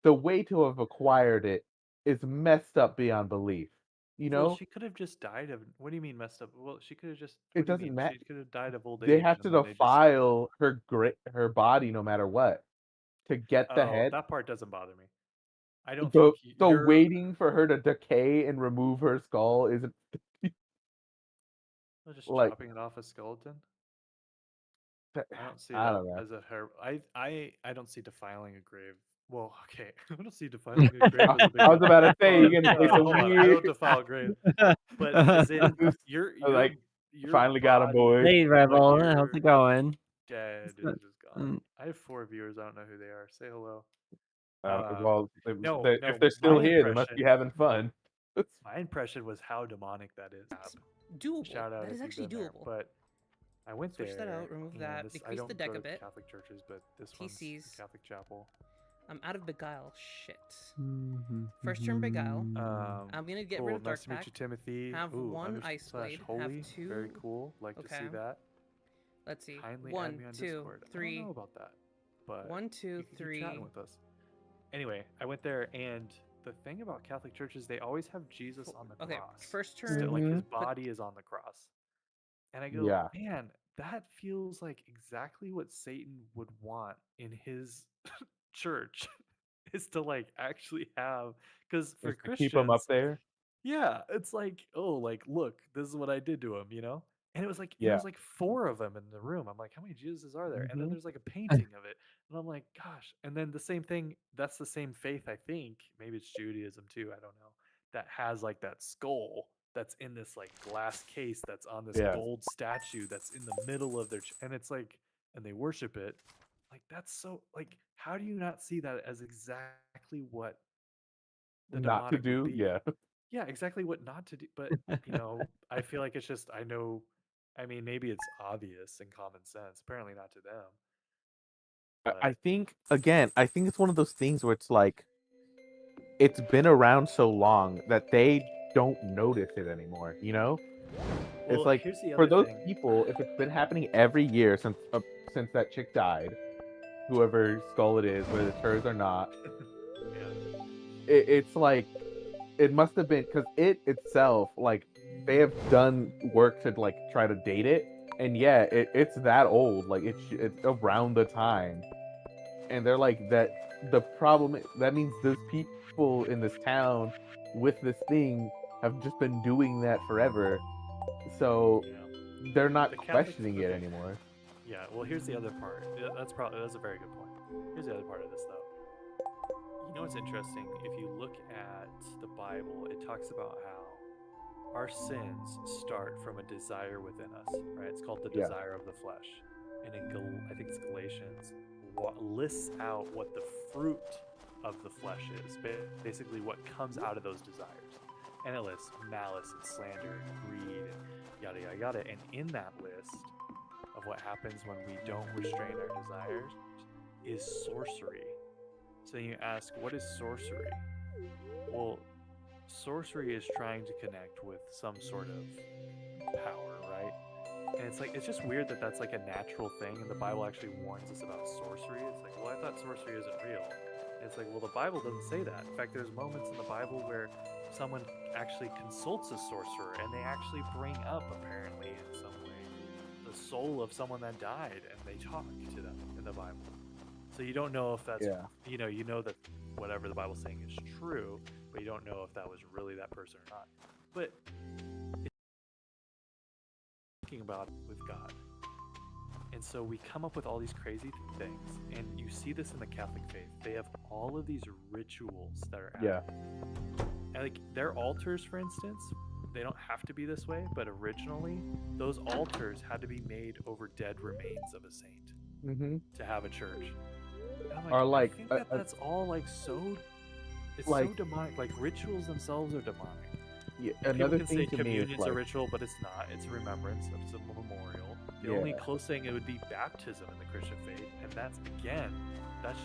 the way to have acquired it is messed up beyond belief. You Well, know, she could have just died of. What do you mean messed up? Well, she could have just. it What do you doesn't mean? matter. She could have died of old They age, have and to then they just. defile her body no matter what to get the Oh, head. that part doesn't bother me. I don't So think so you're. waiting for her to decay and remove her skull isn't Just like chopping it off a skeleton. I don't see I that don't know. as a her. I don't see defiling a grave. Well, okay, I don't see defiling a grave I, as a big I was deal. about to say Hold on, you're gonna say some hold on. I weird. don't defile graves, but as in Like your finally got a body, boy. Hey, what Rebel, how's you're it going? dead Uh, is just gone. mm, I have 4 viewers. I don't know who they are. Say hello. Well, No, if no. they're still here, they must be having fun. My impression was how demonic that is. Doable. Shout out That is if you've actually been there. doable. But I went Switch that there, out, remove and that, I decrease the don't deck go a to bit. Catholic churches, but this one's TCs. a Catholic chapel. I'm out of Beguile. Shit. mhm, First turn Beguile. mhm. I'm gonna get Cool. rid of Nice Dark to meet Pact. you, Timothy. Have Ooh, one under Ice slash Blade. holy. Have two. Very cool. Like to see Okay. that. Let's see. Kindly add One, me on two, Discord. I three. don't know about that, but 1, 2, you can keep chatting 3. with us. Anyway, I went there, and the thing about Catholic churches, they always have Jesus on the Okay. cross. First Still, turn. like his Mhm. body is on the cross. And I go, Yeah, man, that feels like exactly what Satan would want in his church is to like actually have, because for is to keep them up Christians, there. yeah, it's like, oh, like look, this is what I did to him, you know? And it was like there Yeah. was like 4 of them in the room. I'm like, how many Jesuses are there? And then Hmm. there's like a painting of it. And I'm like, gosh. And then the same thing, that's the same faith, I think. Maybe it's Judaism too, I don't know. That has like that skull that's in this like glass case that's on this Yeah. gold statue that's in the middle of their and it's like and they worship it. Like that's so like how do you not see that as exactly what the Not to demonic would do. be? Yeah. Yeah, exactly what not to do. But, I feel like it's just, I know, I mean, maybe it's obvious and common sense. Apparently not to them. I But, think again, I think it's one of those things where it's like it's been around so long that they don't notice it anymore, you know? It's well, like here's the for other those thing. people, if it's been happening every year since that chick died, whoever skull it is, whether it's hers or not, Yeah. it's like it must have been because it itself, like they have done work to like try to date it, and yeah, it's that old, like it's around the time, and they're like that. The problem that means those people in this town with this thing have just been doing that forever, so Yeah. they're not The Catholic, questioning it okay. anymore. Yeah, well, here's the other part. That's a very good point. Here's the other part of this, though. You know what's interesting? If you look at the Bible, it talks about how our sins start from a desire within us, right? It's called the Yeah. desire of the flesh. And I think it's Galatians, lists out what the fruit of the flesh is, basically what comes out of those desires. And it lists malice and slander and greed and yada, yada, yada. And in that list of what happens when we don't restrain our desires is sorcery. So you ask, what is sorcery? Well, sorcery is trying to connect with some sort of power, right? And it's like, it's just weird that that's like a natural thing, and the Bible actually warns us about sorcery. It's like, well, I thought sorcery isn't real. And it's like, well, the Bible doesn't say that. In fact, there's moments in the Bible where someone actually consults a sorcerer, and they actually bring up, apparently, in some way, the soul of someone that died, and they talk to them in the Bible. So you don't know if that's, Yeah. you know that whatever the Bible's saying is true, but you don't know if that was really that person or not. But thinking about it with God, And so we come up with all these crazy things, and you see this in the Catholic faith. They have all of these rituals that are Yeah. and like their altars, for instance, they don't have to be this way, but originally those altars had to be made over dead remains of a saint Mm-hmm. to have a church. And I'm Or like I think that's all like so. It's like- so demonic. Like rituals themselves are demonic. Yeah, People another can thing say to me is communion's a like, ritual, but it's not. It's a remembrance. It's a memorial. The only close thing it would be baptism in the Christian faith, and that's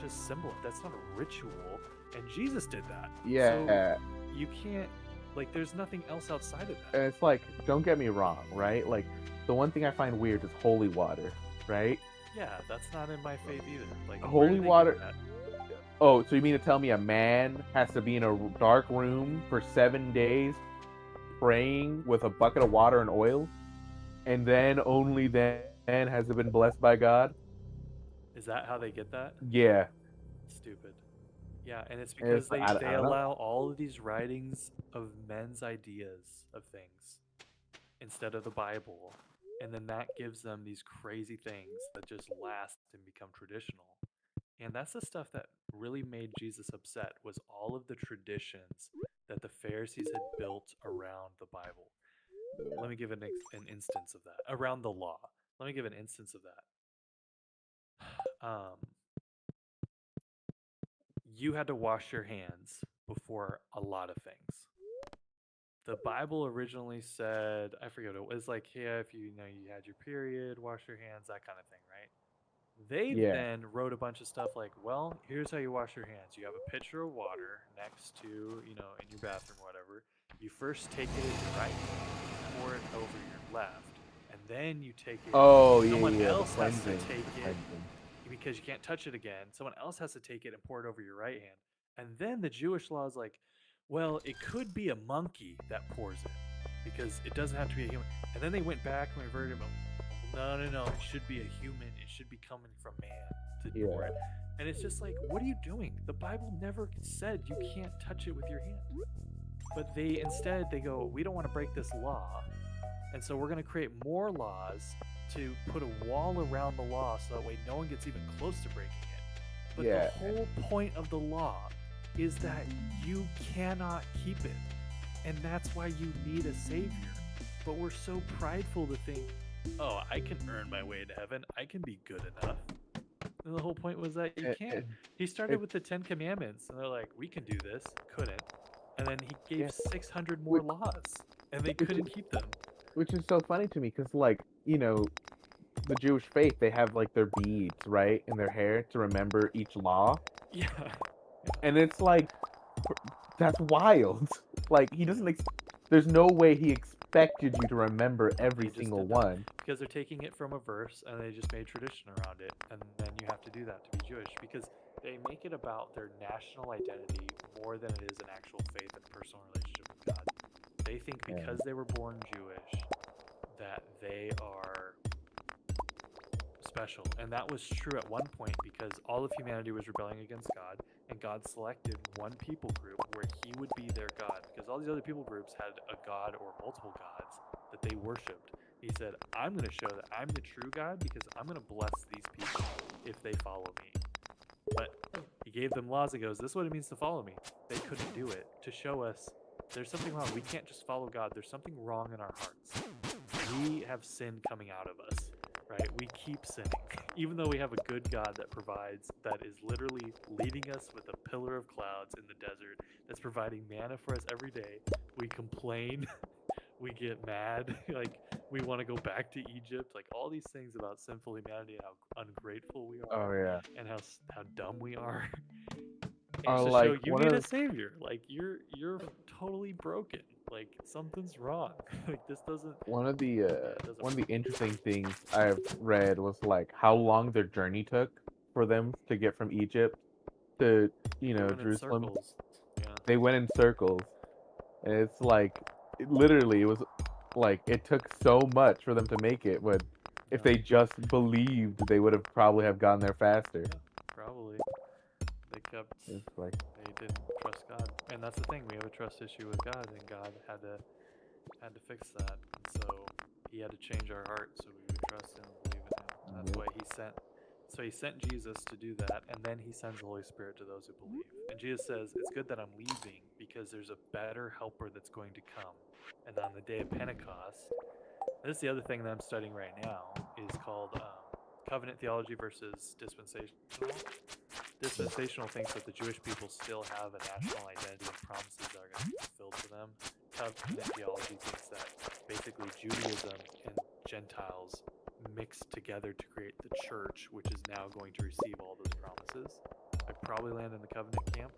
just symbol. That's not a ritual. And Jesus did that. yeah, So you can't like. There's nothing else outside of and that. it's like, don't get me wrong, right? Like, the one thing I find weird is holy water, right? Yeah, that's not in my faith either. Like where Holy did they get water- that? Oh, so you mean to tell me a man has to be in a dark room for 7 days praying with a bucket of water and oil, and then only then has it been blessed by God? Is that how they get that? Yeah. Stupid. Yeah, and it's And because it's- they I don't know. allow all of these writings of men's ideas of things instead of the Bible. And then that gives them these crazy things that just last and become traditional. And that's the stuff that really made Jesus upset was all of the traditions that the Pharisees had built around the Bible. Let me give an instance of that. Around the law. Let me give an instance of that. You had to wash your hands before a lot of things. The Bible originally said, I forget what it was, like, yeah, if you know you had your period, wash your hands, that kind of thing, right? They Yeah. then wrote a bunch of stuff like, well, here's how you wash your hands. You have a pitcher of water next to, in your bathroom or whatever. You first take it in your right hand, pour it over your left, and then you take it. Oh, yeah, Someone yeah. else the has to cleansing, take the it cleansing. because you can't touch it again. Someone else has to take it and pour it over your right hand. And then the Jewish law is like, well, it could be a monkey that pours it because it doesn't have to be a human. And then they went back and reverted them. No, it should be a human. It should be coming from man to pour Yeah. it. And it's just like, what are you doing? The Bible never said you can't touch it with your hand. But instead they go, we don't want to break this law. And so we're going to create more laws to put a wall around the law so that way no one gets even close to breaking it. But Yeah. the whole point of the law is that you cannot keep it. And that's why you need a savior. But we're so prideful to think, oh, I can earn my way to heaven. I can be good enough. And the whole point was that you can't. He started with the 10 Commandments, and they're like, we can do this. Couldn't. And then he gave 600 more laws, and they couldn't keep them. Which is so funny to me because, like, the Jewish faith, they have, like, their beads, right, in their hair to remember each law. Yeah. And it's like, that's wild. Like, he doesn't, there's no way he expected you to remember every He just single did that. one. Because they're taking it from a verse, and they just made tradition around it. And then you have to do that to be Jewish, because they make it about their national identity more than it is an actual faith and personal relationship with God. They think because they were born Jewish that they are special. And that was true at one point because all of humanity was rebelling against God, and God selected one people group where he would be their God, because all these other people groups had a god or multiple gods that they worshipped. He said, I'm going to show that I'm the true God because I'm going to bless these people if they follow me. But he gave them laws and goes, this is what it means to follow me. They couldn't do it, to show us there's something wrong. We can't just follow God. There's something wrong in our hearts. We have sin coming out of us, right? We keep sinning. Even though we have a good God that provides, that is literally leading us with a pillar of clouds in the desert, that's providing manna for us every day, we complain. We get mad, like we want to go back to Egypt, like all these things about sinful humanity and how ungrateful we Oh, are, yeah. and how dumb we are. And Or, it's to like, show you one need of a savior. Like you're totally broken. Like something's wrong. Like this doesn't. One of the it doesn't one of the work. interesting things I've read was, like, how long their journey took for them to get from Egypt to, They went in Jerusalem. circles. Yeah. They went in circles. And it's like, it was like, it took so much for them to make it, but if Yeah. they just believed, they would have probably have gotten there faster. Yeah, probably. They kept. It's like, They didn't trust God, and that's the thing. We have a trust issue with God, and God had to fix that. And so He had to change our heart so we would trust Him and believe in Him. And that's Yep. why sent Jesus to do that, and then he sends the Holy Spirit to those who believe. And Jesus says, "It's good that I'm leaving because there's a better helper that's going to come." And on the day of Pentecost, this is the other thing that I'm studying right now, is called covenant theology versus dispensational. Dispensational thinks that the Jewish people still have a national identity and promises that are going to be fulfilled for them. Covenant theology thinks that basically Judaism and Gentiles mixed together to create the church, which is now going to receive all those promises. I probably land in the covenant camp.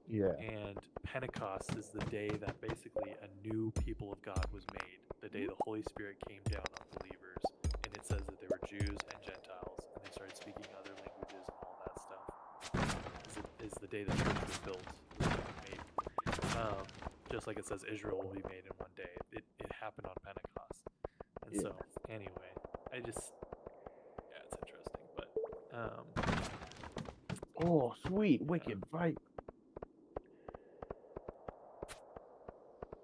Yeah. And Pentecost is the day that basically a new people of God was made. The day the Holy Spirit came down on believers. And it says that they were Jews and Gentiles. And they started speaking other languages and all that stuff. Is the day the church was built, was made. Just like it says Israel will be made in one day. It happened on Pentecost. And so, anyway, it's interesting. But, Oh, sweet, wicked fight.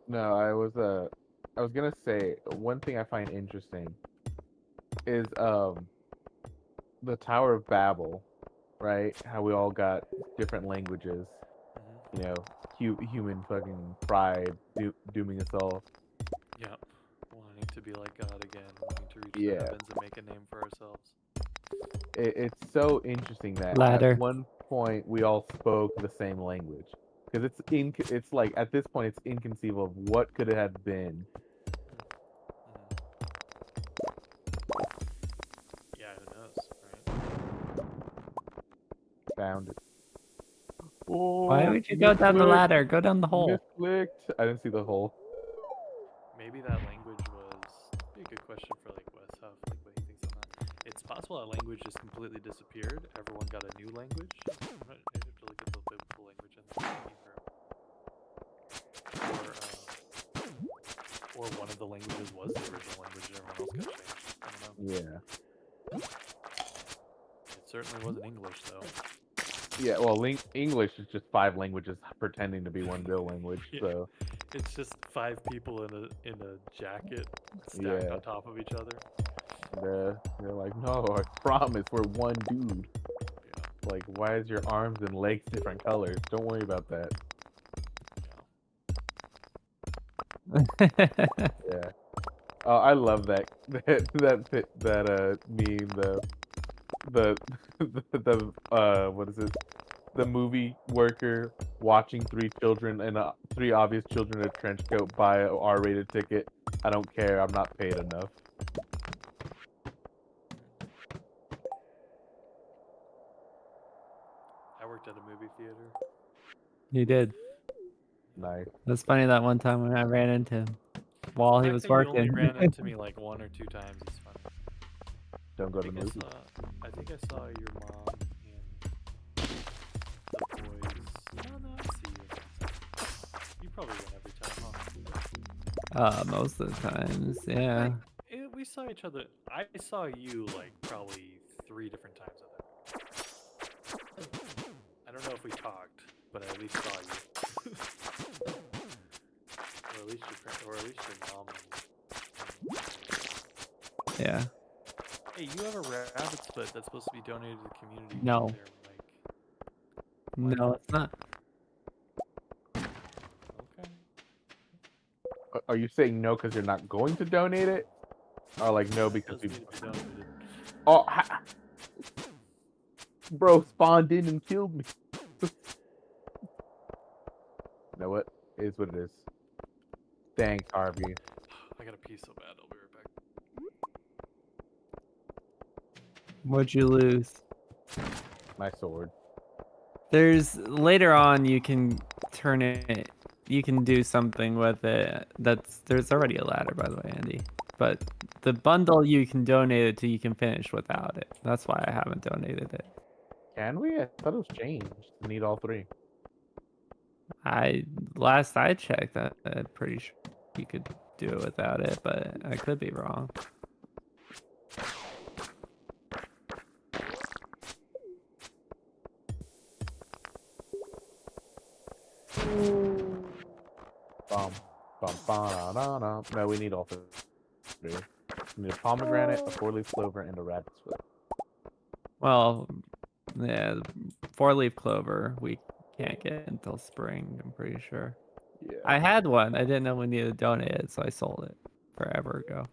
No, I was gonna say one thing I find interesting is the Tower of Babel, right? How we all got different languages, you know, human fucking pride dooming us all. Yep. Wanting to be like God again, wanting to reach the Yeah. heavens and make a name for ourselves. It's so interesting that Ladder. at one point we all spoke the same language, because it's like at this point it's inconceivable of what could it have been. Yeah, who knows, right? Found it. Oh, Why would you go down the misclicked, ladder? Go down the hole. Misclicked. I didn't see the hole. Maybe that language was be a good question for like Wes Huff, like what he thinks on that. It's possible that language just completely disappeared. Everyone got a new language. I have to look at the biblical language in the Hebrew. Or one of the languages was the original language and everyone else got changed. I don't know. Yeah. It certainly wasn't English though. Yeah. Well, English is just 5 languages pretending to be one real language. Yeah. So It's just 5 people in a jacket stacked on top of each other. they're like, no, I promise we're one dude. Yeah. Like, why is your arms and legs different colors? Don't worry about that. Yeah. Oh, I love that meme, what is it? The movie worker watching 3 children and 3 obvious children in a trench coat buy a R-rated ticket. I don't care. I'm not paid enough. I worked at a movie theater. You did. Nice. That's funny that one time when I ran into him while The he fact was that you only working. ran into me like 1 or 2 times is funny. Don't go to the movie. I think I saw your mom and the boys. Oh no, I see you. You probably went every time, huh? Most of the times, yeah. We saw each other. I saw you like probably 3 different times of that. I don't know if we talked, but I at least saw you. or at least your mom. Yeah. Hey, you have a rabbit's foot that's supposed to be donated to the community. No. There, Mike. No, it's not. Okay. Are you saying no because you're not going to donate it? Or like no because Does we... need to be donated. Oh, bro spawned in and killed me. You know what? It is what it is. Thanks, Harvey. I gotta pee so bad. I'll be right back. What'd you lose? My sword. There's later on you can turn it. You can do something with it. There's already a ladder, by the way, Andy. But the bundle you can donate it to, you can finish without it. That's why I haven't donated it. Can we? I thought it was changed. We need all 3. Last I checked, I'm pretty sure you could do it without it, but I could be wrong. No, we need all 3. We need a pomegranate, a 4-leaf clover, and a rabbit's foot. Well, yeah, 4-leaf clover we can't get until spring, I'm pretty sure. Yeah. I had one. I didn't know we needed to donate it, so I sold it forever ago.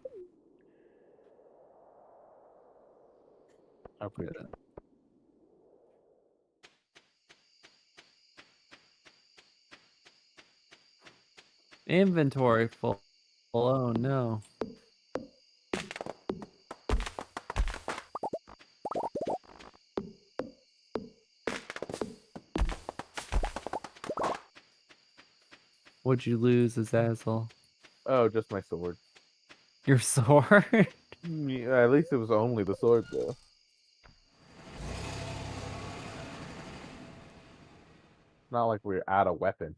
I appreciate it. Inventory full. Oh no. What'd you lose, Azazel? Oh, just my sword. Your sword? Yeah, at least it was only the sword, though. Not like we're out of weapon.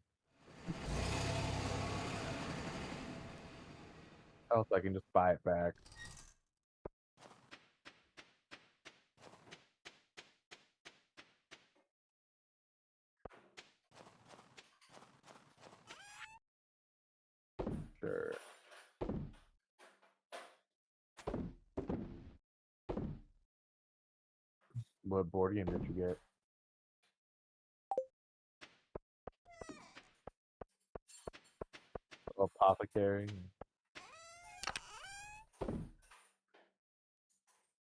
Else I can just buy it back. Sure. What board game did you get? Apothecary.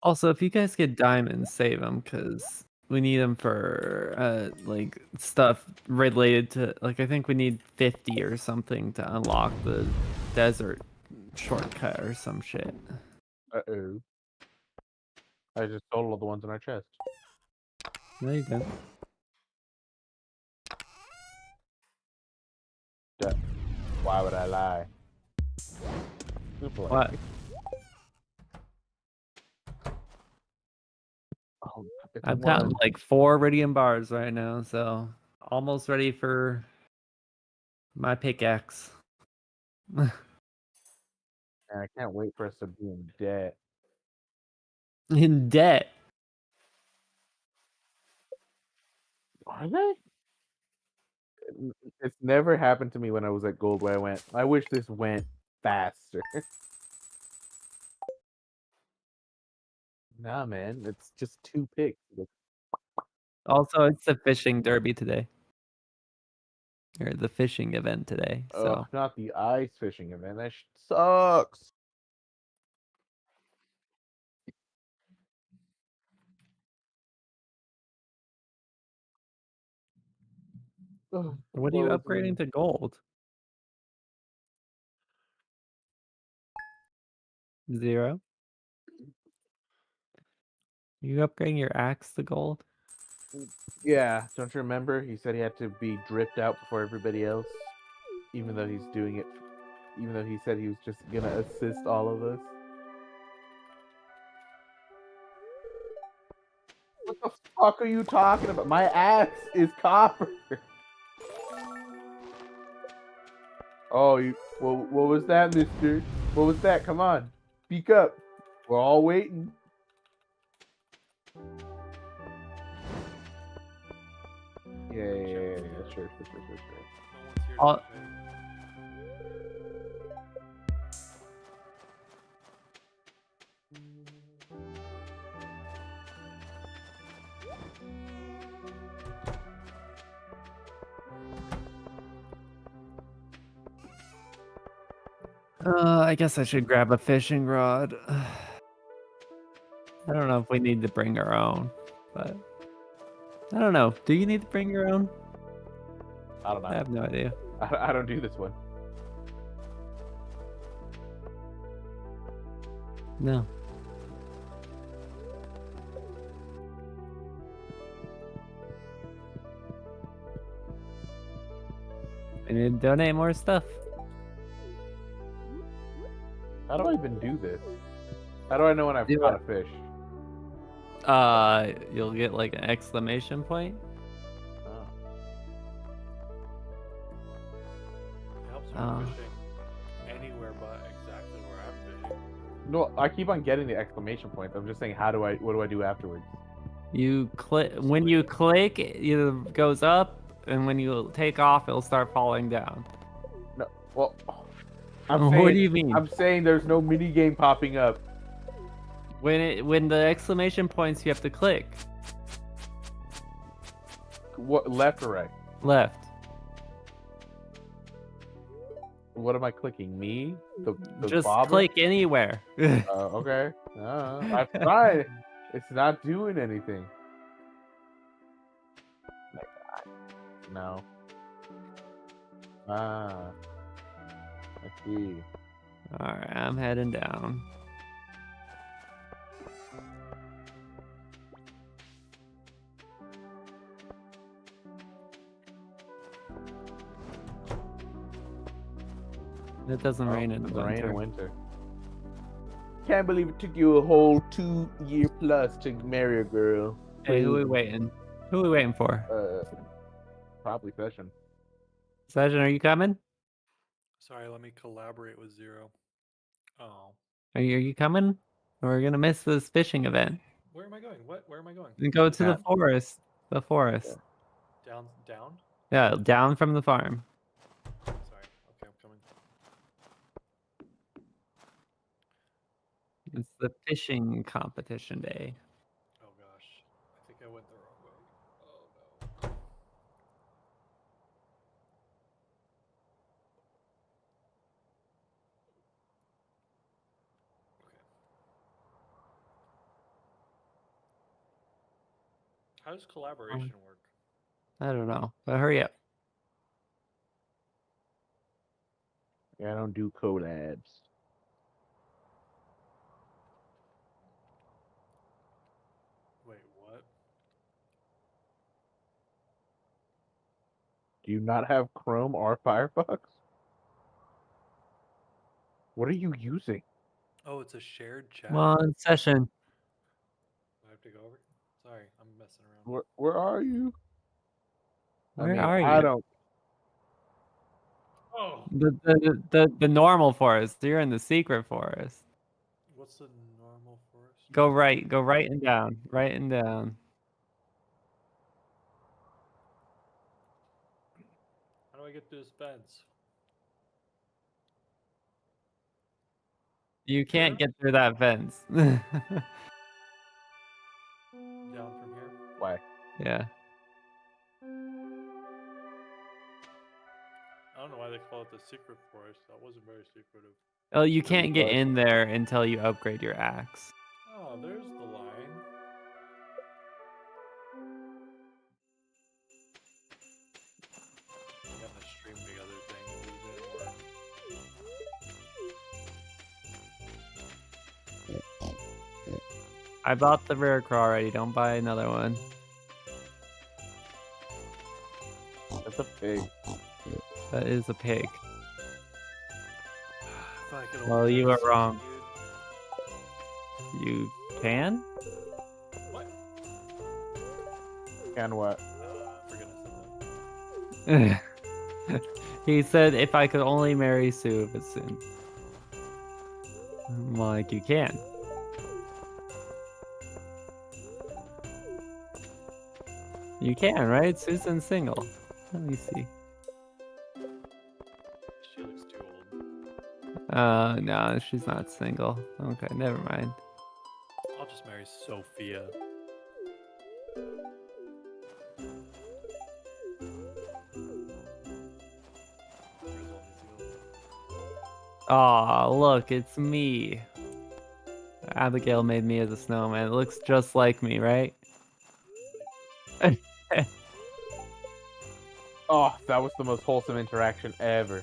Also, if you guys get diamonds, save them, because we need them for like stuff related to, like, I think we need 50 or something to unlock the desert shortcut or some shit. Uh-oh. I just stole all the ones in our chest. No, you didn't. Duh. Why would I lie? What? Oh, it's I've one. gotten like 4 iridium bars right now, so almost ready for my pickaxe. And I can't wait for us to be in debt. In debt. Are they? It's never happened to me when I was at gold where I went, I wish this went faster. Nah, man, it's just 2 picks. Also, it's the fishing derby today. Or the fishing event today. So Ugh, not the ice fishing event. That sucks. Ugh, what are you blows upgrading me. to gold? 0? You upgrading your axe to gold? Yeah, don't you remember? He said he had to be dripped out before everybody else, even though he's doing it. Even though he said he was just gonna assist all of us. What the fuck are you talking about? My axe is copper. Oh, you. What was that, mister? What was that? Come on. Speak up. We're all waiting. Yeah. Sure. No one's here I'll- to pay. I guess I should grab a fishing rod. I don't know if we need to bring our own, but I don't know. Do you need to bring your own? I don't know. I have no idea. I don't do this one. No. I need to donate more stuff. How do I even do this? How do I know when I've Do caught it. a fish? You'll get like an exclamation point. Oh. It helps Oh. with fishing anywhere but exactly where I'm fishing. No, I keep on getting the exclamation points. I'm just saying, what do I do afterwards? You click when you click, it either goes up, and when you take off, it'll start falling down. No, well, What do you mean? I'm saying there's no mini game popping up. When the exclamation points, you have to click What, left or right? left. What am I clicking? Me? The Just bobber? click anywhere. Okay. I've tried. It's not doing anything. Like, no. Ah, I see. All right, I'm heading down. It doesn't rain in It's the rain winter. in winter. Can't believe it took you a whole 2 year plus to marry a girl. Hey, who we Crazy. waiting? Who we waiting for? Probably Session. Session, are you coming? Sorry, let me collaborate with Zero. Oh, Are you coming? We're gonna miss this fishing event. where am I going? What? Where am I going? And go to the Cat. forest. The forest. Down? Yeah, down from the farm. Sorry. Okay, I'm coming. It's the fishing competition day. Oh gosh, I think I went the wrong way. Oh no. Okay. How does collaboration work? I don't know, but hurry up. Yeah, I don't do collabs. Wait, what? Do you not have Chrome or Firefox? What are you using? Oh, it's a shared chat. Come on, Session. Do I have to go over? Sorry, I'm messing around. Where are you? Where are I you? don't. Oh, The normal forest. You're in the secret forest. what's the normal forest? Go right and down. Right and down. How do I get to this fence? You can't Here? get through that fence. Down from here? Why? Yeah. I don't know why they call it the secret forest. That wasn't very secretive. Oh, you Really can't get was. in there until you upgrade your axe. Oh, there's the line. We got the stream together thing. But it didn't work. I bought the rare claw already. Don't buy another one. That's a pig. That is a pig. If I could Well, only you marry are Susan, wrong. dude. You can? What? Can what? I forget I said that. He said if I could only marry Sue soon. I'm like, you can. You can, right? Susan's single. Let me see. She looks too old. No, she's not single. Okay, never mind. I'll just marry Sophia. Aw, look, it's me. Abigail made me as a snowman. It looks just like me, right? Oh, that was the most wholesome interaction ever.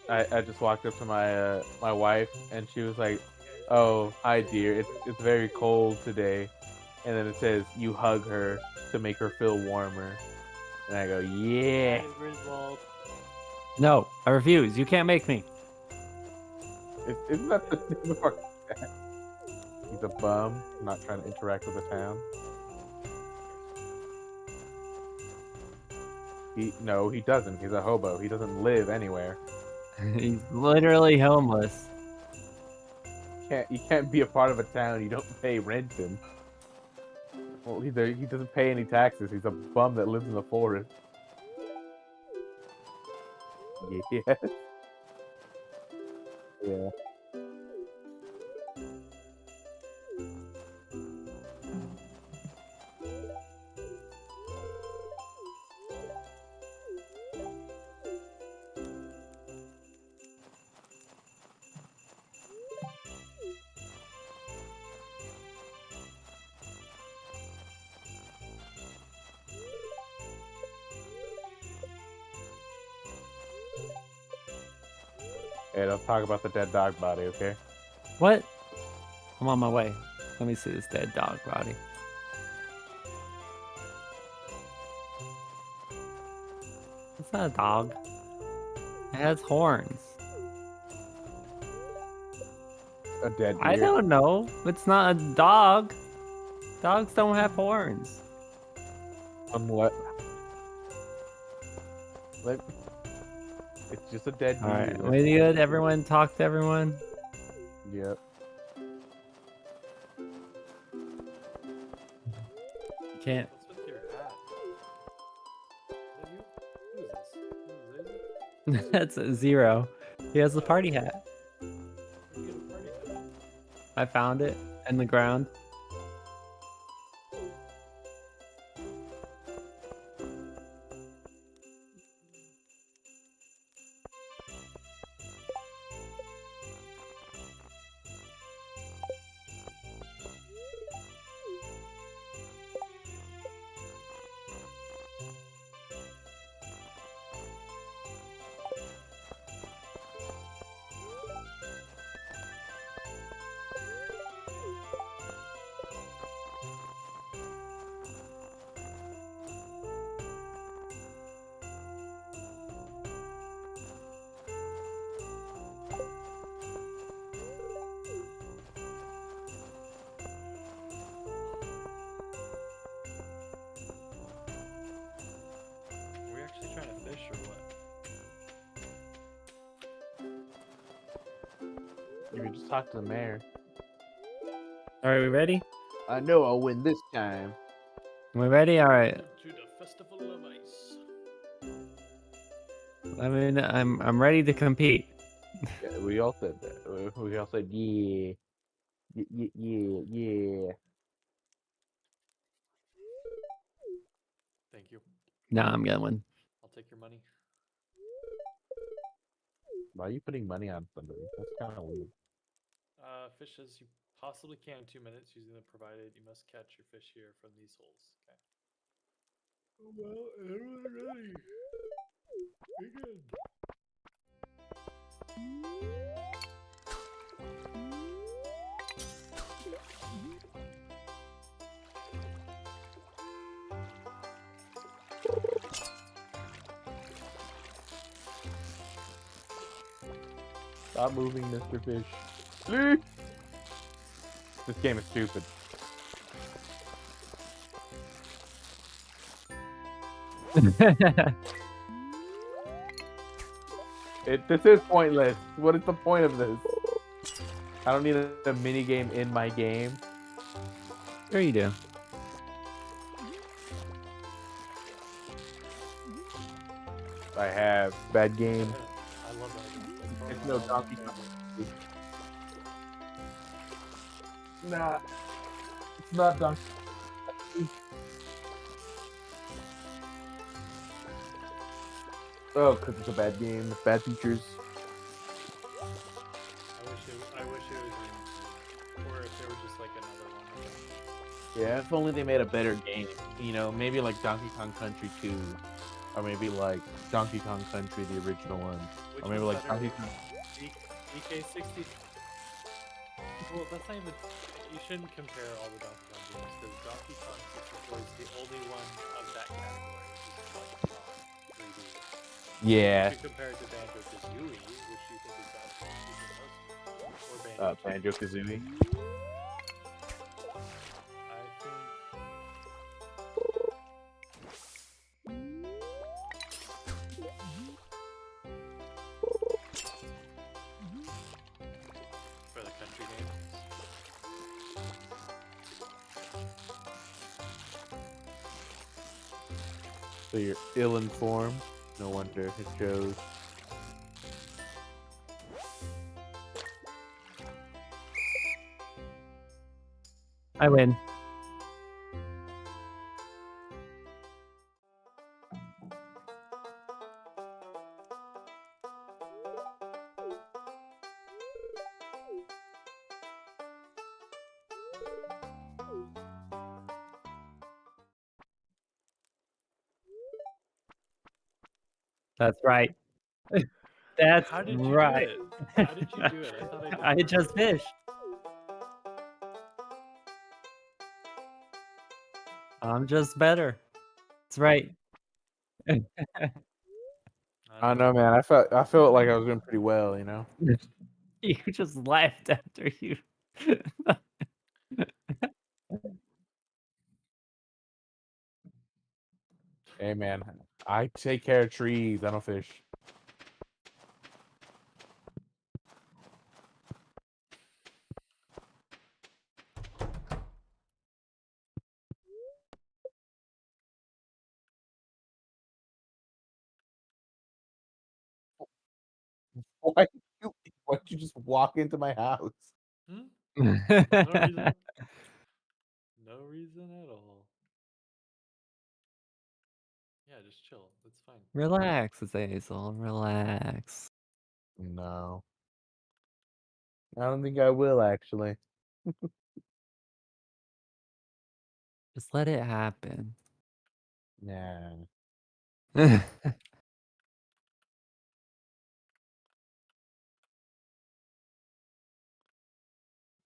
I just walked up to my my wife and she was like, "Oh, hi dear. It's very cold today." And then it says you hug her to make her feel warmer. And I go, "Yeah." No, I refuse. You can't make me. Isn't that the name of our cat? He's a bum, not trying to interact with the town. No, he doesn't. He's a hobo. He doesn't live anywhere. He's literally homeless. You can't be a part of a town you don't pay rent in. Well, he doesn't pay any taxes. He's a bum that lives in the forest. Yes. Yeah. Hey, don't talk about the dead dog body, okay? What? I'm on my way. Let me see this dead dog body. It's not a dog. It has horns. A dead deer. I don't know. It's not a dog. Dogs don't have horns. What? It's just a dead deer. Alright, we good? Everyone talk to everyone? Yep. You can't. What's with your hat? Is that you? Who is this? Who is this? That's a 0. He has the party hat. Where'd you get a party hat? I found it in the ground. Are we actually trying to fish or what? You can just talk to the mayor. Alright, we ready? I know I'll win this time. We ready? Alright. To the Festival of Ice. I mean, I'm ready to compete. Yeah, we all said that. We all said yeah. Yeah. Thank you. Nah, I'm going. I'll take your money. Why are you putting money on somebody? That's kind of weird. Fish as you possibly can in 2 minutes using the provided. You must catch your fish here from these holes. Okay. Well, everyone ready. Begin. Stop moving, Mr. Fish. Please. This game is stupid. This is pointless. What is the point of this? I don't need a mini game in my game. Sure you do. I have bad game. I love that. It's no Donkey Kong. Nah, it's not Donkey. Oh, because it's a bad game with bad features. I wish it was, or if there was just like another one. Yeah, if only they made a better game. You know, maybe like Donkey Kong Country 2. Or maybe like Donkey Kong Country, the original one. Which Or maybe one's like better? Donkey Kong. DK60. Well, that's not even. You shouldn't compare all the Donkey Kong games because Donkey Kong 64 is the only one of that category. Which is Donkey Kong 3D. Yeah. If you compare it to Banjo Kazooie, which you think is Donkey Kong, or Banjo Kazooie. I think. For the country games. So you're ill-informed. No wonder it shows. I win. That's right. That's How did you right. do it? How did you do it? I thought I did. I just fished. I'm just better. That's right. I don't know, man. I felt like I was doing pretty well, you know. You just left after you. Hey, man. I take care of trees. I don't fish. Why why'd you just walk into my house? Hmm? No reason. No reason at all. Yeah, just chill. It's fine. Relax, Azazel. Relax. No. I don't think I will, actually. Just let it happen. Nah.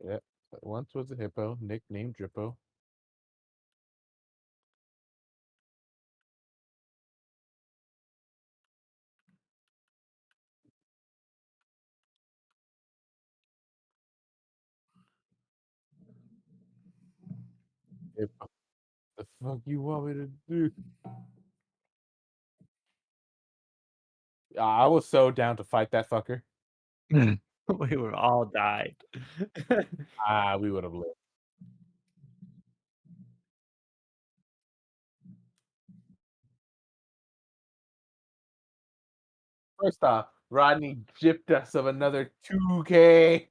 Yep. Once was a hippo, nicknamed Drippo. Hippo. The fuck you want me to do? I was so down to fight that fucker. We were all died. Ah, we would have lived. First off, Rodney gypped us of another 2K.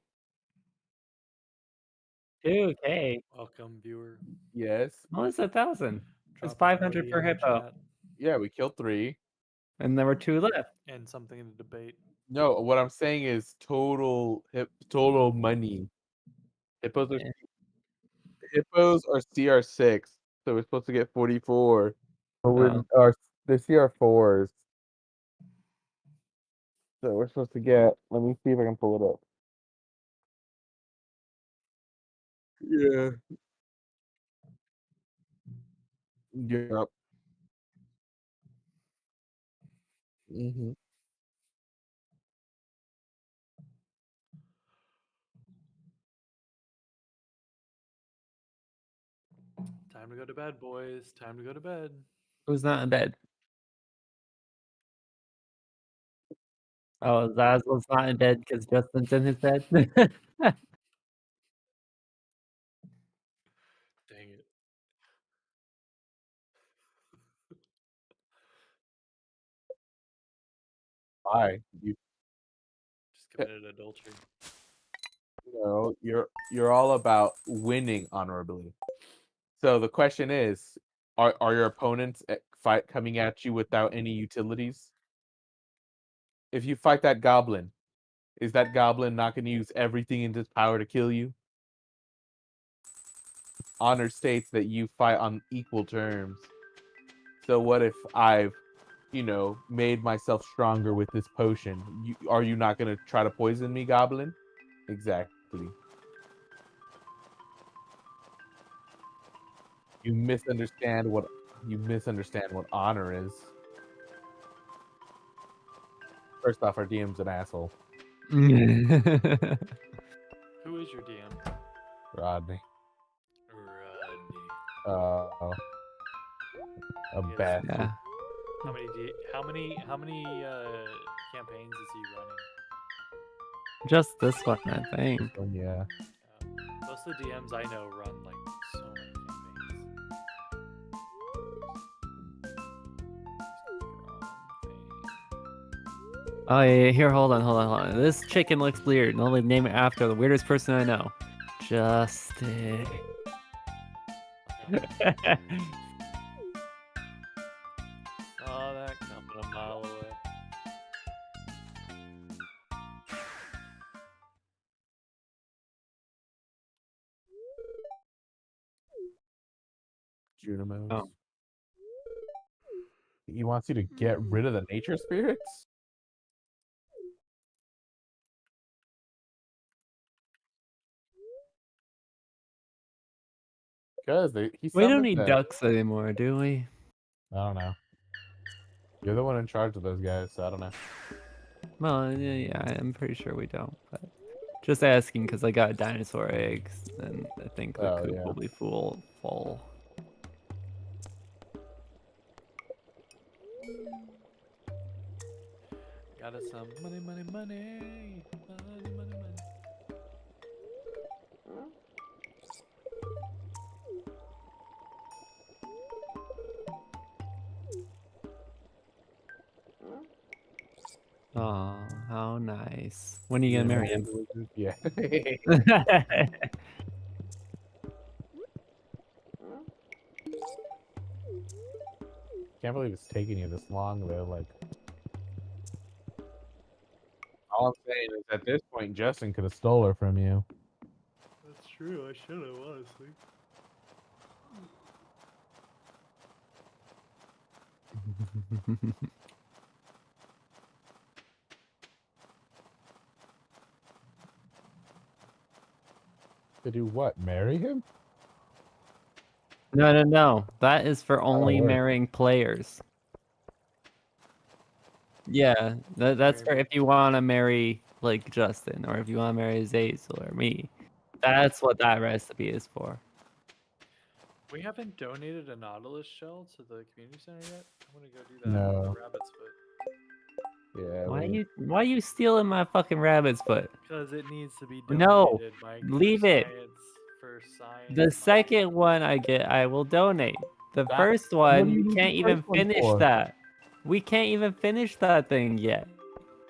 2K. Welcome, viewer. Yes. Almost 1,000. It's Drop a 500 buddy per in the hippo, chat Yeah, we killed 3. and there were 2 left. and something in the debate. No, what I'm saying is total money. Hippos are Yeah. CR6, so we're supposed to get 44. But Oh. they're CR4s. So we're supposed to get. Let me see if I can pull it up. Yeah. Yep. Hmm. Time to go to bed, boys. Time to go to bed. Who's not in bed? Oh, Zazzle's not in bed because Justin's in his bed? Dang it. Why? Just committed adultery. You're all about winning honorably. So the question is, are your opponents fight coming at you without any utilities? If you fight that goblin, is that goblin not going to use everything in his power to kill you? Honor states that you fight on equal terms. So what if I've, made myself stronger with this potion? Are you not going to try to poison me, goblin? Exactly. You misunderstand what honor is. First off, our DM's an asshole. Who is your DM? Rodney. Rodney. A Yes. bastard. Yeah. How many campaigns is he running? Just this one, I think. Yeah. Most of the DMs I know run like so many campaigns. Oh, yeah, here, hold on. This chicken looks weird. I'll name it after the weirdest person I know. Justin. Saw that coming a mile away. Junimos. Oh. He wants you to get rid of the nature spirits? Because he We don't summoned need them. ducks anymore, do we? I don't know. You're the one in charge of those guys, so I don't know. Well, yeah, I'm pretty sure we don't. But just asking because I got dinosaur eggs, and I think the Oh, coop yeah. will be full. Got us some money, money, money, money, money, money. Oh, how nice. When are you gonna marry him? Yeah. Can't believe it's taking you this long, though. Like, all I'm saying is, at this point, Justin could have stole her from you. That's true. I should have, honestly. To do what? Marry him? No. That is for only word. marrying players. Yeah, that's for Maybe. if you want to marry like Justin, or if you want to marry Zazel or me. That's what that recipe is for. We haven't donated a Nautilus shell to the community center yet. I'm gonna go do that No. with the rabbit's foot. Yeah. Why you stealing my fucking rabbit's foot? Because it needs to be No, donated, Mike. leave it. For science. The Mike. second one I get, I will donate. The That- first what one, do you we need the can't even first one finish for? that. We can't even finish that thing yet.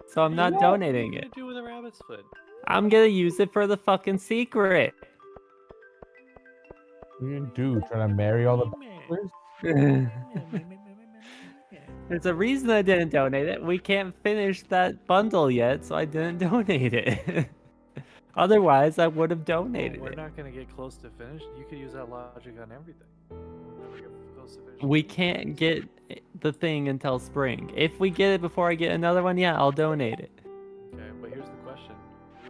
So I'm not What donating are you it. gonna do with a rabbit's foot? I'm gonna use it for the fucking secret. What are you gonna do? Trying to marry all the bachelors? There's a reason I didn't donate it. We can't finish that bundle yet, so I didn't donate it. Otherwise, I would have donated We're it. not gonna get close to finish. You could use that logic on everything. We'll never get close to finish. We can't get the thing until spring. If we get it before I get another one, yeah, I'll donate it. Okay, but here's the question: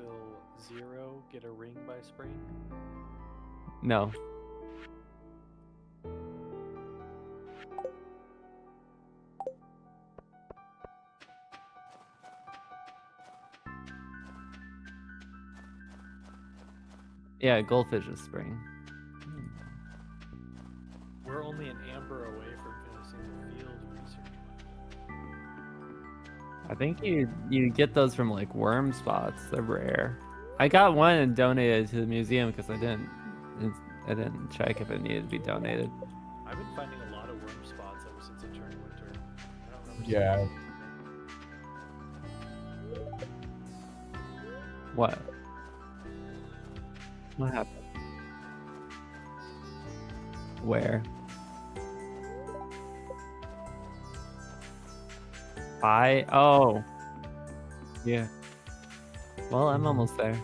will Zero get a ring by spring? No. Yeah, goldfish is spring. We're only an amber away from finishing the field research. I think you get those from like worm spots. They're rare. I got one and donated to the museum because I didn't check if it needed to be donated. I've been finding a lot of worm spots ever since it turned winter. I don't remember. Yeah. What? What happened? Where? Oh. Yeah. Well, I'm almost there.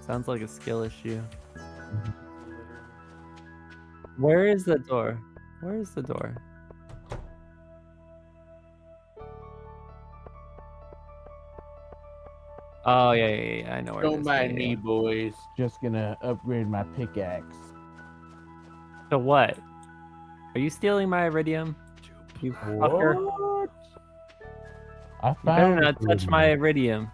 Sounds like a skill issue. Literally. Where is the door? Where is the door? Oh, yeah. I know where it Don't is. mind Yeah. me, boys. Just gonna upgrade my pickaxe. So what? Are you stealing my iridium? You fucker. What? I You better found not touch my iridium.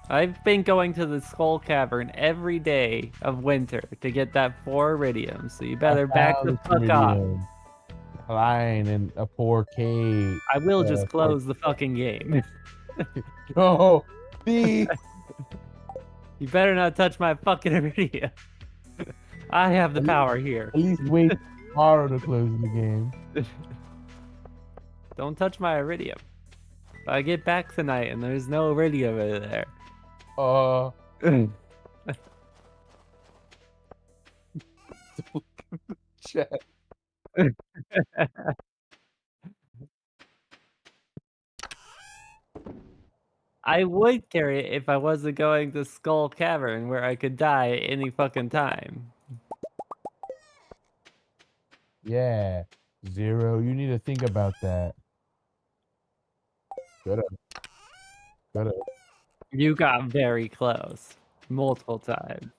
I've been going to the Skull Cavern every day of winter to get that 4 iridium, so you better back the fuck off. Lying in a poor cave. I will just close the fucking game. No, please. You better not touch my fucking iridium. I have the power here. At least wait tomorrow to close the game. Don't touch my iridium. I get back tonight and there's no iridium over there. Chat. I would carry it if I wasn't going to Skull Cavern where I could die any fucking time. Yeah, Zero. You need to think about that. Good. You got very close. multiple times.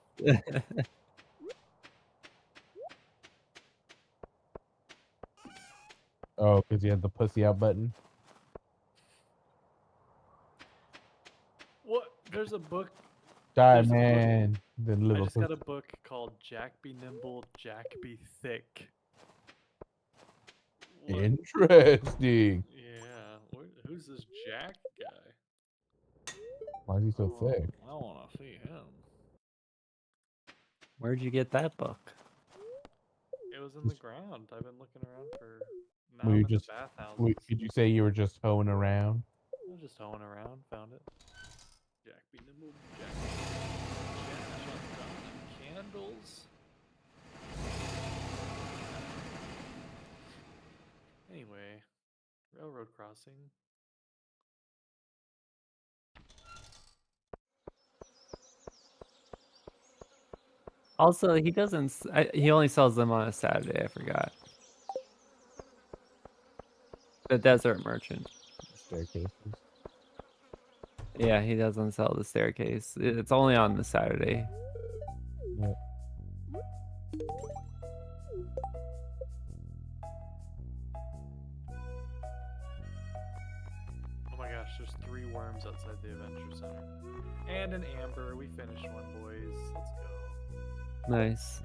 Oh, because you had the pussy out button. What? There's a book. Die, There's a book. man. The I little just got a pussy. book called Jack Be Nimble, Jack Be Thick. What? Interesting. Yeah. Who's this Jack guy? Why is he so thick? I want to see him. Where'd you get that book? It was in the ground. I've been looking around for. Now Were I'm you in the just? bathhouses. Could you say you were just hoeing around? I was just hoeing around, found it. Jack Be Nimble, Jack. Jack candles. Anyway, railroad crossing. Also, he doesn't. He only sells them on a Saturday. I forgot. The desert merchant. Staircases. Yeah, he doesn't sell the staircase. It's only on the Saturday. Yeah. Oh my gosh, there's 3 worms outside the Adventure Center. And an amber. We finished one, boys. Let's go. Nice.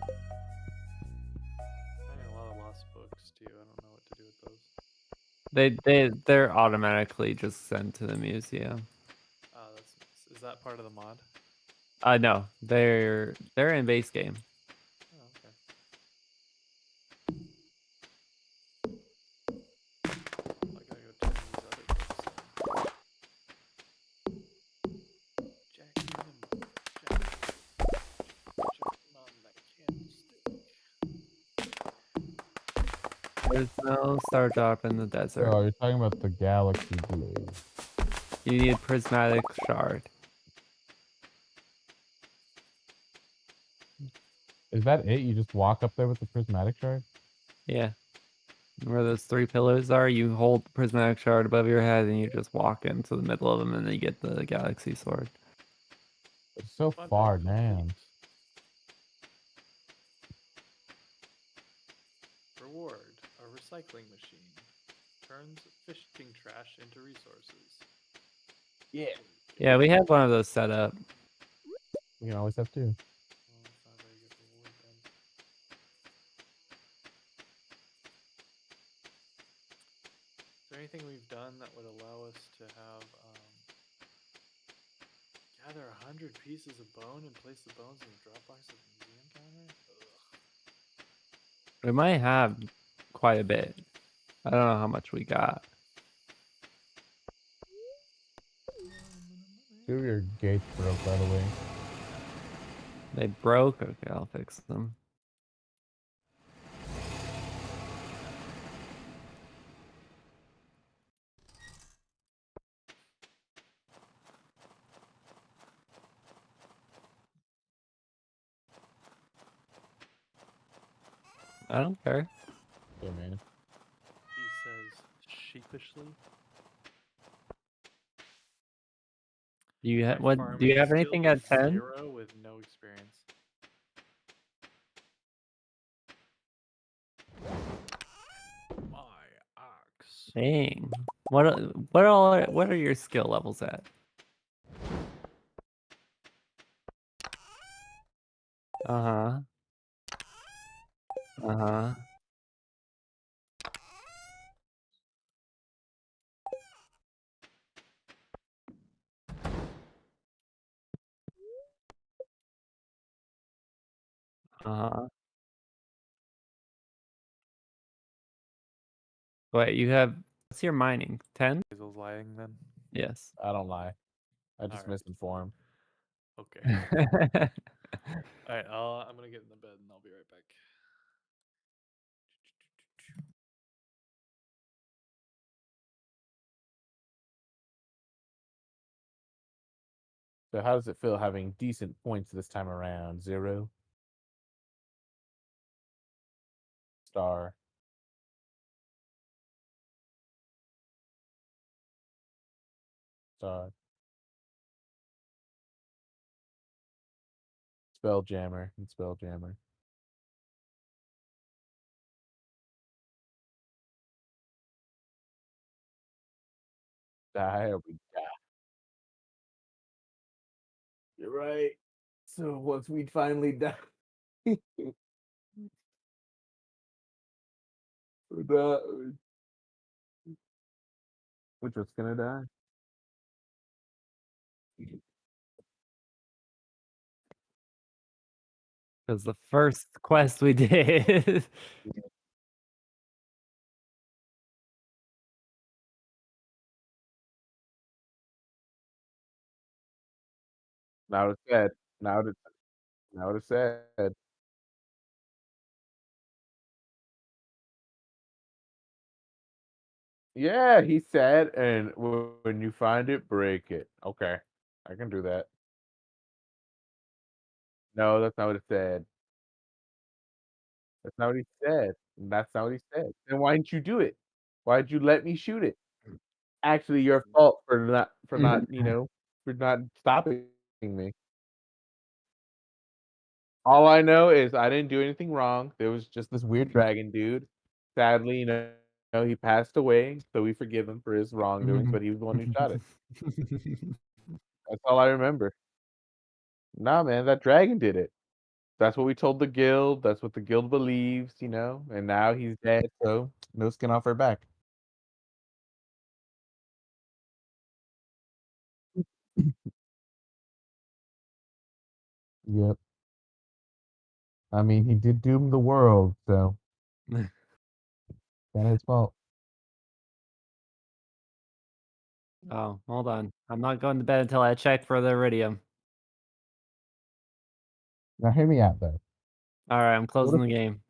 Finding a lot of lost books too. I don't know what to do with those. They're automatically just sent to the museum. Oh, that's nice. Is that part of the mod? No, they're in base game. Oh, okay. I gotta go turn these other books in. Jack Nimble. Jack on that candlestick. There's no star drop in the desert. Oh, you're talking about the galaxy blade. You need prismatic shard. Is that it? You just walk up there with the prismatic shard? Yeah. Where those 3 pillars are, you hold the prismatic shard above your head and you just walk into the middle of them and then you get the galaxy sword. It's so Fun far fact down. complete. Reward: a recycling machine. Turns fishing trash into resources. Yeah. Yeah, we have one of those set up. We can always have two. Well, that's not a very good reward then. Is there anything we've done that would allow us to have gather 100 pieces of bone and place the bones in the drop box of the museum counter? Ugh. We might have quite a bit. I don't know how much we got. Two of your gates broke, by the way. They broke? Okay, I'll fix them. I don't care. Yeah, man. He says sheepishly. Do you My have what? Do farming you have skill anything is at 10? 0 with no experience. My axe. Dang. What are your skill levels at? Uh-huh. Uh-huh. Uh-huh. Wait, you have what's your mining? 10? Hazel's lying then. Yes. I don't lie. I just Alright. misinform. Okay. Alright, I'm gonna get in the bed and I'll be right back. So how does it feel having decent points this time around? 0? Star. Star. Spelljammer. It's Spelljammer. Die or we die. You're right. So once we finally die, we're just gonna die. Because the first quest we did. Now it's sad. Now it's sad. Yeah, he said, and when you find it, break it. Okay, I can do that. No, that's not what it said. That's not what he said. That's not what he said. Then why didn't you do it? Why did you let me shoot it? Actually, your fault for not stopping me. All I know is I didn't do anything wrong. There was just this weird dragon dude. Sadly, he passed away, so we forgive him for his wrongdoings, but he was the one who shot it. That's all I remember. Nah, man, that dragon did it. That's what we told the guild. That's what the guild believes, and now he's dead, so no skin off her back. Yep. I mean, he did doom the world, so not his fault. Oh, hold on. I'm not going to bed until I check for the iridium. Now hear me out though. All right, I'm closing the game.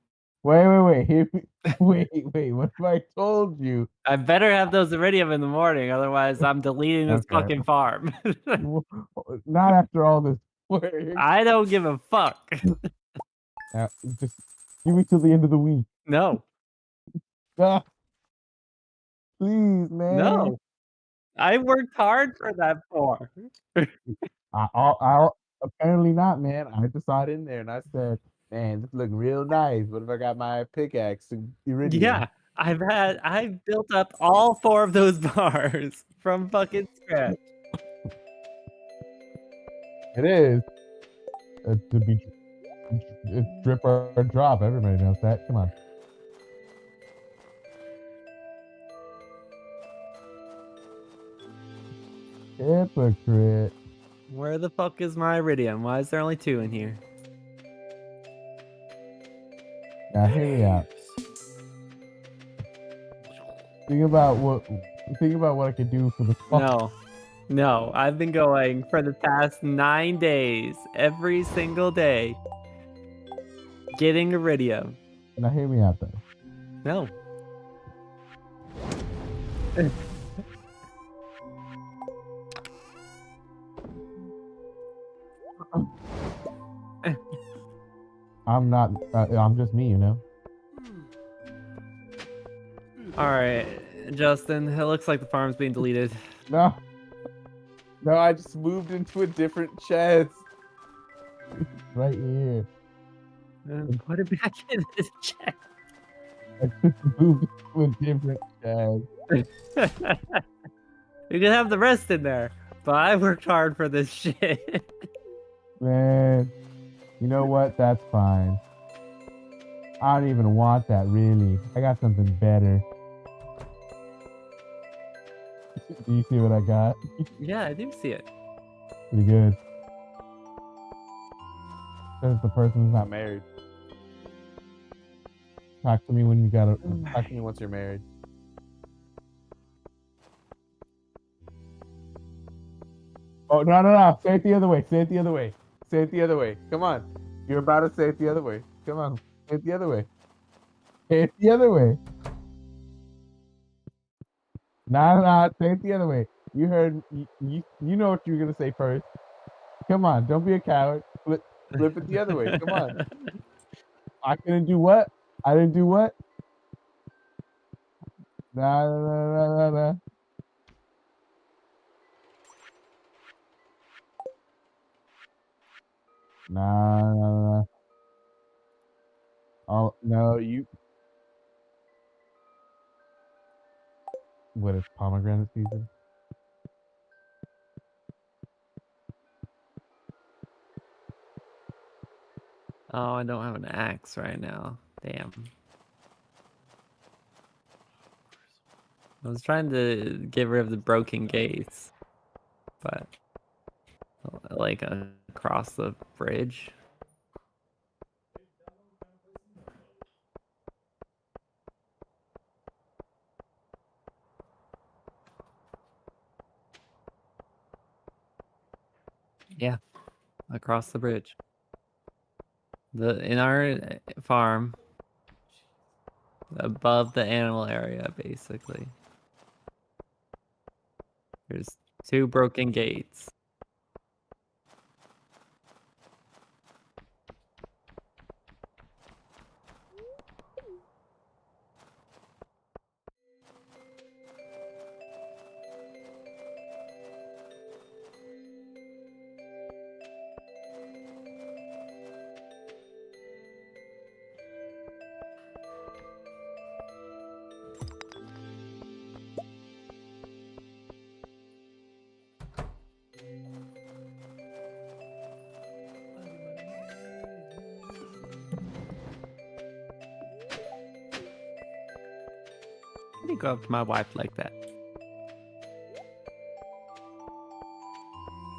Wait. Hear me. Wait. What if I told you? I better have those iridium in the morning, otherwise I'm deleting this Okay. fucking farm. Not after all this work. I don't give a fuck. Just give me till the end of the week. No, Ah, please, man. no. I worked hard for that farm. I apparently not, man. I just saw it in there and I said, man, this looks real nice. What if I got my pickaxe and iridium? Yeah, I've built up all 4 of those bars from fucking scratch. It is. To be it's drip or drop. Everybody knows that. Come on. Hypocrite. Where the fuck is my iridium? Why is there only 2 in here? Now hear me out. Think about what I could do for the No, I've been going for the past 9 days, every single day, getting iridium. Now hear me out though. No. I'm not. I'm just me, All right, Justin, it looks like the farm's being deleted. No, I just moved into a different chest. Right here. Put it back in this chest. I just moved into a different chest. You can have the rest in there, but I worked hard for this shit. Man, you know what? That's fine. I don't even want that, really. I got something better. Do you see what I got? Yeah, I do see it. Pretty good. Says the person who's not married. Talk to me when you gotta. Talk to me once you're married. Oh, no. Say it the other way. Say it the other way. Say it the other way. Come on. You're about to say it the other way. Come on. Say it the other way. Say it the other way. No. Say it the other way. You heard. You know what you were gonna say first. Come on. Don't be a coward. Flip it the other way. Come on. I didn't do what? I didn't do what? No. Nah, nah, nah. Oh no, you. What is pomegranate season? Oh, I don't have an axe right now. Damn. I was trying to get rid of the broken gates, but like across the bridge. Yeah, across the bridge. In our farm, above the animal area, basically. There's 2 broken gates. How do you go up to my wife like that?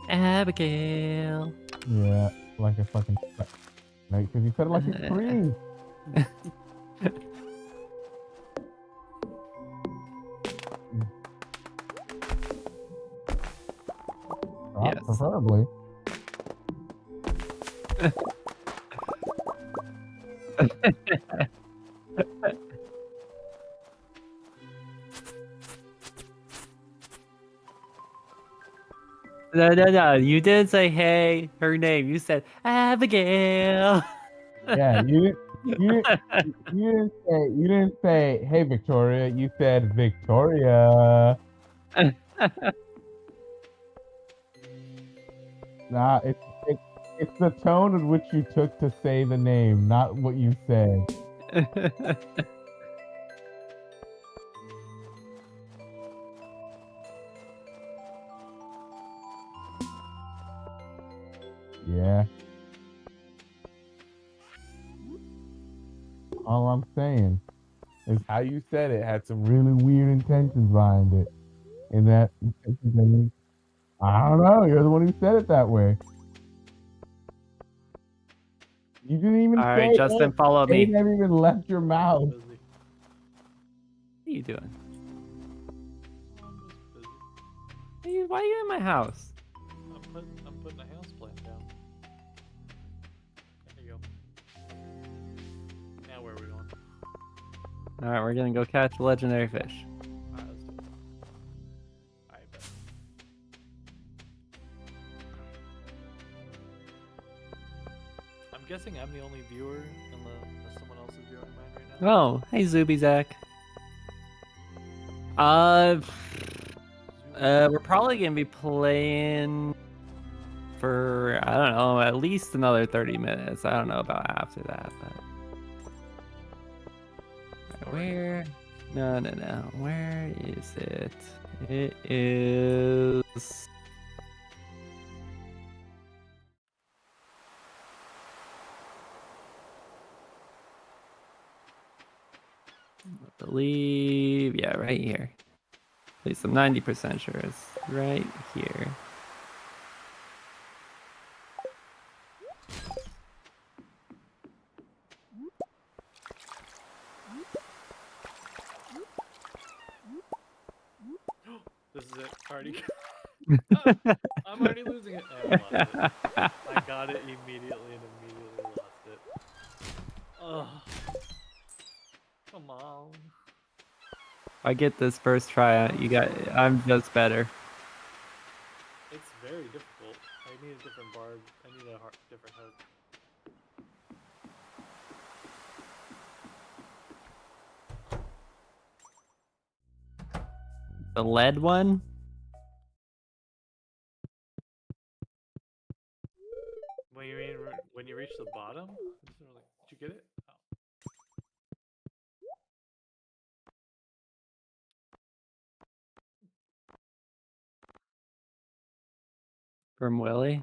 Abigail. Yeah, like a fucking. Like, because you said it like a tree. Yes. Preferably. No. You didn't say hey, her name. You said Abigail. Yeah, you didn't say hey Victoria. You said Victoria. Nah, it's the tone in which you took to say the name, not what you said. Yeah. All I'm saying is how you said it had some really weird intentions behind it. And that, I don't know. You're the one who said it that way. You didn't even All say right, Justin, it. follow It me. never even left your mouth. Busy. What are you doing? I'm just busy. Why are you in my house? I'm putting a house plan down. There you go. Now where are we going? All right, we're gonna go catch a legendary fish. Alright, let's do it. Alright, bet. I'm guessing I'm the only viewer unless someone else is viewing mine right now. Oh, hey Zuby Zach. We're probably gonna be playing for I don't know at least another 30 minutes. I don't know about after that, but where? No. Where is it? It is. I believe, yeah, right here. At least I'm 90% sure it's right here. This is it. Already. I'm already losing it. And I lost it. I got it immediately and immediately lost it. Ugh. Come on. If I get this first try, I'm just better. It's very difficult. I need a different barb. I need a different hook. The lead one? When you mean when you reach the bottom? Did you get it? Oh. From Willie.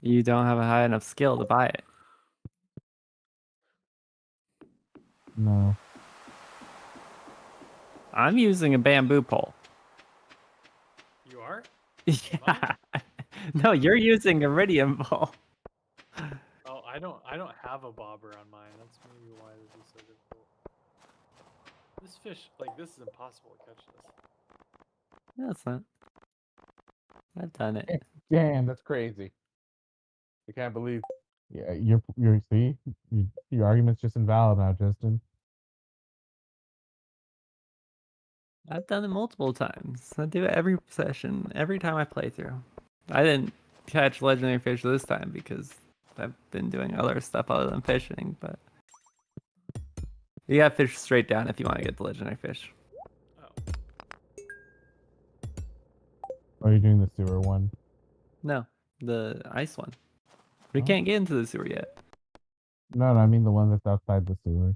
You don't have a high enough skill to buy it. No. I'm using a bamboo pole. You are? Yeah. No, you're using iridium pole. Oh, I don't have a bobber on mine. That's maybe why this is so difficult. This fish, like this is impossible to catch this. No, it's not. I've done it. Damn, that's crazy. I can't believe. Yeah, you're see, your argument's just invalid now, Justin. I've done it multiple times. I do it every session, every time I play through. I didn't catch legendary fish this time because I've been doing other stuff other than fishing, but you gotta fish straight down if you want to get the legendary fish. Oh. Or are you doing the sewer one? No, the ice one. We Oh. can't get into the sewer yet. No, I mean the one that's outside the sewer.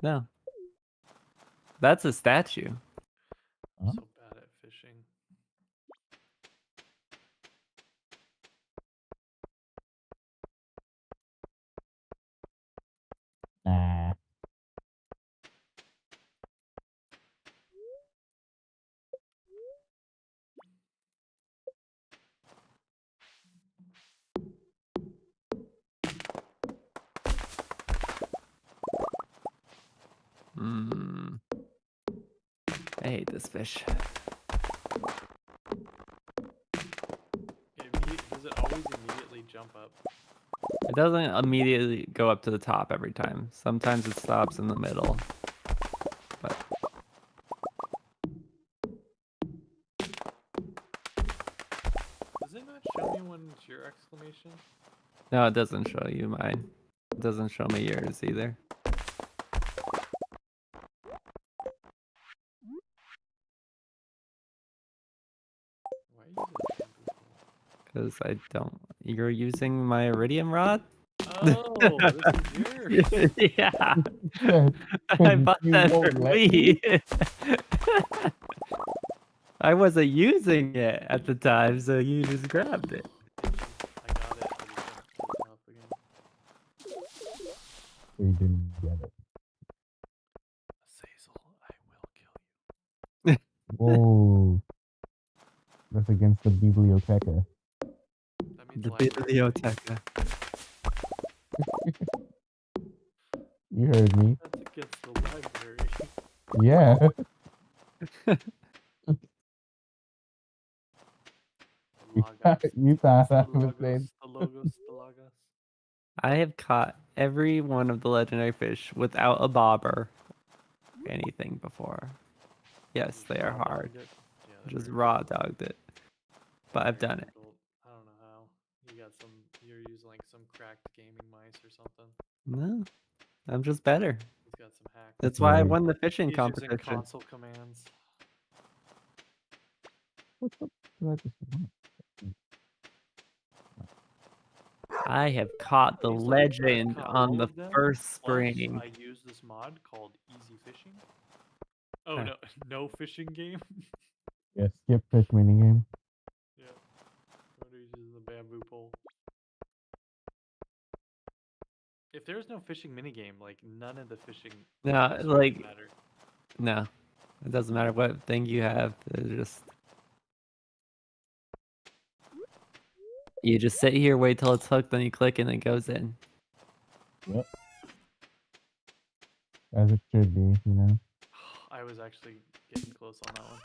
No. That's a statue. Huh? So bad at fishing. Nah. I hate this fish. Does it always immediately jump up? It doesn't immediately go up to the top every time. Sometimes it stops in the middle. But Does it not show me when it's your exclamation? no, it doesn't show you mine. It doesn't show me yours either. Why are you using a bamboo pole? Because I don't. You're using my iridium rod? Oh, this is yours. Yeah. Said, I bought you that for won't let me. I wasn't using it at the time, so you just grabbed it. I got it. I just jumped to the top again. So you didn't get it. Azazel, I will kill you. Whoa. That's against the biblioteca. That means The library. biblioteca. You heard me. That's against the library. Yeah. Logos. You thought I The was logos. saying. The logos. The logos. I have caught every one of the legendary fish without a bobber or anything before. Yes, Just they are raw hard. dogged it. Yeah, they're Just very raw difficult. dogged it. But I've Very done it. difficult. I don't know how. You're using like some cracked gaming mice or something. No, I'm just better. He's got some hacks. That's why I Right. won the fishing He's using competition. console commands. What the did I just want? I have caught the Seems like I've legend caught on all the of them, first plus spring. I use this mod called Easy Fishing. Oh Huh. no, no fishing game. Yeah, skip fish minigame. Yeah. What are you using the bamboo pole? If there's no fishing minigame, like none of the fishing No, quests like matter. no, it doesn't matter what thing you have. You just sit here, wait till it's hooked, then you click and it goes in. Yep. As it should be, you know. I was actually getting close on that one.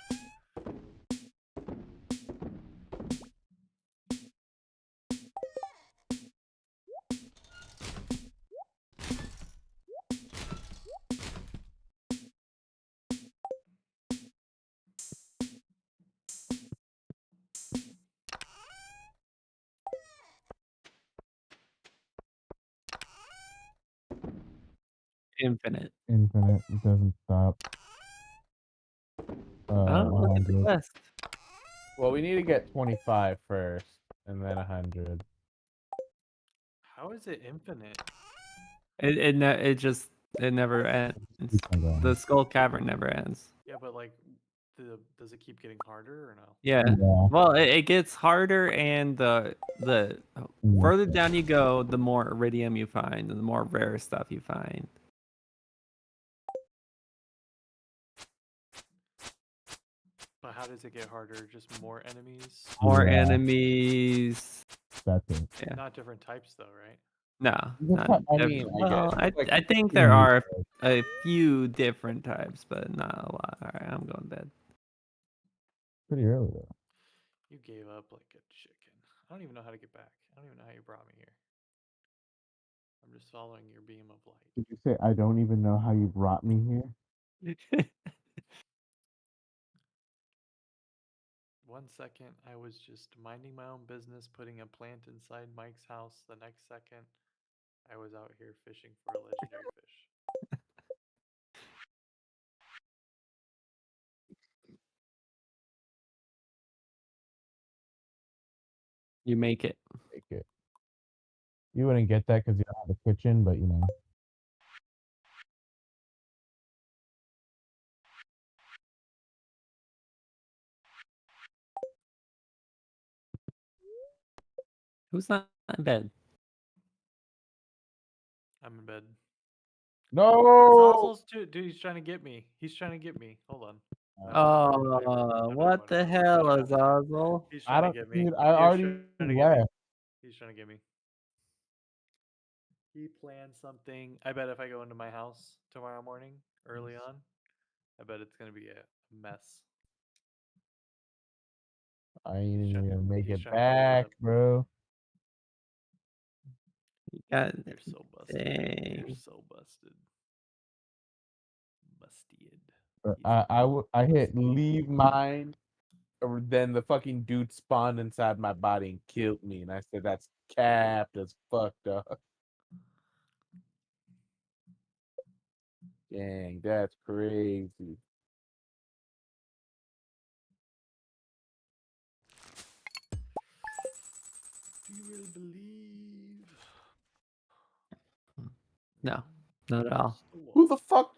Infinite. Infinite. It doesn't stop. Oh, look at the 100. quest. Well, we need to get 25 first. and then 100. How is it infinite? It never ends. Keeps on going. The skull cavern never ends. Yeah, but like, does it keep getting harder or no? Yeah. Yeah. Well, it gets harder, and the Yeah. further down you go, the more iridium you find, and the more rare stuff you find. But how does it get harder? Just more enemies? More Yeah. enemies. That's it. Yeah. Not different types though, right? No. You Not just I ev- mean, I well, guess. I Like, I think you there know, are a few different types, but not a lot. All right, I'm going to bed. pretty early though. You gave up like a chicken. I don't even know how to get back. I don't even know how you brought me here. I'm just following your beam of light. Did you say I don't even know how you brought me here? 1 second, I was just minding my own business, putting a plant inside Mike's house. The next second, I was out here fishing for a legendary fish. You make it. Take it. You wouldn't get that because you don't have a kitchen, but you know. Who's not in bed? I'm in bed. No. Zazzle's too, dude. He's trying to get me. He's trying to get me. Hold on. Oh, what the hell, Azazel? He's I trying to don't, get me. dude. I He's already trying to get me. left. He's trying to get me. He planned something. I bet if I go into my house tomorrow morning early on, I bet it's gonna be a mess. I ain't even trying- gonna make he's it trying to clean it back, up. bro. God, You're so busted. dang. You're so busted. Busted. But He's I hit busted. leave mine, or then the fucking dude spawned inside my body and killed me, and I said that's capped as fucked up. Dang, that's crazy. Do you really believe? No, not at all. Who the fuck?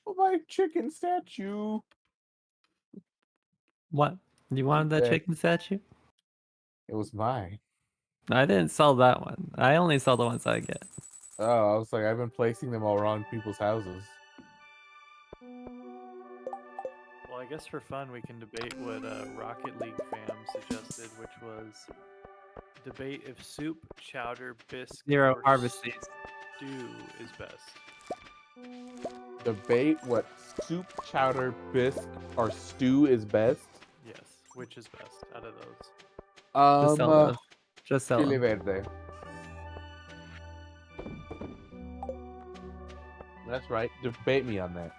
Oh, my chicken statue. What? You wanted that Okay. chicken statue? It was mine. I didn't sell that one. I only sell the ones I get. Oh, I was like, I've been placing them all around people's houses. Well, I guess for fun we can debate what Rocket League fam suggested, which was debate if soup, chowder, bisque, Zero or harvest seeds. stew is best. Debate what soup, chowder, bisque, or stew is best. Yes, which is best out of those? Just sell those. Just sell Chile them. verde. That's right. Debate me on that.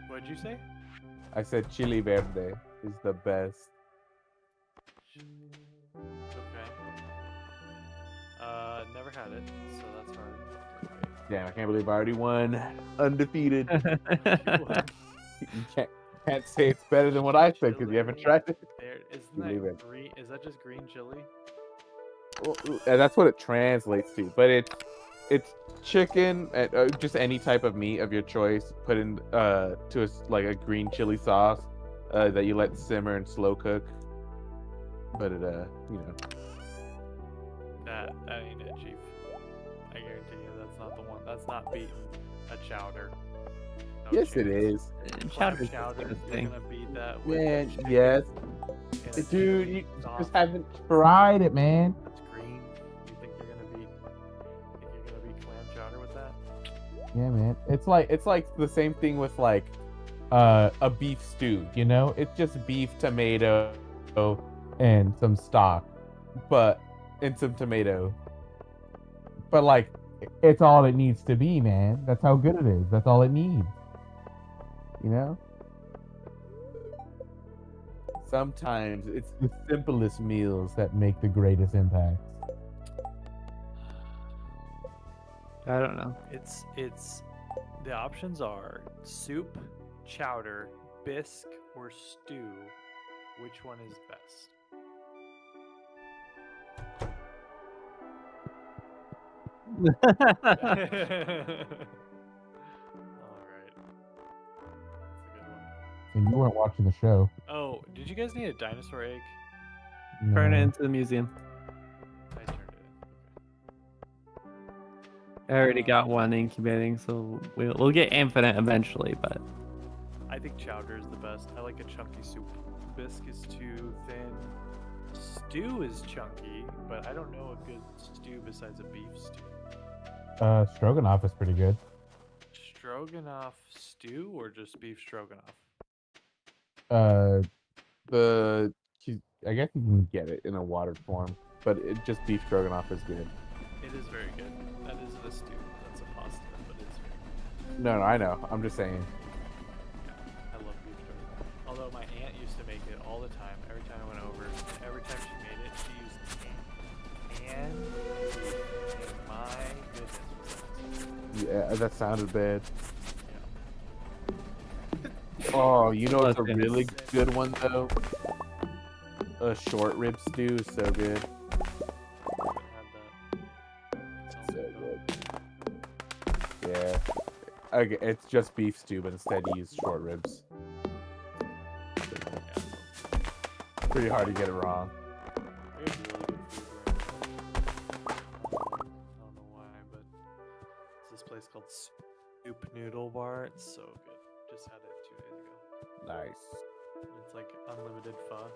What'd you say? I said chile verde is the best. Okay. Never had it, so that's hard. Damn, I can't believe I already won. Undefeated. You can't say it's better than what I said because you haven't tried it. There, isn't Chili that verde. green? Is that just green chili? Well, that's what it translates to, but it's chicken, just any type of meat of your choice, put in to like a green chili sauce that you let simmer and slow cook. But it you know. That ain't it, Chief. I guarantee you that's not the one. That's not beating a chowder. No Yes, it chance. is. Clam Chowder's chowder. You're disgusting. gonna beat that with Man, chicken yes. and a Dude, chili you sauce. just haven't. Tried it, man. That's green. You think you're gonna beat? Think you're gonna beat clam chowder with that? Yeah, man. It's like the same thing with like a beef stew. You know, it's just beef, tomato, and some stock, and some tomato. But like, It's all it needs to be, man. That's how good it is. That's all it needs. You know? sometimes it's the simplest meals That make the greatest impacts. I don't know. It's the options are soup, chowder, bisque, or stew. Which one is best? All right. That's a good one. And you weren't watching the show. Oh, did you guys need a dinosaur egg? Turn it No. into the museum. I turned it in. I already got one incubating, so we'll get infinite eventually, but I think chowder is the best. I like a chunky soup. Bisque is too thin. Stew is chunky, but I don't know a good stew besides a beef stew. Stroganoff is pretty good. Stroganoff stew or just beef stroganoff? Uh, I guess you can get it in a water form, but just beef stroganoff is good. It is very good. That isn't a stew. That's a pasta, but it's very good. No, I know. I'm just saying. Yeah, I love beef stroganoff. Although my aunt used to make it all the time. Every time I went over, every time she made it, she used canned beef. And my goodness, was that Yeah, that sounded bad. yeah. Oh, you know what's a Listen. really good one though? A short rib stew is so good. Haven't had that. Sounds So good, though. good. Yeah. Okay, it's just beef stew, but instead you use short ribs. Yeah, Pretty hard to get it wrong. there's really good food right now. I don't know why, but there's this place called Soup Noodle Bar. It's so good. Just had it 2 days ago. Nice. It's like unlimited pho.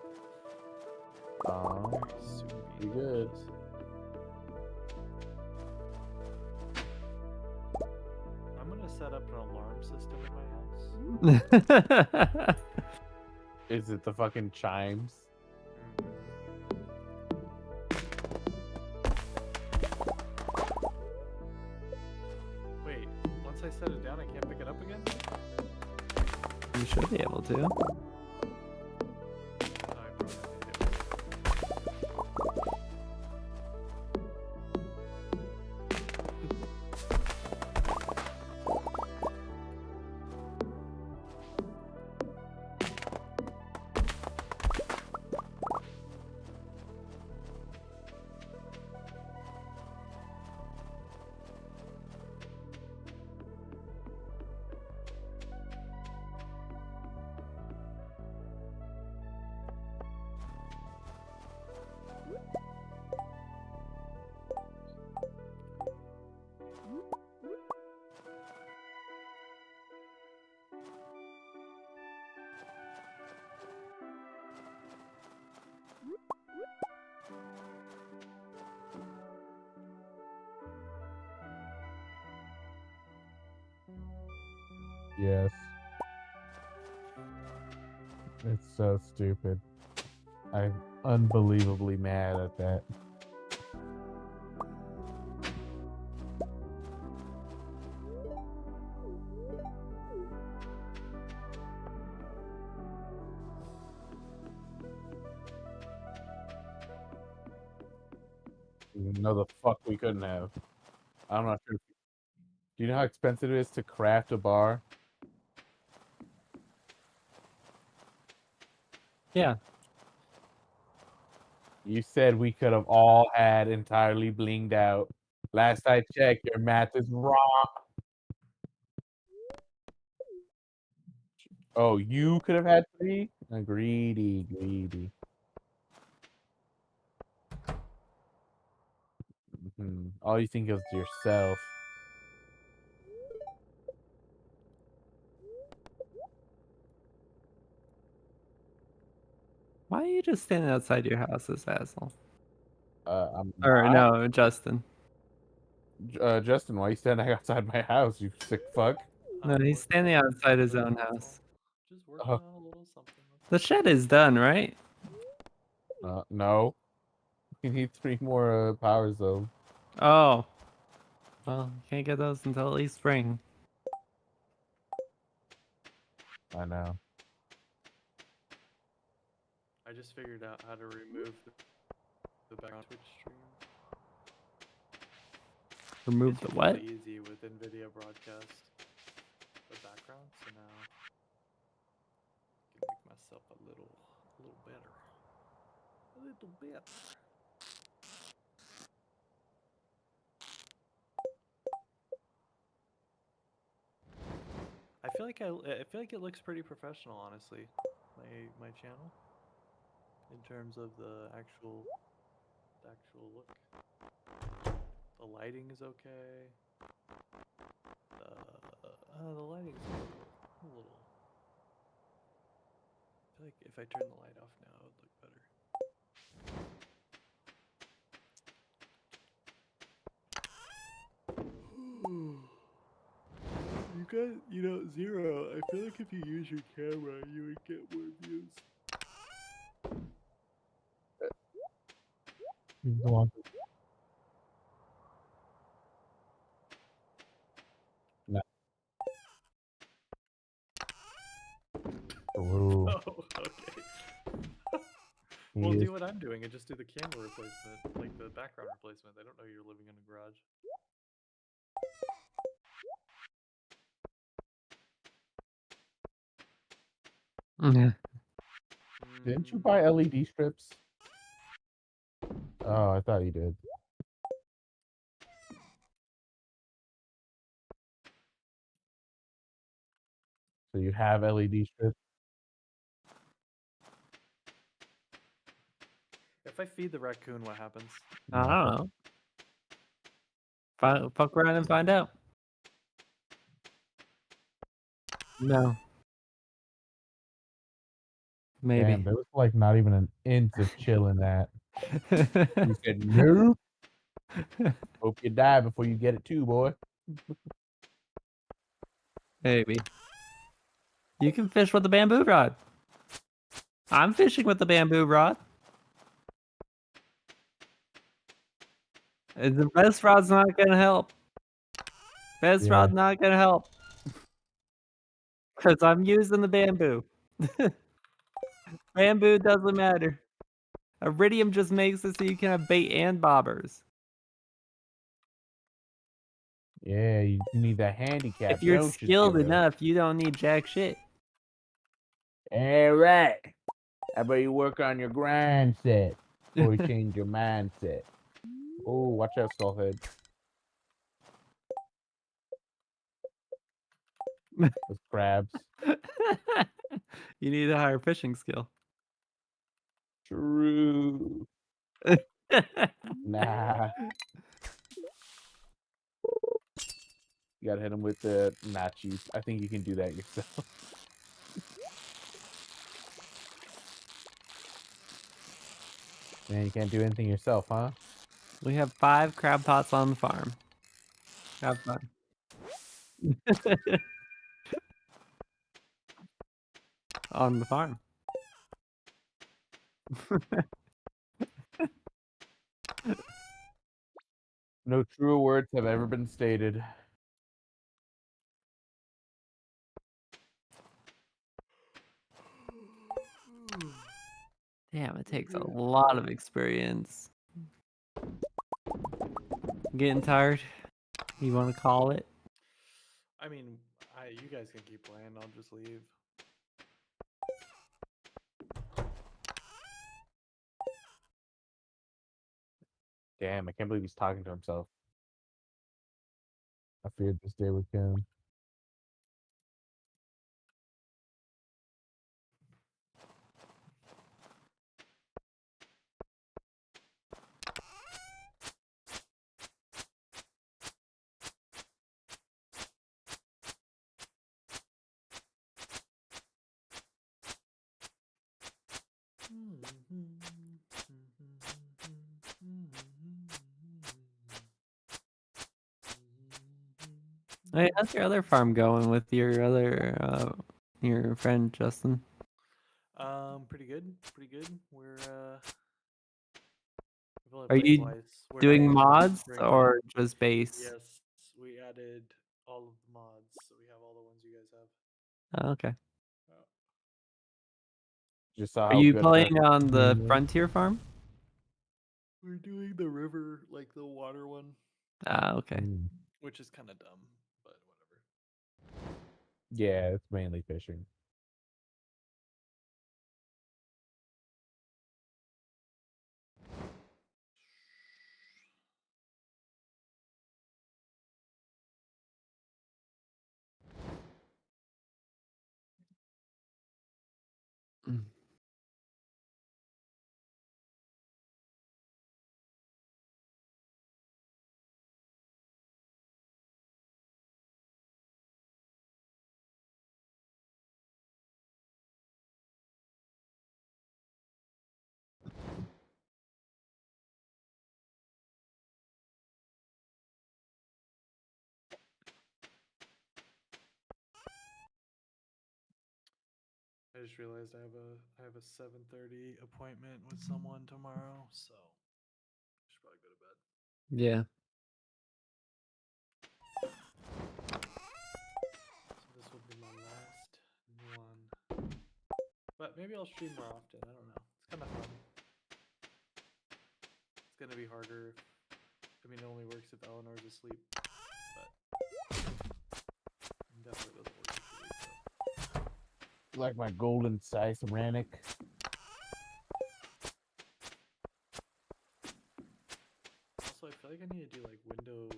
Oh, Very soupy. pretty good. delicious. I'm gonna set up an alarm system in my house. Is it the fucking chimes? Wait, once I set it down, I can't pick it up again? you should be able to. Oh, I probably need it. Yes. It's so stupid. I'm unbelievably mad at that. No, the fuck we couldn't have. I'm not sure. Do you know how expensive it is to craft a bar? Yeah. You said we could have all had entirely blinged out. Last I checked, your math is wrong. Oh, you could have had 3? Greedy, greedy. All you think of is yourself. Why are you just standing outside your house, this asshole? I'm Or not. no, Justin. Justin, why are you standing outside my house, you sick fuck? No, he's standing outside his own house. Just working on a little something. The shed is done, right? No. We need 3 more powers, though. Oh. Well, you can't get those until at least spring. I know. I just figured out how to remove the background Twitch stream. Remove It's the what? really easy with NVIDIA Broadcast. The background, so now I can make myself a little better. A little bit. feel like it looks pretty professional, honestly. My channel, in terms of the actual look. The lighting is okay. The lighting's a little. I feel like if I turn the light off now, it would look better. You got, Zero. I feel like if you use your camera, you would get more views. Go on. No. Ooh, Oh, okay. he Well, is- do what I'm doing and just do the camera replacement, like the background replacement. I don't know you're living in a garage. Yeah. Didn't you buy LED strips? Oh, I thought you did. So you have LED strips? If I feed the raccoon, what happens? I don't know. Fuck around and find out. No. Maybe. Damn, there was like not even an inch of chill in that. You said nope. Hope you die before you get it too, boy. Maybe. You can fish with the bamboo rod. I'm fishing with the bamboo rod. And the best rod's not gonna help. Best Yeah. rod's not gonna help. Because I'm using the bamboo. Bamboo doesn't matter. Iridium just makes it so you can have bait and bobbers. Yeah, you need that handicap. If you're don't you, skilled Joe? enough, you don't need jack shit. All right. How about you work on your grind set before you change your mindset? Oh, watch out, Skullhead. Those crabs. You need a higher fishing skill. True. Nah. You gotta hit him with the nachos. I think you can do that yourself. Man, you can't do anything yourself, huh? We have 5 crab pots on the farm. Have fun. On the farm. No truer words have ever been stated. Damn, it takes a lot of experience. Getting tired? You want to call it? I mean, you guys can keep playing. I'll just leave. Damn, I can't believe he's talking to himself. I feared this day would come. Hey, how's your other farm going with your friend Justin? Pretty good. Pretty good. We're we've only Are played you twice. We're doing not mods bringing- or just base? Yes, we added all of the mods, so we have all the ones you guys have. Oh, okay. Just saw Are how you good playing Rannik on the was. Frontier farm? We're doing the river, like the water one, Ah, okay. Mm. which is kind of dumb, but whatever. Yeah, it's mainly fishing. just realized I have a 7:30 appointment with someone tomorrow, so I should probably go to bed. Yeah. So this will be my last one. But maybe I'll stream more often. I don't know. It's kind of fun. It's gonna be harder. I mean, it only works if Eleanor's asleep, but it definitely doesn't work if she wakes up. Like my golden size Rannik. Also, I feel like I need to do like windowless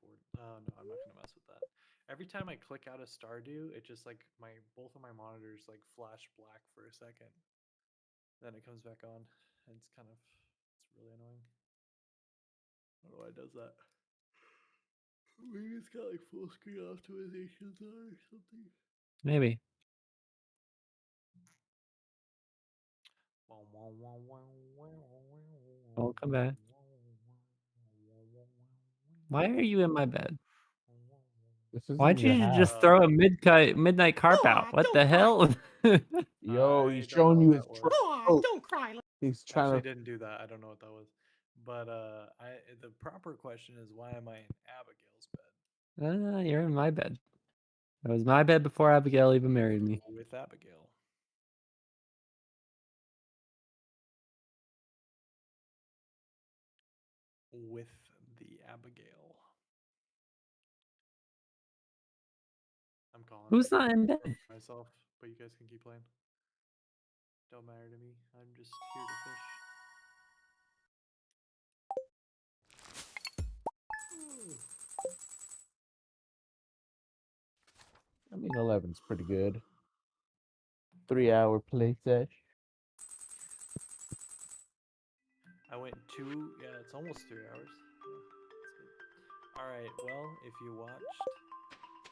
board. Oh no, I'm not gonna mess with that. Every time I click out of Stardew, it just like both of my monitors like flash black for a second. Then it comes back on, and it's really annoying. I don't know why it does that. Maybe it's got like full screen optimizations on or something. Maybe. I'll come back. Why are you in my bed? This isn't Why'd your you house. just throw a midnight carp out? What the hell? Yo, I he's don't know showing what you that his was. throat. Don't cry. He's Actually, trying to. didn't do that. I don't know what that was. But the proper question is, why am I in Abigail's bed You're in my bed. It was my bed before Abigail even married me. with Abigail? With the Abigail. I'm calling Who's it not in bed? for myself, but you guys can keep playing. Don't matter to me. I'm just here to fish. I mean, 11's pretty good. 3-hour play session. I went it's almost 3 hours. Yeah, that's good. Alright, well, if you watched,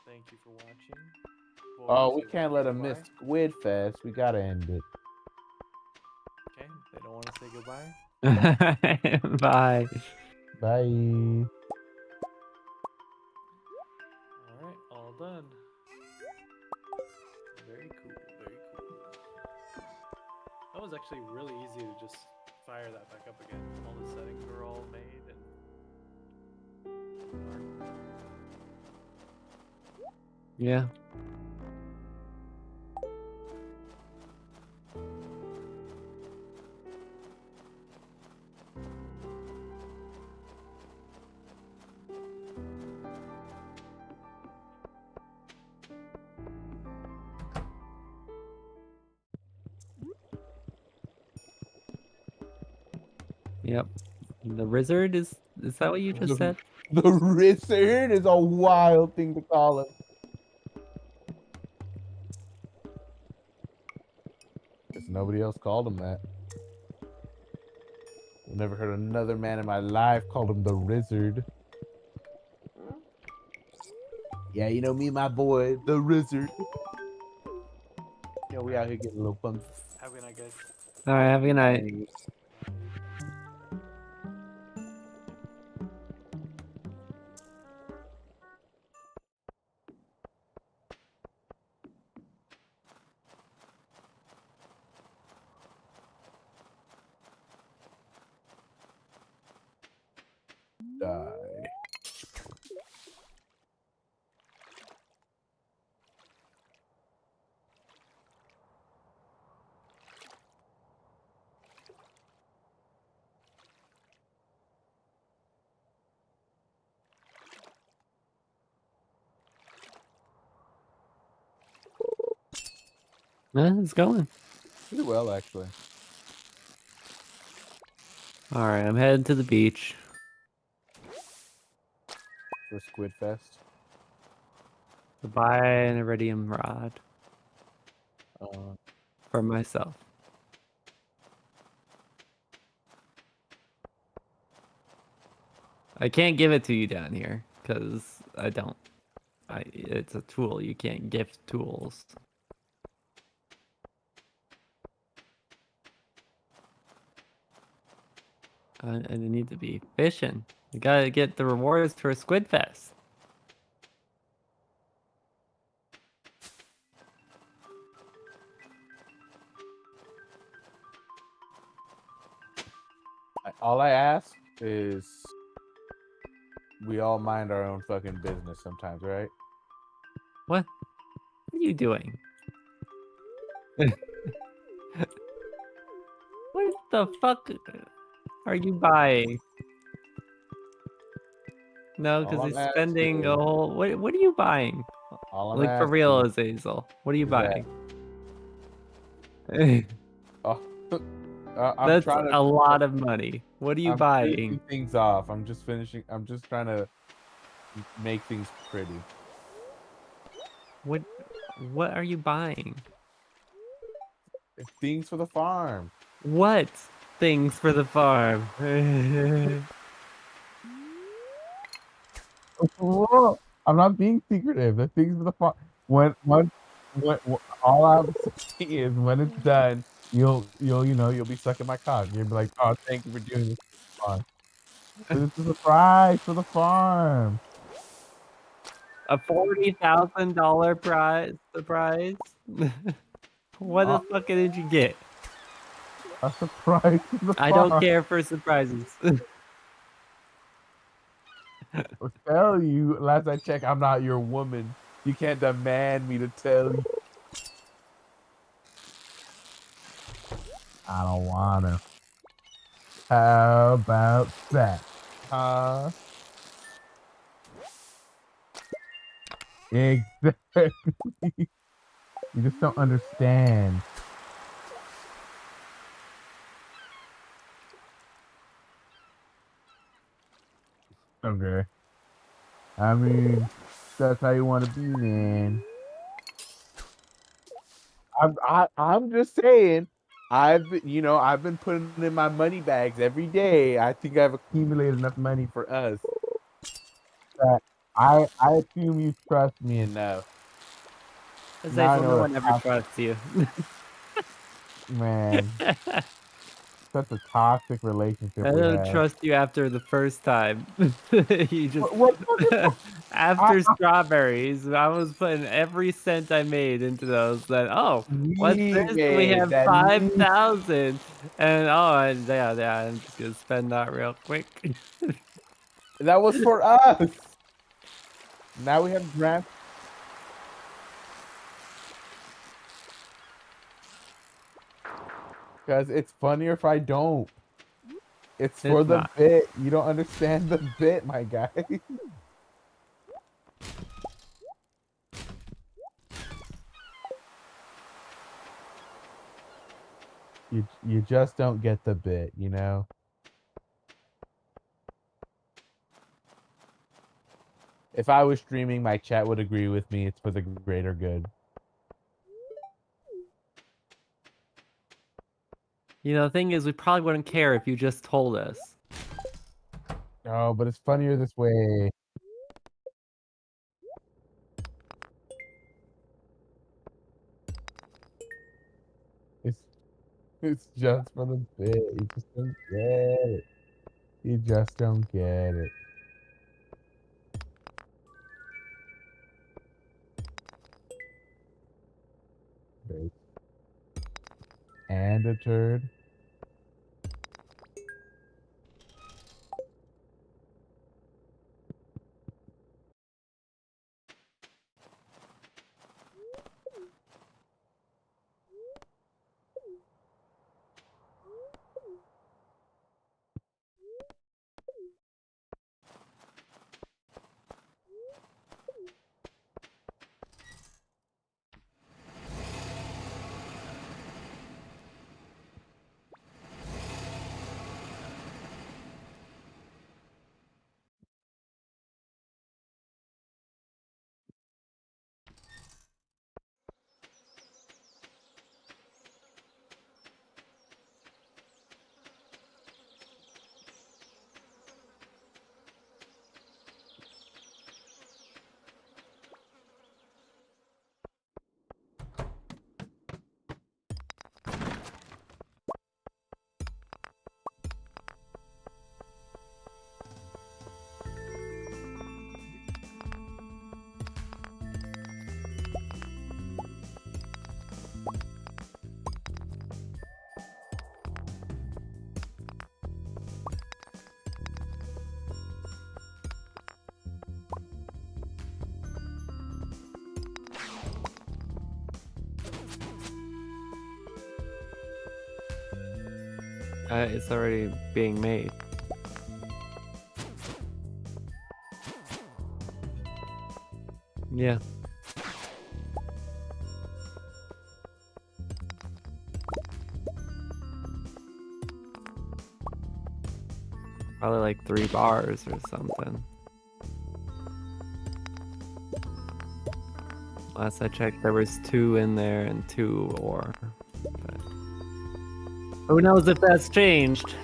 thank you for watching. Oh, Boys, we you'll can't say let him miss goodbye. Squid Fest. We gotta end it. Okay, they don't want to say goodbye. Bye. Bye. Alright, all done. Very cool, very cool. That was actually really easy to just fire that back up again. All the settings were all made and Yeah. Yep. The wizard is that what you just said? The Wizard is a wild thing to call him. Guess nobody else called him that. I've never heard another man in my life call him the Wizard. Yeah, you know me, my boy, the Wizard. Yo, we out here getting a little funky. have a good night, guys. All right, have a good night. Die. It's going. Pretty well, actually. All right, I'm heading to the beach. For Squid Fest. To buy an iridium rod Uh, for myself. I can't give it to you down here because I don't. It's a tool. You can't gift tools. I need to be fishing. You gotta get the rewards for Squid Fest. All I ask is we all mind our own fucking business sometimes, right? What? What are you doing? What the fuck are you buying? No, because All he's I'm spending a asking, whole. What are you buying? all I'm Like for real, asking Azazel. What are you is that buying? oh, I'm That's trying a to. lot of money. What are you I'm buying? finishing things off. I'm just finishing. I'm just trying to make things pretty. What? What are you buying? Things for the farm. What things for the farm? Whoa, I'm not being secretive. The things for the farm. When all I'm saying is when it's done, you'll be sucking my cock. You'll be like, oh, thank you for doing this for the farm. But it's a surprise for the farm. A $40,000 prize surprise? What the Uh, fuck did you get? a surprise for the I don't farm. care for surprises. I'll tell you. Last I checked, I'm not your woman. You can't demand me to tell you. I don't wanna. How about that? Huh? Exactly. You just don't understand. Okay. I mean, that's how you want to be, man. I'm just saying. I've been putting in my money bags every day. I think I've accumulated enough money for us that I assume you trust me enough. Now I Azazel, no know one ever that's trusts you. man, such a toxic relationship I we don't have. trust you after the first time. You just What fucking after strawberries, I was putting every cent I made into those. Then what's we this? We made have that 5,000, and yeah, I'm just gonna spend that real quick. that was for us. Now we have grand. Because it's funnier if I don't. It's for It's the not. bit. You don't understand the bit, my guy. You just don't get the bit, you know? If I was streaming, my chat would agree with me. It's for the greater good. The thing is, we probably wouldn't care if you just told us. No, but it's funnier this way. It's it's just for the bit. You just don't get it. You just don't get it. Right. And a turd. It's already being made. Yeah. Probably like 3 bars or something. Last I checked, there was 2 in there and 2 ore. But who knows if that's changed?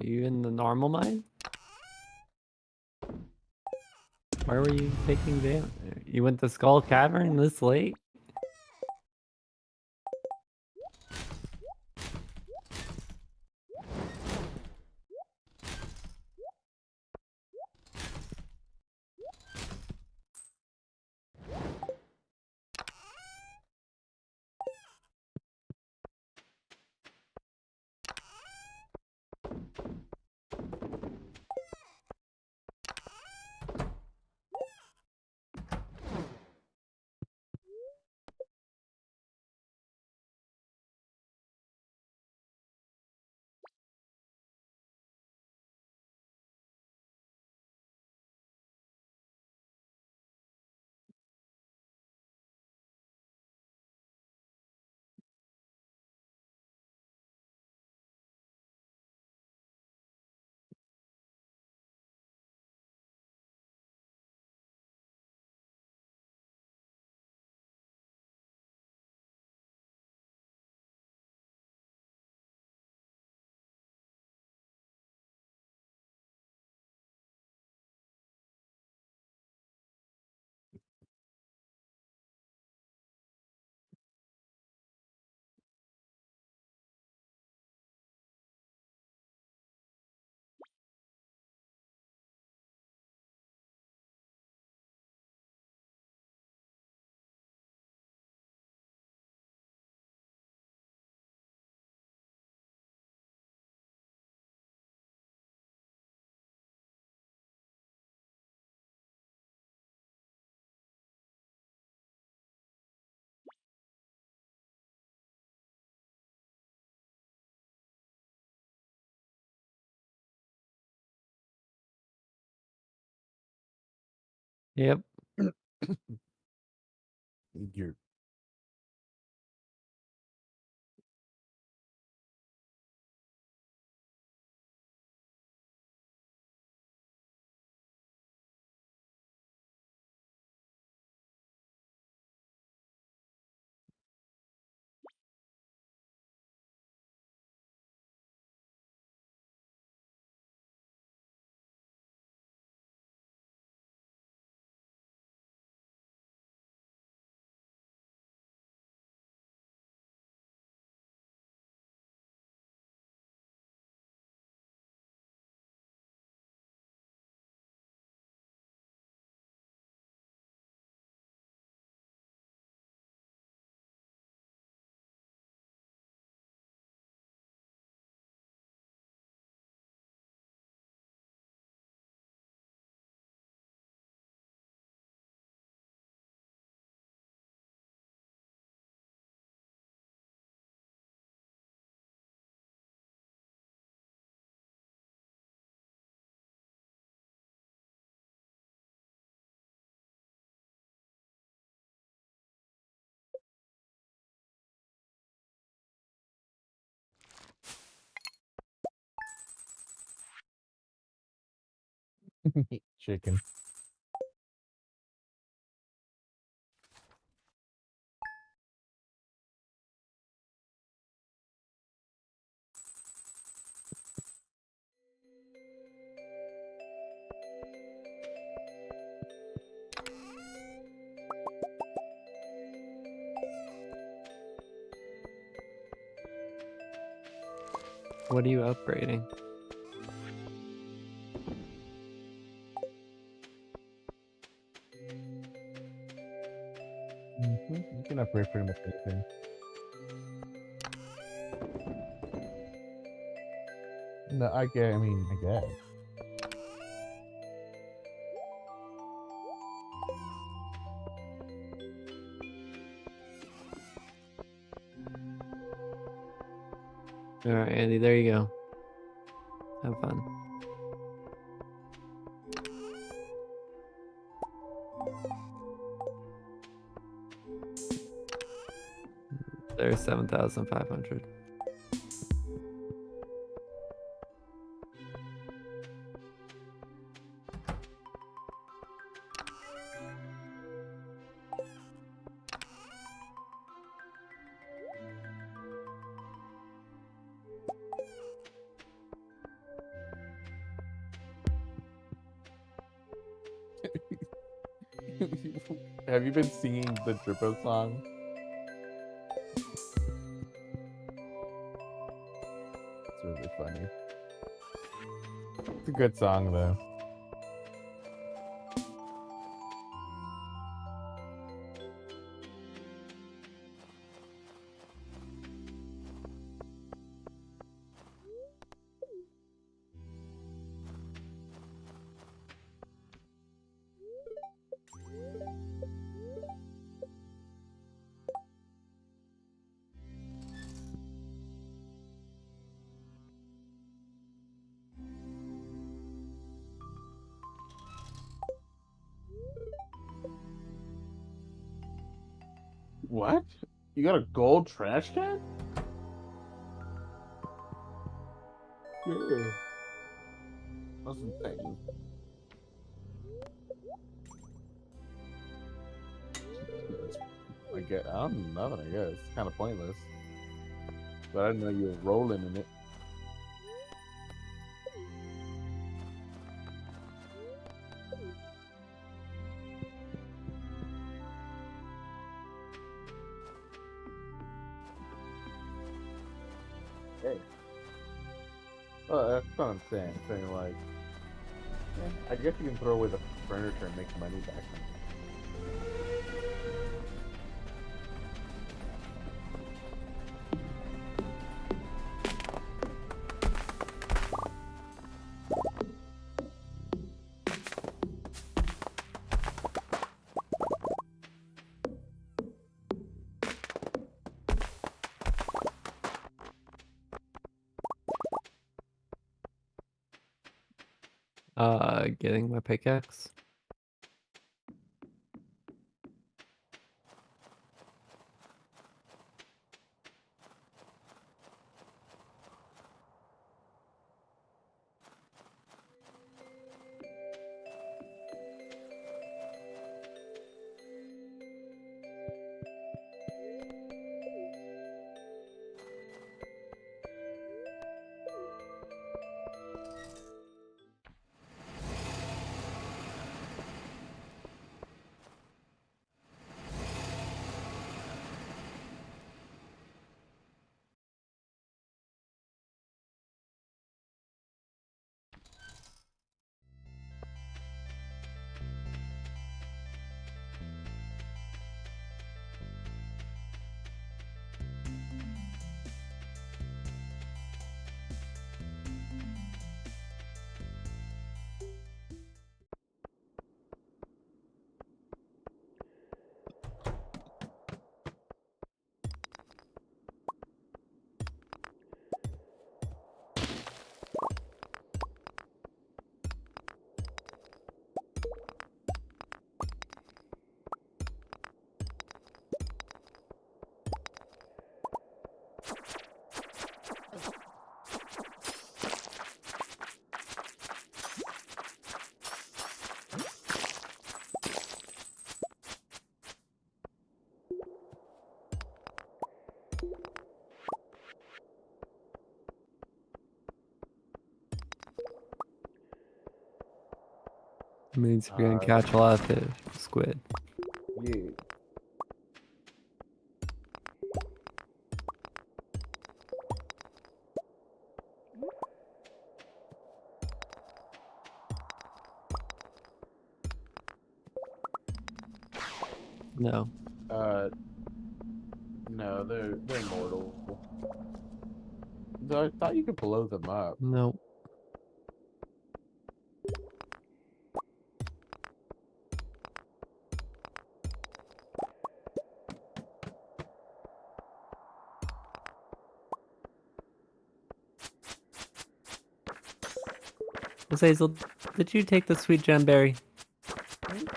Are you in the normal mine? Where were you taking damage? You went to Skull Cavern this late? Yep. You're Chicken. What are you upgrading? You can upgrade pretty much anything. No, I guess. All right, Andy, there you go. Have fun. There's 7,500. Have you been singing the Drippo song? It's really funny. It's a good song though. What? You got a gold trash can? Yeah. That's insane. I don't know, nothing, I guess. It's kind of pointless. But I didn't know you were rolling in it. Hey. Oh, that's what I'm saying. Saying like, I guess you can throw away the furniture and make money back. Getting my pickaxe. Means we're gonna catch a lot of fish, squid. Yeah. No. No, they're mortal. Though I thought you could blow them up. No. Hazel, did you take the sweet gem berry?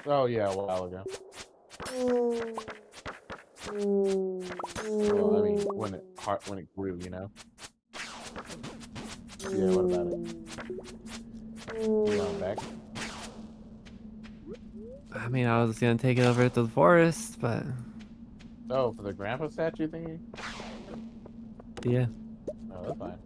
Oh yeah, a while ago. Well, I mean, when it grew, you know. Yeah, what about it? You want it back? I mean, I was gonna take it over to the forest, but Oh, for the grandpa statue thingy? yeah. Oh, that's fine.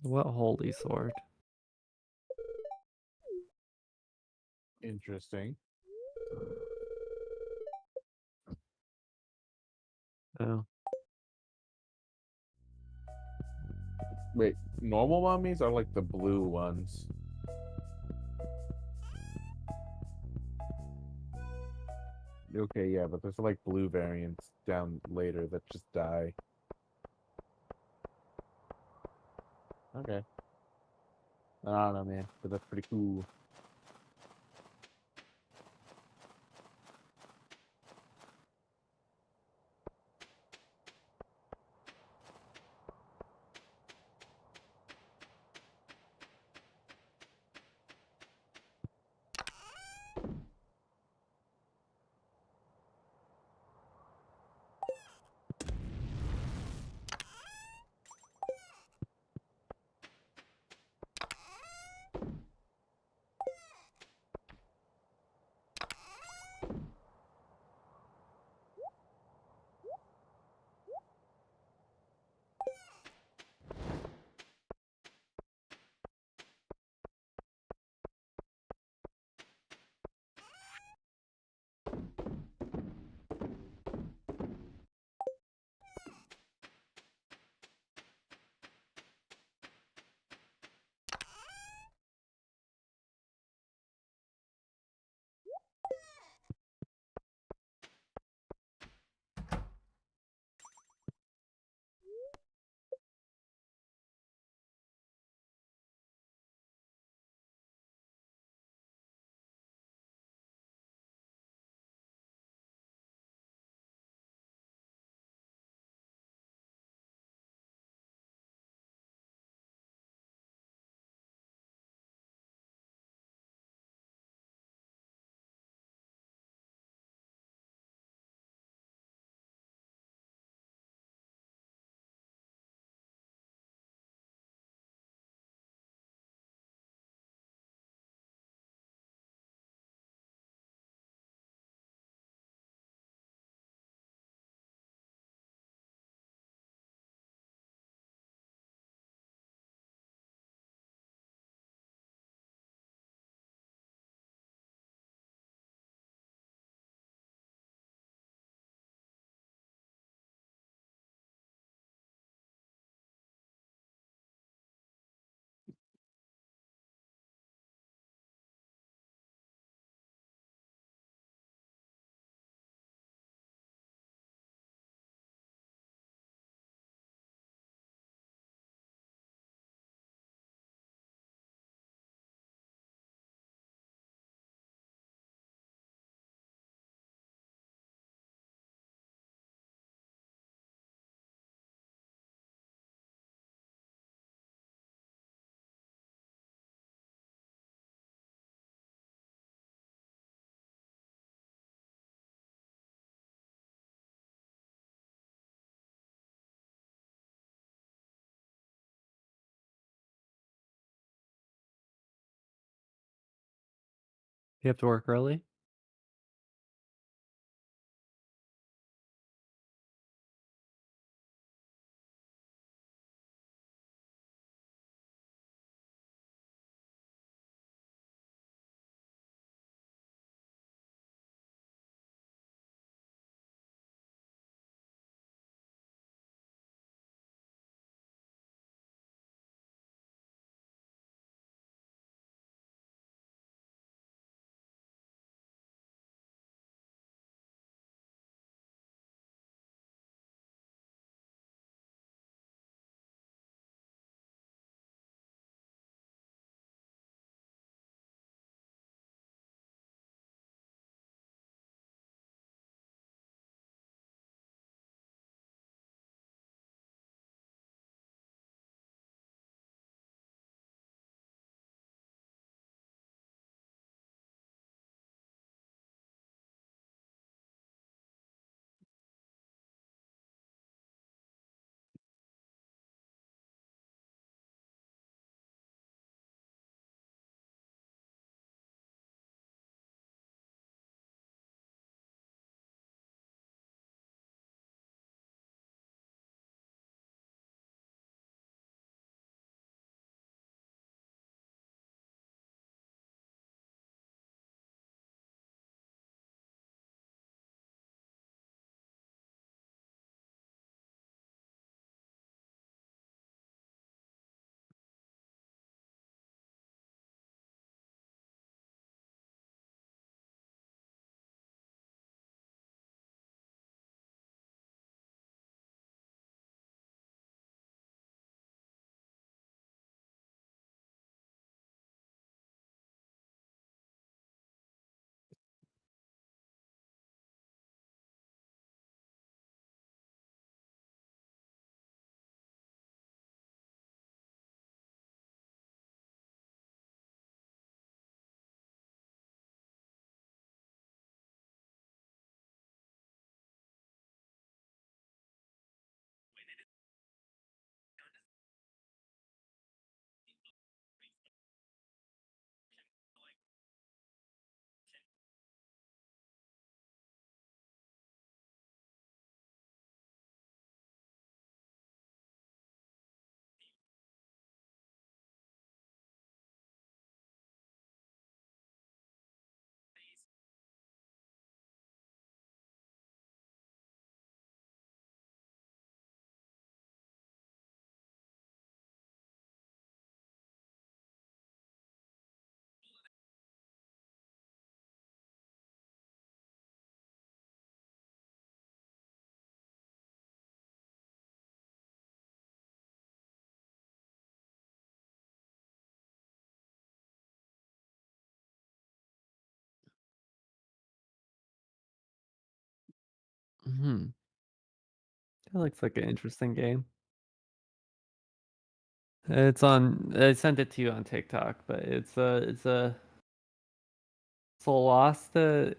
What holy sword? Interesting. Oh. Wait, normal mummies are like the blue ones. Okay, yeah, but there's like blue variants down later that just die. Okay. I don't know, man, but that's pretty cool. You have to work early? Hmm. That looks like an interesting game. It's on. I sent it to you on TikTok, but it's a Solasta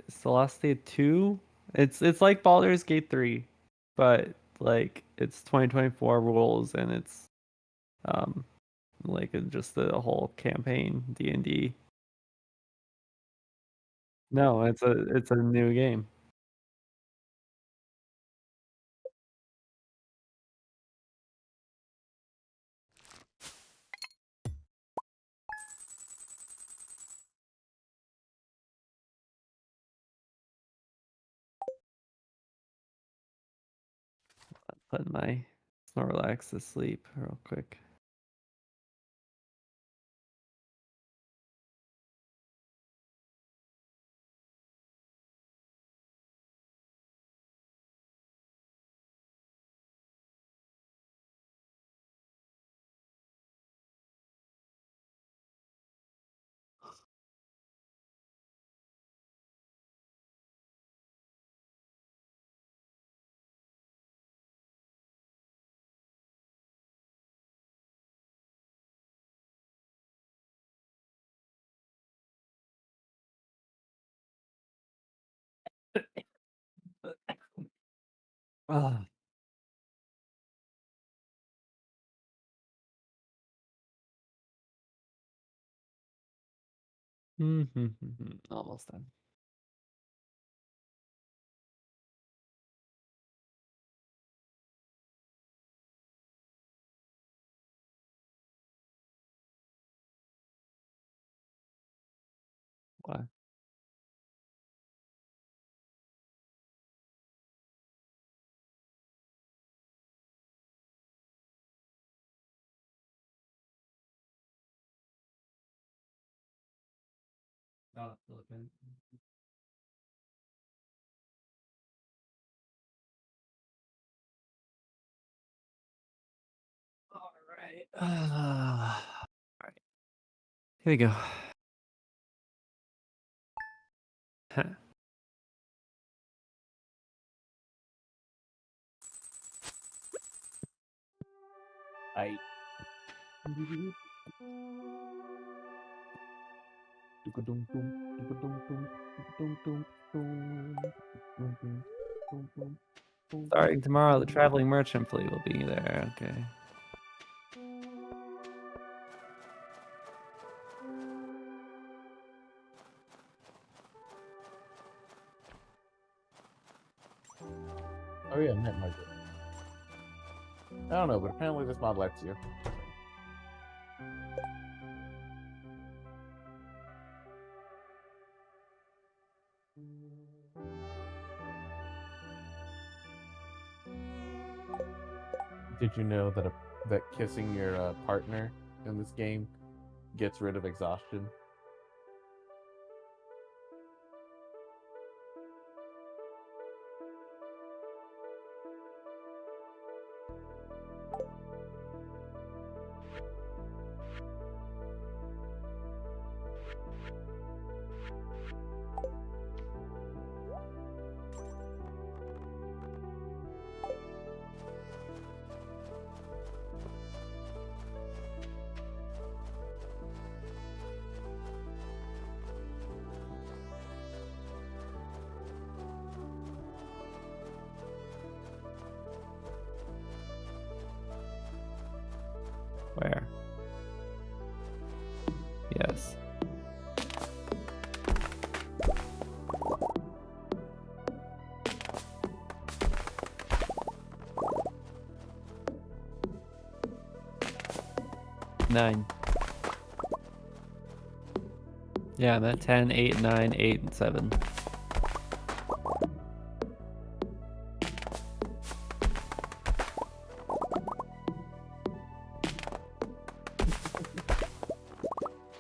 2. It's like Baldur's Gate 3, but like it's 2024 rules and it's um like just the whole campaign D&D. No, it's a new game. Put my Snorlax to sleep real quick. Ah, Almost done. What? Oh, Philippines. All right. All right. Here we go. I. Starting tomorrow, the traveling merchant fleet will be there. Okay. Oh yeah, net market. I don't know, but apparently this mod lets you. Did you know that that kissing your partner in this game gets rid of exhaustion? Where? Yes. Nine. Yeah, I'm at 10, 8, 9, 8, and 7.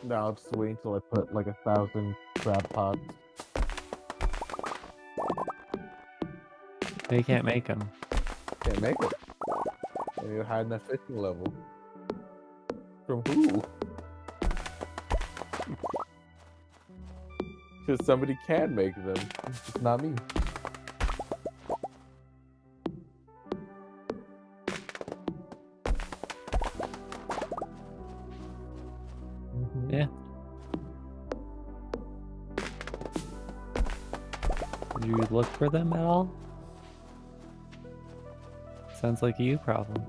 No, I'll just wait until I put like 1,000 crab pots. You can't make them. Can't make it. I need a high enough fishing level. From who? Because somebody can make them. It's just not me. Yeah. Did you look for them at all? Sounds like a you problem.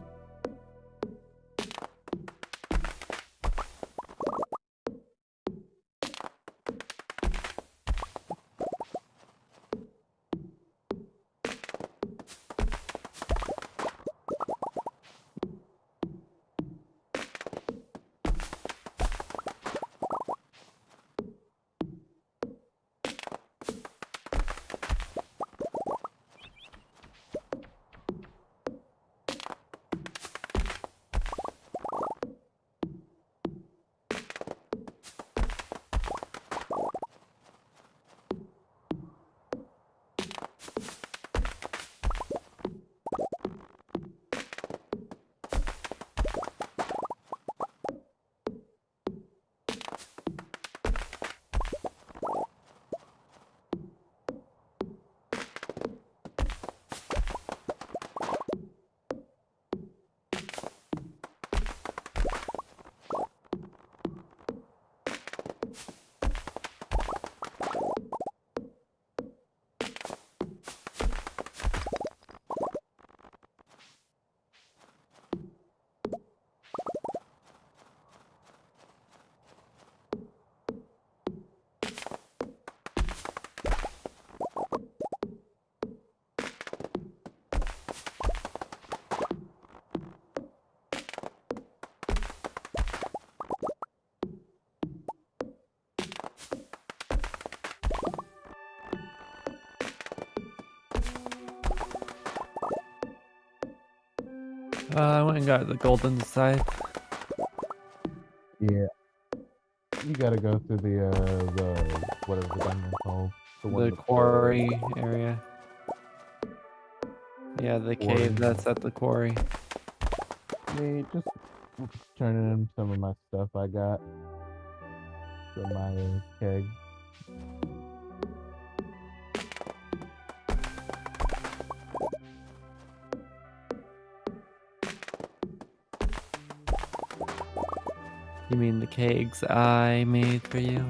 I went and got the golden scythe. Yeah. You gotta go through the whatever the dungeon called. The quarry area. Yeah, the cave that's at the quarry. Yeah, just turning in some of my stuff I got from my keg. You mean the kegs I made for you?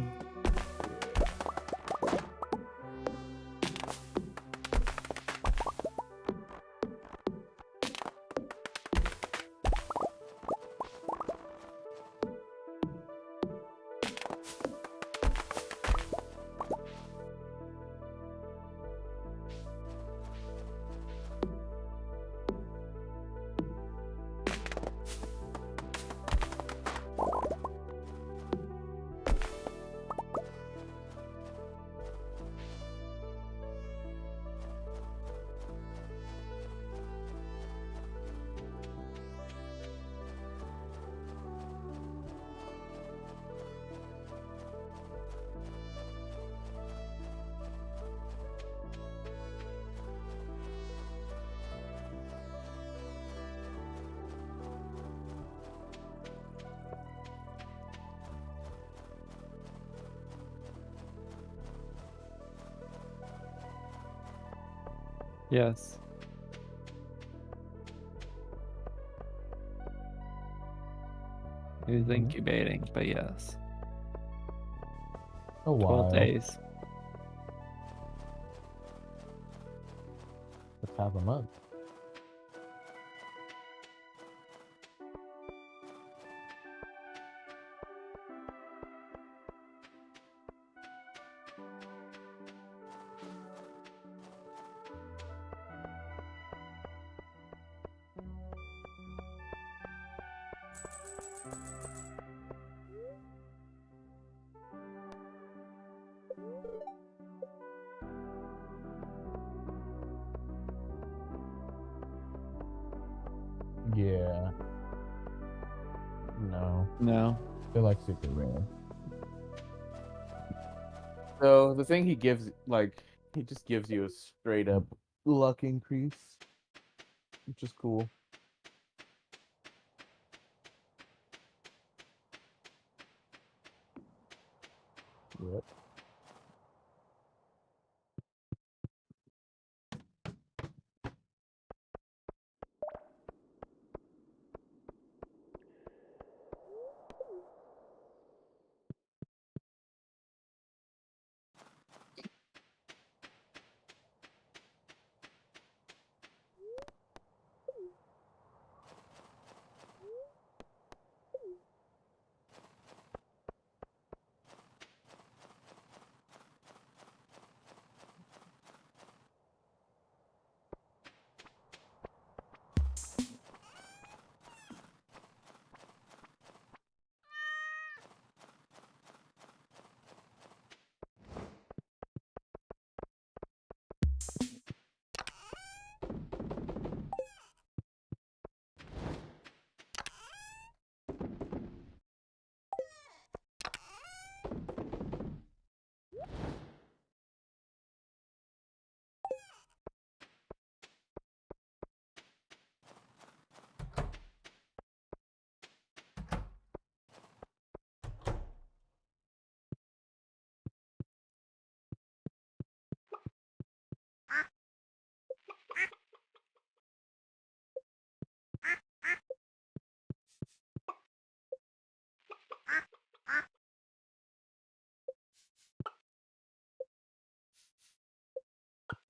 Yes. He was incubating, but yes. A 12 while. days. That's half a month. Yeah. No. No. They're like super rare. So the thing he gives, like, he just gives you a straight up luck increase, which is cool. Yep.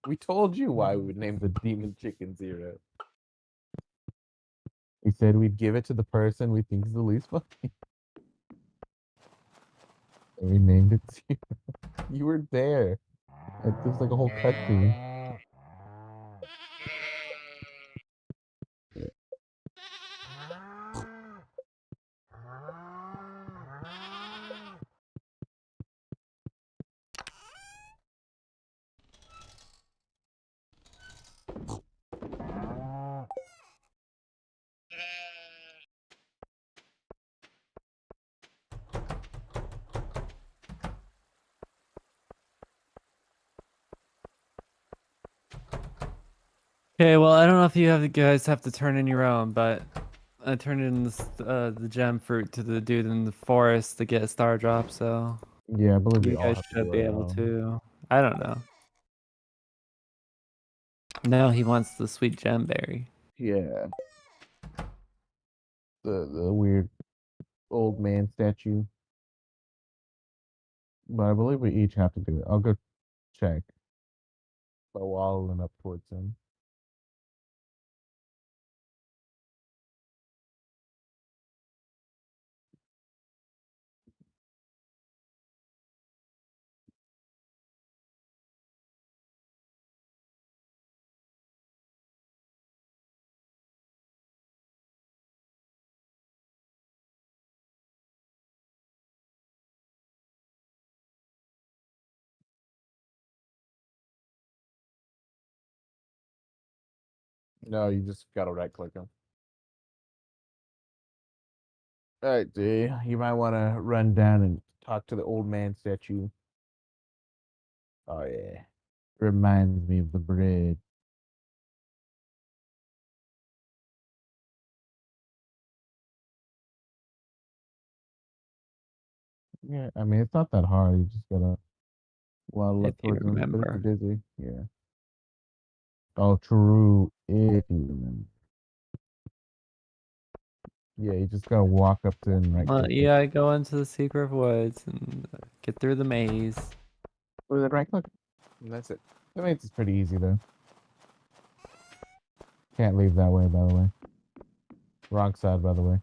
We told you why we would name the demon chicken Zero. We said we'd give it to the person we think is the least funny. And we named it Zero. You were there. It was like a whole cutscene. Okay, well, I don't know if you guys have to turn in your own, but I turned in the gem fruit to the dude in the forest to get a star drop, so Yeah, I believe we you all guys have to should do be our able own. to. I don't know. No, he wants the sweet gem berry. Yeah. The weird old man statue. But I believe we each have to do it. I'll go check. So waddling up towards him. No, you just gotta right click him. All right, D. You might want to run down and talk to the old man statue. Oh yeah, reminds me of the bread. Yeah, I mean it's not that hard. You just gotta waddle If up you towards him. But if remember. you're busy, yeah. Oh, true. If you remember. Yeah, you just gotta walk up to him and right click. You gotta go into the secret woods and get through the maze. Or then right click. And that's it. That means it's pretty easy though. Can't leave that way, by the way. Wrong side, by the way.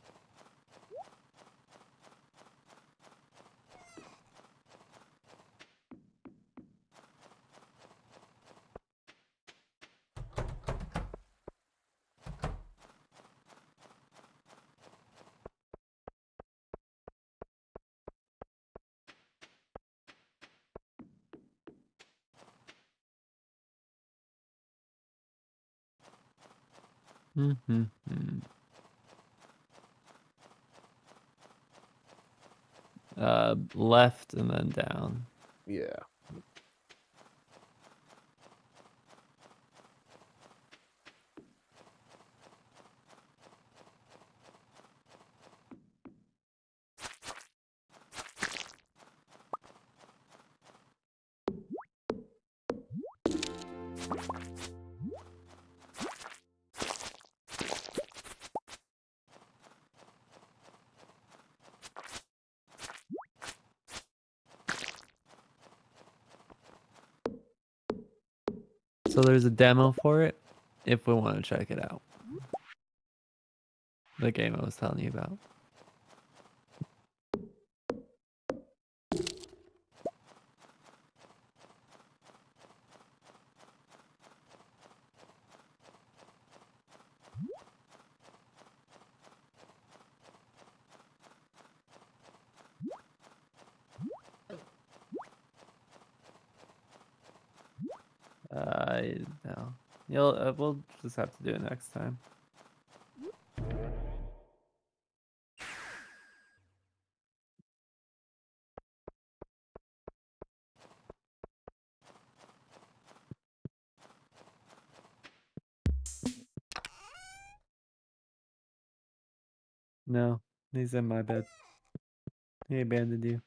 Mm-hmm. Left and then down. Yeah. So there's a demo for it if we want to check it out. The game I was telling you about. No. We'll just have to do it next time. No, he's in my bed. He abandoned you.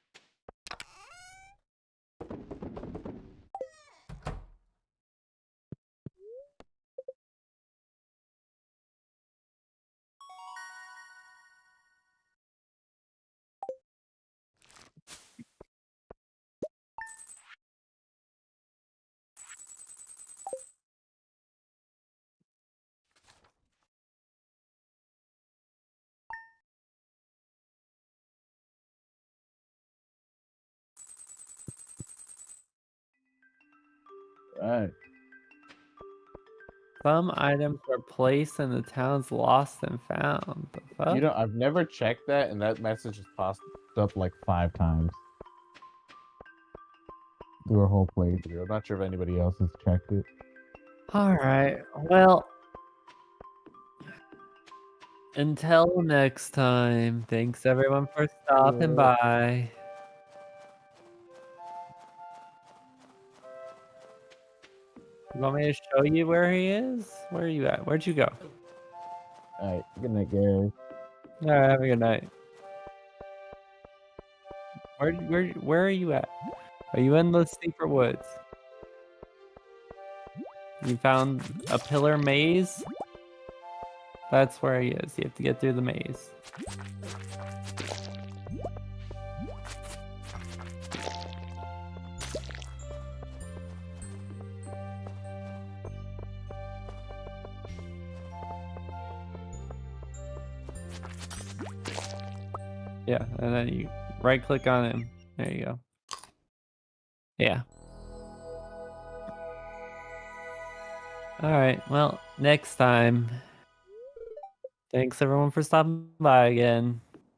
Right. Some items were placed in the town's lost and found. The fuck? You know, I've never checked that, and that message has popped up like 5 times through our whole playthrough. I'm not sure if anybody else has checked it. Alright, well. Until next time, thanks everyone for stopping by. You want me to show you where he is? Where are you at? Where'd you go? All right, good night, guys. All right, have a good night. Where are you at? Are you in the secret woods? You found a pillar maze? That's where he is. You have to get through the maze. Yeah, and then you right click on him. There you go. Yeah. Alright, well, next time. Thanks everyone for stopping by again.